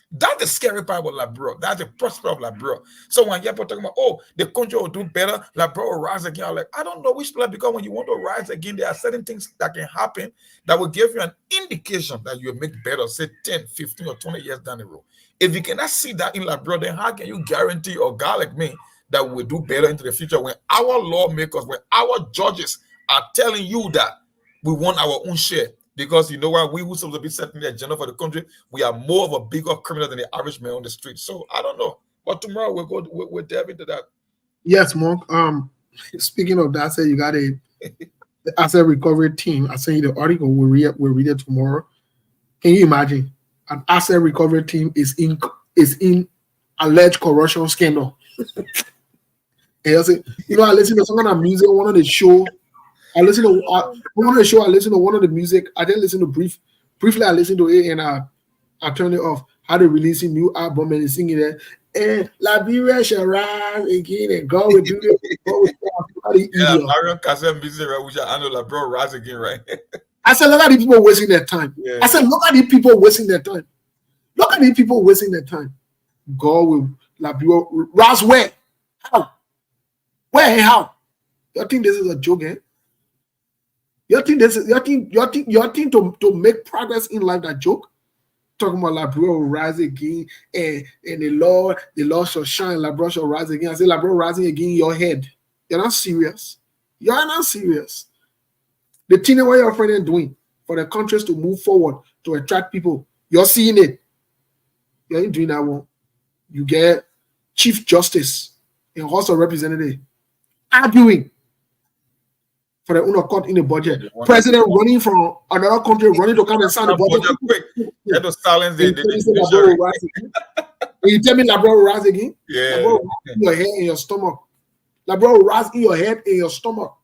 That's the scary part about Liberia. That's the prospect of Liberia. So when people talking about, oh, the country will do better, Liberia will rise again, I'm like, I don't know which place, because when you want to rise again, there are certain things that can happen that will give you an indication that you will make better, say 10, 15, or 20 years down the road. If you cannot see that in Liberia, then how can you guarantee, or God like me, that we'll do better into the future when our lawmakers, when our judges are telling you that we want our own share? Because you know what, we who supposed to be setting the agenda for the country, we are more of a bigger criminal than the average man on the street. So I don't know, but tomorrow we'll dive into that. Yes, Monk. Speaking of that, say you got a asset recovery team. I sent you the article. We'll read it tomorrow. Can you imagine an asset recovery team is in alleged corruption scandal? And I say, I listen to some kind of music, one of the show. I listen to one of the show. I listen to one of the music. I didn't listen to briefly. I listened to it and I turned it off. How they releasing new album and singing it. And Liberia shall rise again, and God will do it. Marion Cassette music, right? Which I know Liberia rise again, right? I said, look at these people wasting their time. Yeah. I said, look at these people wasting their time. Look at these people wasting their time. God will Liberia rise where? How? Where and how? You think this is a joke, eh? You think this is your think to make progress in life that joke? Talking about Liberia will rise again, and the Lord shall shine, Liberia shall rise again. I say Liberia rising again in your head. You're not serious. You're not serious. The thing what your friend is doing for the countries to move forward, to attract people, you're seeing it. You ain't doing that one. You get Chief Justice and House of Representatives arguing for the owner cut in the budget. President running from another country, running to come and sign the budget. Quick. Had to silence the you tell me Liberia will rise again? Yeah. Liberia will rise in your head and your stomach. Liberia will rise in your head and your stomach.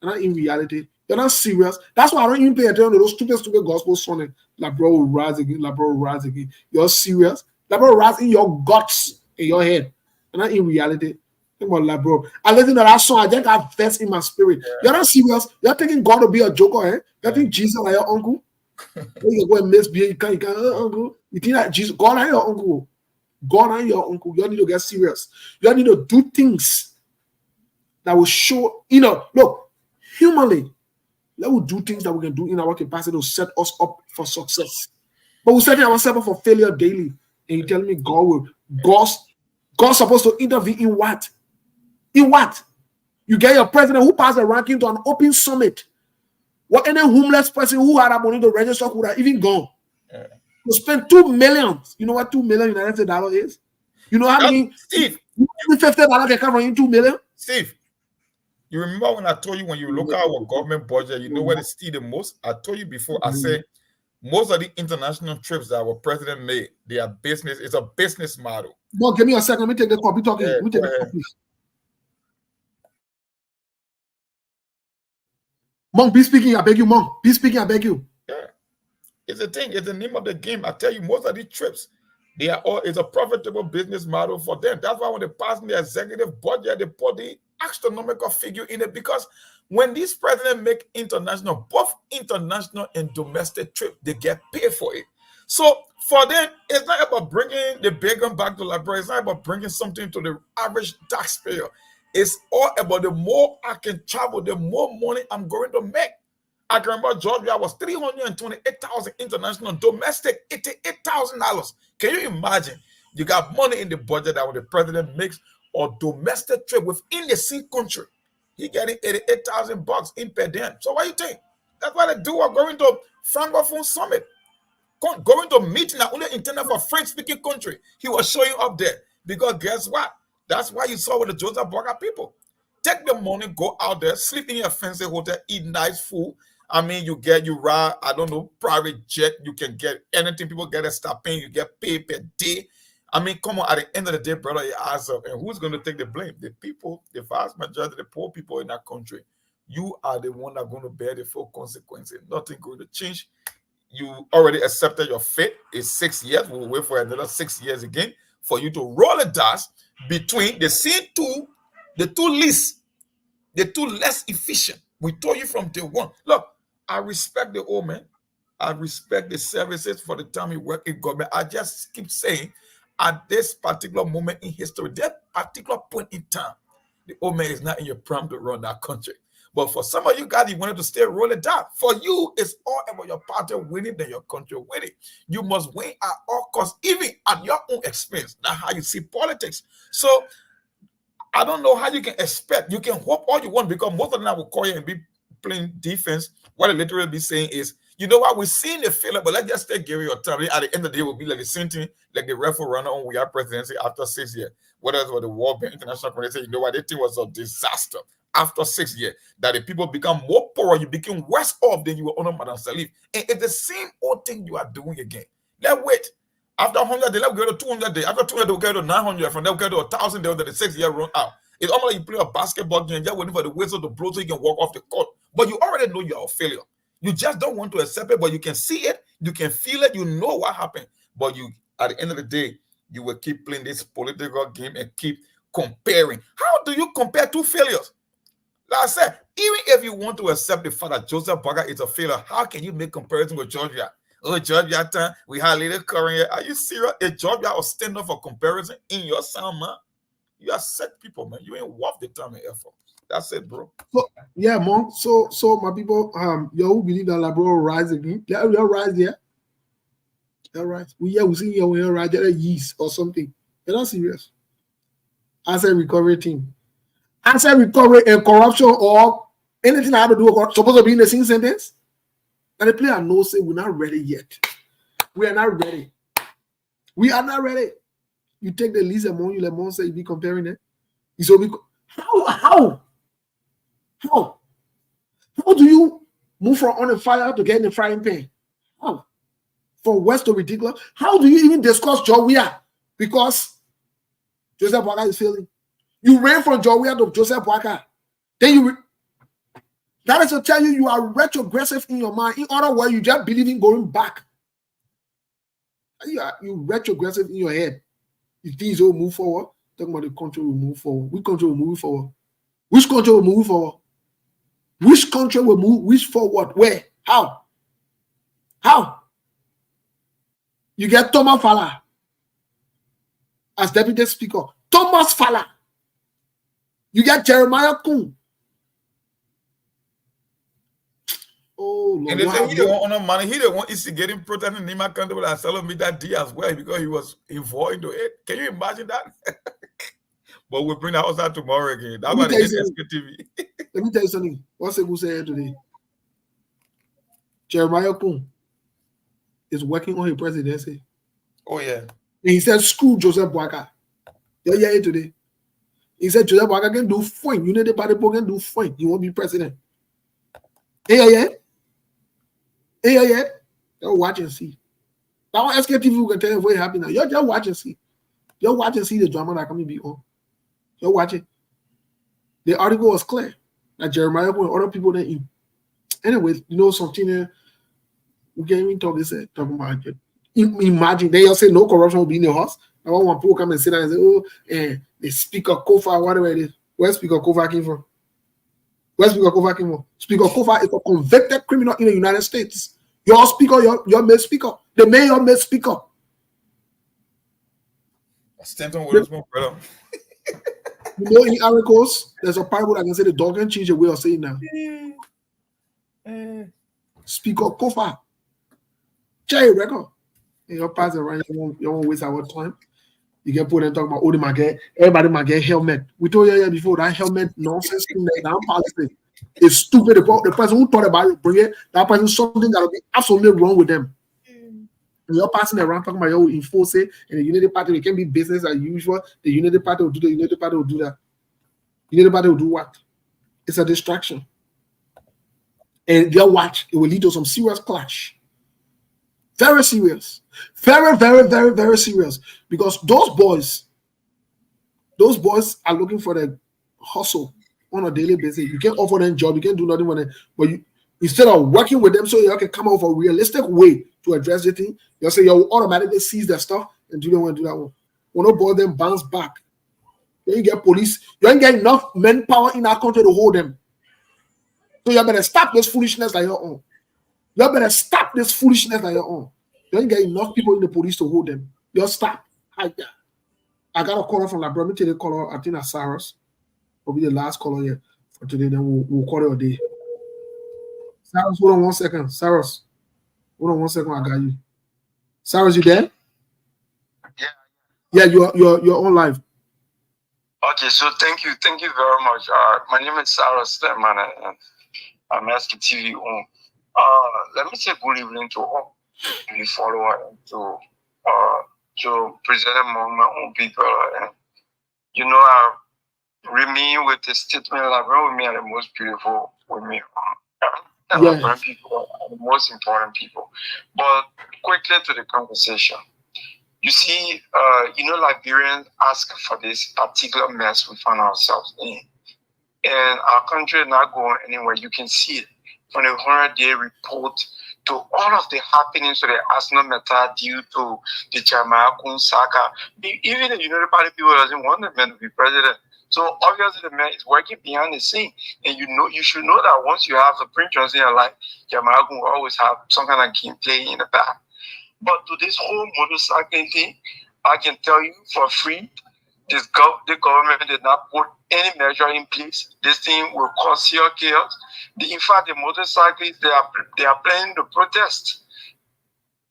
And not in reality. You're not serious. That's why I don't even pay attention to those stupid gospel songs. Liberia will rise again. Liberia will rise again. You're serious? Liberia will rise in your guts, in your head. And not in reality. About Liberia. I listen to that song. I just got vest in my spirit. Yeah. You're not serious. You're thinking God will be a joker, eh? You think Jesus like your uncle? You go and misbehave. You can't uncle. You think that Jesus, God ain't your uncle. God ain't your uncle. You need to get serious. You need to do things that will show, look, humanly, let us do things that we can do in our capacity to set us up for success. But we're setting ourselves up for failure daily. And you tell me God's supposed to intervene in what? In what? You get your president who passed the ranking to an open summit. What any homeless person who had a money to register could have even gone. Yeah. To spend $2 million. You know what $2 million United States dollars is? You know how many? Steve, $50 can come from $2 million. Steve, You remember when I told you when you look at our government budget, you know where they steal the most? I told you before, I said most of the international trips that our president made, they are business, it's a business model. Well, give me a second. Let me take the copy talking. Yeah, Let me take go the ahead. copy. Monk, be speaking, I beg you, Monk. Be speaking, I beg you. Yeah. It's a thing, it's the name of the game. I tell you, most of these trips, they are all, it's a profitable business model for them. That's why when they pass in the executive budget, they put the astronomical figure in it, because when these presidents make international, both international and domestic trips, they get paid for it. So for them, it's not about bringing the bacon back to Liberia. It's not about bringing something to the average taxpayer. It's all about the more I can travel, the more money I'm going to make. I can remember Georgia was $328,000 international, domestic $88,000. Can you imagine? You got money in the budget that when the president makes a domestic trip within the same country, he getting $88,000 in per diem. So what do you think? That's what they do. We're going to Francophone Summit, going to meeting that only intended for French-speaking country. He was showing up there because guess what? That's why you saw with the Joseph Boakai people. Take the money, go out there, sleep in your fancy hotel, eat nice food. I mean, you ride, I don't know, private jet. You can get anything. People get a stipend. You get paid per day. I mean, come on, at the end of the day, brother, your ass up. And who's going to take the blame? The people, the vast majority of the poor people in that country. You are the one that's going to bear the full consequences. Nothing going to change. You already accepted your fate. It's 6 years. We'll wait for another 6 years again for you to roll the dice between the same two, the two least, the two less efficient. We told you from day one. Look, I respect the old man. I respect the services for the time he worked in government. I just keep saying, at this particular moment in history, that particular point in time, the old man is not in your prime to run that country. But for some of you guys, you wanted to stay rolling down. For you, it's all about your party winning than your country winning. You must win at all costs, even at your own expense. That's how you see politics. So I don't know how you can expect. You can hope all you want, because most of them will call you and be playing defense. What I literally be saying is, you know what, we've seen the failure, but let's just take Gary or Terry. At the end of the day, it will be like the same thing, like the referendum on we are presidency after 6 years. Whether it was the World Bank International Community, you know what, they think was a disaster after 6 years, that the people become more poor, you become worse off than you were under Madam Salif. And it's the same old thing you are doing again. Let's wait. After 100 days, let's go to 200 days. After 200 days, we'll go to 900. From there, we'll go to 1,000 days, the 6 year run out. It's almost like you play a basketball game, just waiting for the whistle to blow so you can walk off the court. But you already know you're a failure. You just don't want to accept it, but you can see it, you can feel it, you know what happened. But you, at the end of the day, you will keep playing this political game and keep comparing. How do you compare two failures? Like I said, even if you want to accept the fact that Joseph Boakai is a failure, how can you make comparison with Georgia? Oh, Georgia time, we had little current. Are you serious? If Georgia will stand up for comparison in your sound, man, you are set people, man. You ain't worth the time and effort. That's it, bro. So, yeah, Monk. So my people, you who believe that Labrador will rise again? Yeah, we'll rise there. All right. We see you will rise there, yeast or something. You're not serious. Asset recovery team. Asset recovery and corruption or anything I have to do with supposed to be in the same sentence. And the player knows say we're not ready yet. We are not ready. We are not ready. You take the least among you, Lemon say you be comparing it. You so be how do you move from on the fire to get in the frying pan? How? From west to ridiculous. How do you even discuss Georgia? Because Joseph Boakai is failing. You ran from Georgia to Joseph Boakai. Then that is to tell you are retrogressive in your mind. In other words, you just believe in going back. You retrogressive in your head. You think will move forward. Talking about the country will move forward. Which country will move forward? Which country will move forward? Which country will move? Which forward? Where? How? How? You get Thomas Fala as deputy speaker. Thomas Fala. You get Jeremiah Kuhn. Oh, Lord. And they say he didn't want honor money. He didn't want instigating protest in Nima country and selling me that D as well because he was involved into it. Can you imagine that? But we'll bring that outside tomorrow again. That's why they TV. Let me tell you something. What's it say today? Jeremiah Kuhn is working on his presidency. Oh, yeah. And he said, screw Joseph Boakai. Yeah, today. He said Joseph Boakai can do fine. Unity Party can do fine. He won't be president. Yeah. You'll watch and see. That one SKTV will tell you what happened now. You just watch and see. You watch and see the drama that can be on. You watch it. The article was clear that Jeremiah and other people that in. Anyway, you know something we can't even talk about it. Imagine they all say no corruption will be in the house. I want people come and sit down and say, oh, the Speaker Kofa, whatever it is. Where Speaker Kofa came from? Speaker Kofa is a convicted criminal in the United States. Your speaker, your main speaker. The mayor main speaker. Stanton Williams, brother. You know, in articles, there's a Bible that can say the dog can change the way of saying now. Speaker Kofa. Cherry record. And you're passing around, you won't waste our time. You can put and talk about everybody might get helmet. We told you before that helmet nonsense thing that policy is stupid. The person who thought about it, bring it, that person something that will be absolutely wrong with them. And you're passing around talking about your enforce it, and the Unity Party, it can be business as usual. The Unity Party will do the Unity Party will do that. Unity Party will do what? It's a distraction. And their watch, it will lead to some serious clash. Very serious. Very, very, very, very serious. Because those boys are looking for the hustle on a daily basis. You can't offer them job, you can't do nothing with them. But instead of working with them so you can come up with a realistic way to address the thing, you'll say you'll automatically seize their stuff and do that one. When no boy them bounce back. Then you get police, you ain't get enough manpower in our country to hold them. So you better stop this foolishness like your own. You better stop this foolishness like your own. You ain't get enough people in the police to hold them. Just stop. I got a caller from Liberian. Let me take the caller. I think that's Cyrus. Will be the last caller here for today. Then we'll call it a day. Cyrus, hold on 1 second. Cyrus, hold on 1 second. I got you. Cyrus, you there? Yeah, you're on live. Okay, so thank you very much. My name is Cyrus Lemon, and I'm asking TV on. Let me say good evening to all the followers, to present among my own people. And I remain with the statement like with me are the most beautiful with me. And Liberian people are the most important people. But quickly to the conversation. You see, Liberians ask for this particular mess we find ourselves in. And our country is not going anywhere. You can see it from the 100-day report to all of the happenings to the Arsenal matter due to the Jeremiah saga. Even the United Party people doesn't want the man to be president. So obviously the man is working behind the scene. And you should know that once you have the Prince Johnson in your life, Jeremiah will always have some kind of game play in the back. But to this whole motorcycle thing, I can tell you for free, the government did not put any measure in place. This thing will cause serious chaos. In fact, the motorcyclists, they are planning to protest.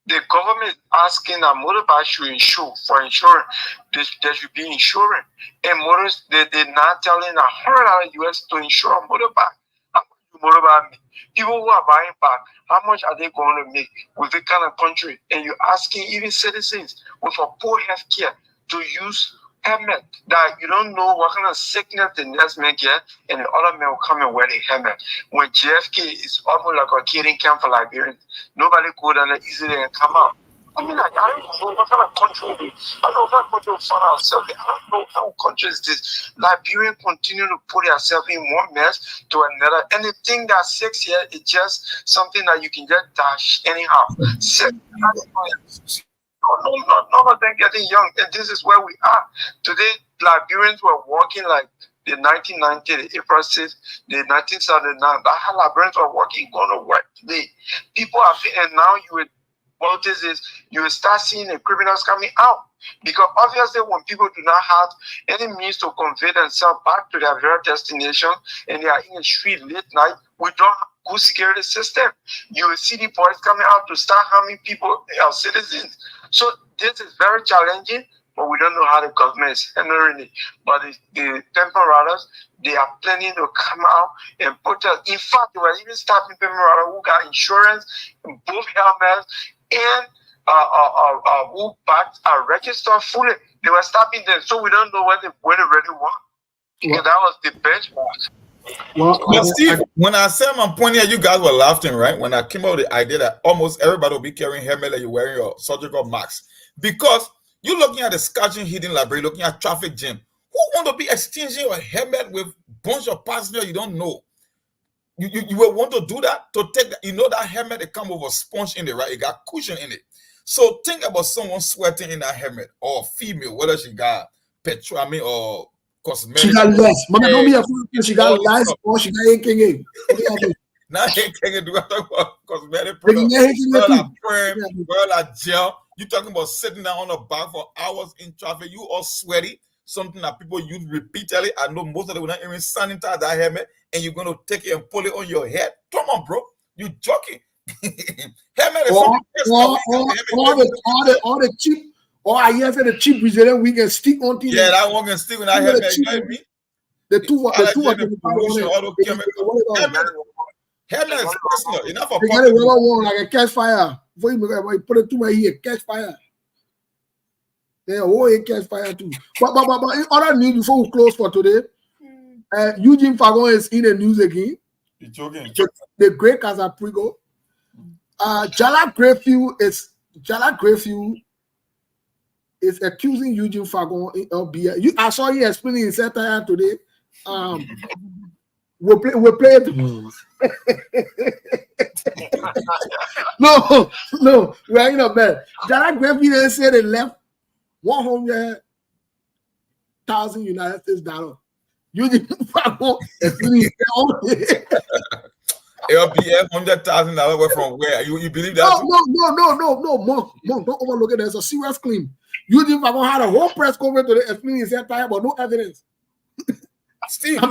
The government is asking that motorbikes should insure for insurance. There should be insurance. And they're not telling $100 US to insure a motorbike. How much do motorbike make? People who are buying back, how much are they going to make with this kind of country? And you're asking even citizens with a poor health care to use helmet that you don't know what kind of sickness the next man get, and the other man will come and wear the helmet. When JFK is almost like a kidding camp for Liberians, nobody go down there easily and come out. I mean, I don't know what kind of country it is. I don't know what country we find ourselves in. I don't know how country is this. Liberians continue to put themselves in one mess to another. And the thing that sex here is just something that you can just dash anyhow. Sex, none of them getting young. And this is where we are. Today, Liberians were walking like the 1990, the April 6th, the 1979. That's how Liberians were walking, going to work today. People are, and now you would, what this is, you will start seeing the criminals coming out. Because obviously when people do not have any means to convey themselves back to their very destination and they are in the street late night, we don't have good security system. You will see the boys coming out to start harming people, our citizens. So this is very challenging, but we don't know how the government is handling it. But the temper riders, they are planning to come out and protest. In fact, they were even stopping temper riders who got insurance, both helmets, and who bags are registered fully. They were stopping them, so we don't know when they really want. Because that was the benchmark. Well, But Steve, when I said my point here, you guys were laughing, right? When I came out with the idea that almost everybody will be carrying helmet and you're wearing your surgical mask. Because you're looking at the Scotching Hidden Library, looking at traffic jam. Who want to be exchanging your helmet with a bunch of passengers you don't know? You will want to do that to take that. You know that helmet, it comes with a sponge in it, right? It got cushion in it. So think about someone sweating in that helmet, or female, whether she got petrol, or cosmetic. She got less. Mama don't be afraid. She got less or she got AKA. Now AKA do I talk about cosmetic products? Well, gel. You talking about sitting down on the back for hours in traffic? You all sweaty. Something that people use repeatedly. I know most of them will not even sanitize that helmet, and you're gonna take it and pull it on your head. Come on, bro. You joking? Helmet is all the cheap. Or I hear the cheap Brazilian we can stick on things. Yeah, that one can stick on that helmet. The two of them. Helmet is personal. Enough of public. One like a catch fire. Before you put it to my ear, catch fire. Yeah, it catch fire too. But in other news before we close for today, Eugene Fagon is in the news again. You're joking. The Great Casaprigo. Jala Greyfield is accusing Eugene Fagon of being. I saw you explaining in satire today. We'll play it. No, we're in a bed. Jala Greyfield said they left $100,000 United States dollars. Eugene Fagon explaining. LBF $100,000 away from where? You believe that? No, Monk, don't overlook it. There's a serious claim. Eugene Fagon had a whole press conference today explaining his entire, but no evidence. Steve,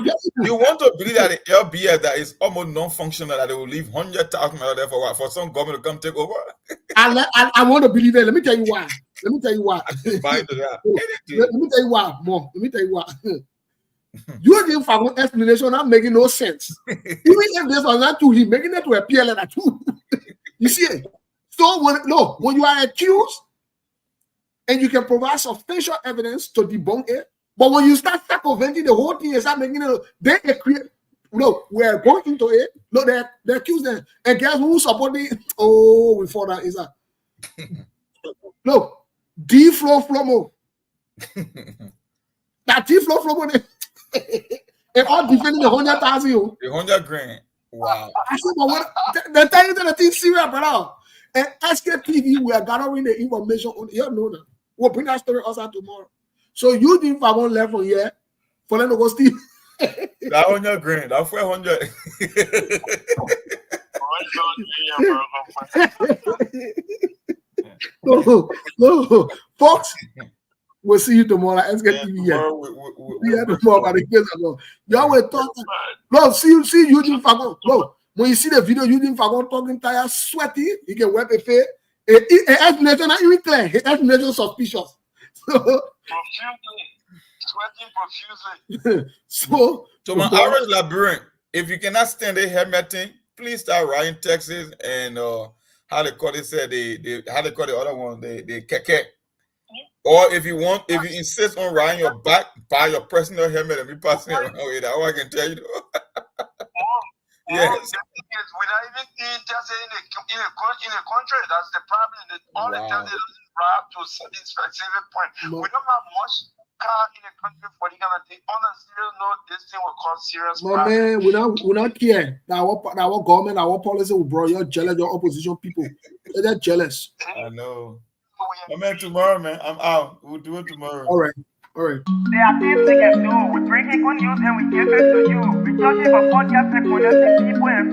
you want to believe that the LBF that is almost non-functional, that they will leave $100,000 there for what? For some government to come take over? I want to believe it. Let me tell you why. Let me tell you why, Monk. Let me tell you why. Eugene Fagon's explanation not making no sense. Even if this was not true, he's making it to appear like that too. You see it? So when you are accused and you can provide substantial evidence to debunk it, but when you start circumventing the whole thing and start making it, they create. Look, we're going into it. Look, they accuse them, and guess who's supporting? Oh, we thought that is that. Look, D Flow Flomo. That D Flow Flomo. And all defending the 100,000. The 100 grand. Wow. I said, but what the thing is the thing serious, brother. And SKTV, we are gathering the information on here. No, we'll bring that story outside tomorrow. So you think I won't left from here for them to go steal? That 100 grand, that's 400. No, folks. We'll see you tomorrow. Let's get TV here. Tomorrow about the case ago. Y'all will talk. No, see Eugene Fagon. No, when you see the video, Eugene Fagon talking tired, sweaty, he can wipe a face. Explanation not even clear. His explanation suspicious. Sweating profusely. So my average Liberian, if you cannot stand the helmet thing, please start writing Texas and how they call it, how they call the other one, the KK. Or if you insist on riding your back, buy your personal helmet and be passing around with that. I can tell you. Yes. Without even just in a country, that's the problem. All the time they don't ride to a specific point. We don't have much car in the country for the kind of thing. On a serious note, this thing will cause serious problem. Man, we not care that our government, our policy will bro. You're jealous, your opposition people. They're jealous. I know. Man, tomorrow, man. I'm out. We'll do it tomorrow. All right. There are things we can do. We bring in good news and we give it to you. We judge it for podcast and people and